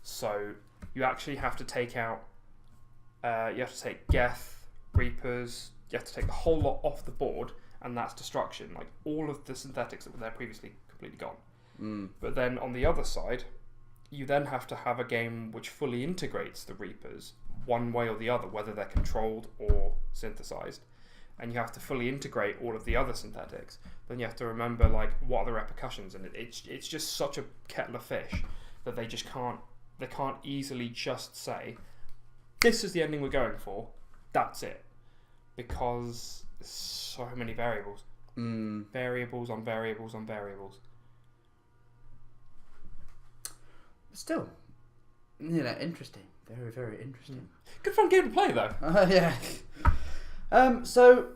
So you actually have to take out, you have to take Geth, Reapers, you have to take the whole lot off the board, and that's Destruction. Like all of the synthetics that were there previously completely gone. But then on the other side, you then have to have a game which fully integrates the Reapers one way or the other, whether they're controlled or synthesized. And you have to fully integrate all of the other synthetics. Then you have to remember, like, what are the repercussions, and it's just such a kettle of fish that they just can't easily just say, this is the ending we're going for, that's it, because there's so many variables. Variables on variables on variables.
Still, interesting. Very, very interesting.
Good fun game to play, though.
Yeah. So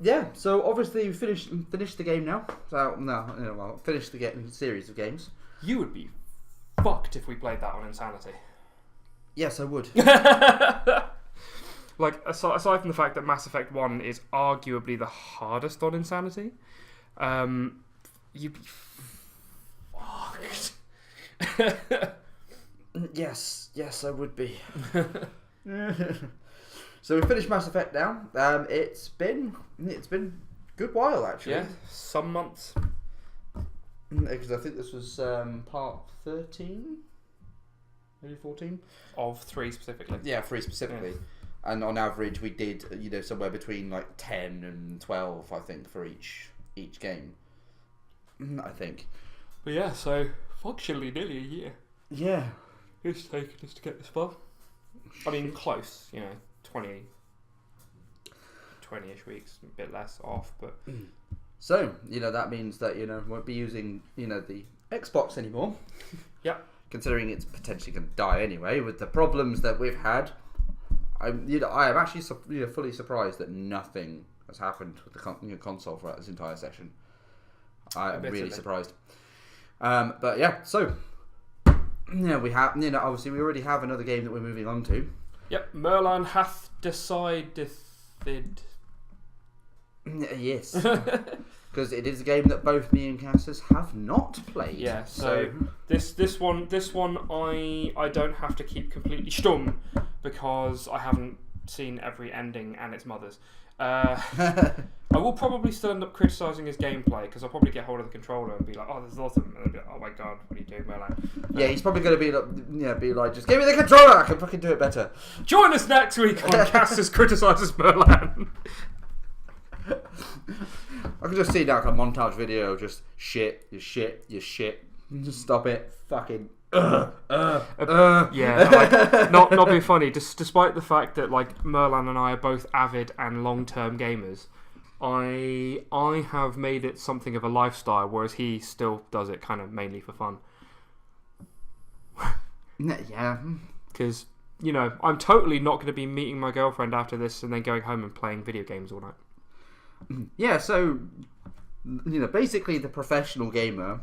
obviously we finished the game now. So finished the series of games.
You would be fucked if we played that on Insanity.
Yes, I would.
Like, aside from the fact that Mass Effect 1 is arguably the hardest on Insanity, you'd be fucked.
Yes, I would be. So we finished Mass Effect now. It's been a good while, actually.
Yeah, some months.
Because I think this was part 13, maybe 14
of 3 specifically.
Yeah, 3 specifically. Yeah. And on average, we did somewhere between like 10 and 12, I think, for each game. I think.
But yeah, so functionally nearly a year.
Yeah.
It's taken us to get this far. I mean, close, 20-ish weeks, a bit less off, but...
So, that means that, won't be using, the Xbox anymore.
Yep.
Considering it's potentially going to die anyway, with the problems that we've had. I am actually fully surprised that nothing has happened with the console throughout this entire session. I'm really surprised. But yeah, so... Yeah, we have, obviously we already have another game that we're moving on to.
Yep, Merlan hath decided.
Yes. Because it is a game that both me and Cassus have not played.
Yeah, so this one I don't have to keep completely stum because I haven't seen every ending and its mothers. I will probably still end up criticising his gameplay because I'll probably get hold of the controller and be like, "Oh, this is awesome," and I'll be like, "Oh my god, what are you doing, Merlan?"
Yeah, he's probably going to be like, "Just give me the controller, I can fucking do it better."
Join us next week on Cassus criticises Merlan.
I can just see now like a montage video, just shit, you shit, you shit. Just stop it, fucking.
Yeah, like, not being funny. Despite the fact that like Merlan and I are both avid and long-term gamers, I have made it something of a lifestyle, whereas he still does it kind of mainly for fun.
Yeah,
because you know I'm totally not going to be meeting my girlfriend after this and then going home and playing video games all night.
Yeah, so basically the professional gamer.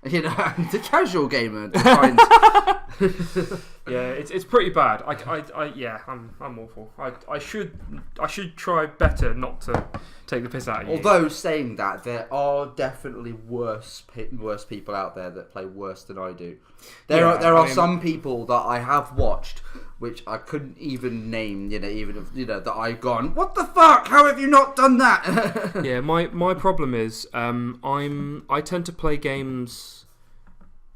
The casual gamer defines.
Yeah, it's pretty bad. I'm awful. I should try better not to take the piss out of you.
Although saying that, there are definitely worse people out there that play worse than I do. There are some people that I have watched which I couldn't even name. That I've gone, what the fuck? How have you not done that?
Yeah, my problem is I tend to play games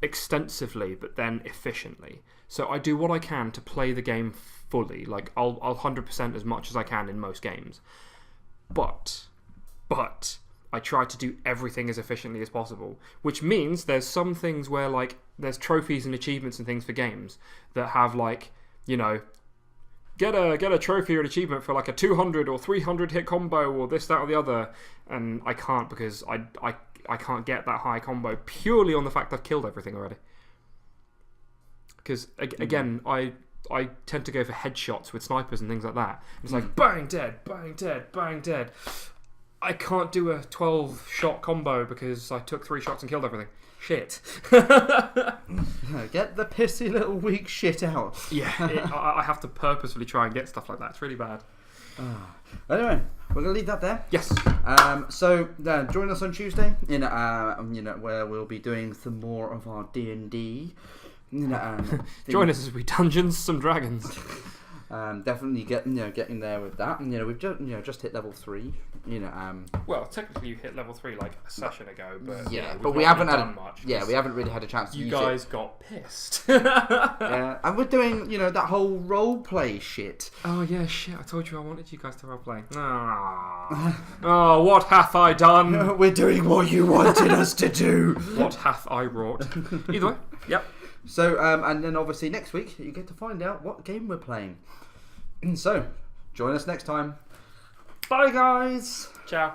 extensively but then efficiently. So I do what I can to play the game fully. Like I'll 100% as much as I can in most games. But I try to do everything as efficiently as possible, which means there's some things where like there's trophies and achievements and things for games that have like, get a trophy or an achievement for like a 200 or 300 hit combo or this, that or the other, and I can't because I can't get that high combo purely on the fact I've killed everything already. Because again, I tend to go for headshots with snipers and things like that. It's like bang dead, bang dead, bang dead. I can't do a 12-shot combo because I took 3 shots and killed everything. Shit.
Get the pissy little weak shit out.
Yeah, I have to purposefully try and get stuff like that. It's really bad.
Anyway, we're gonna leave that there.
Yes.
So join us on Tuesday where we'll be doing some more of our D&D.
Join us as we dungeons some dragons.
Definitely getting there with that. We've just hit level 3.
Well, technically you hit level 3 like a session ago, but
but we haven't
done much.
Yeah, we haven't really had a chance to use it.
You guys got pissed.
Yeah, and we're doing that whole role play shit.
Oh yeah, shit! I told you I wanted you guys to role play. Oh, what hath I done?
We're doing what you wanted us to do.
What hath I wrought? Either way, yep.
So, and then obviously next week you get to find out what game we're playing. So, join us next time. Bye, guys.
Ciao.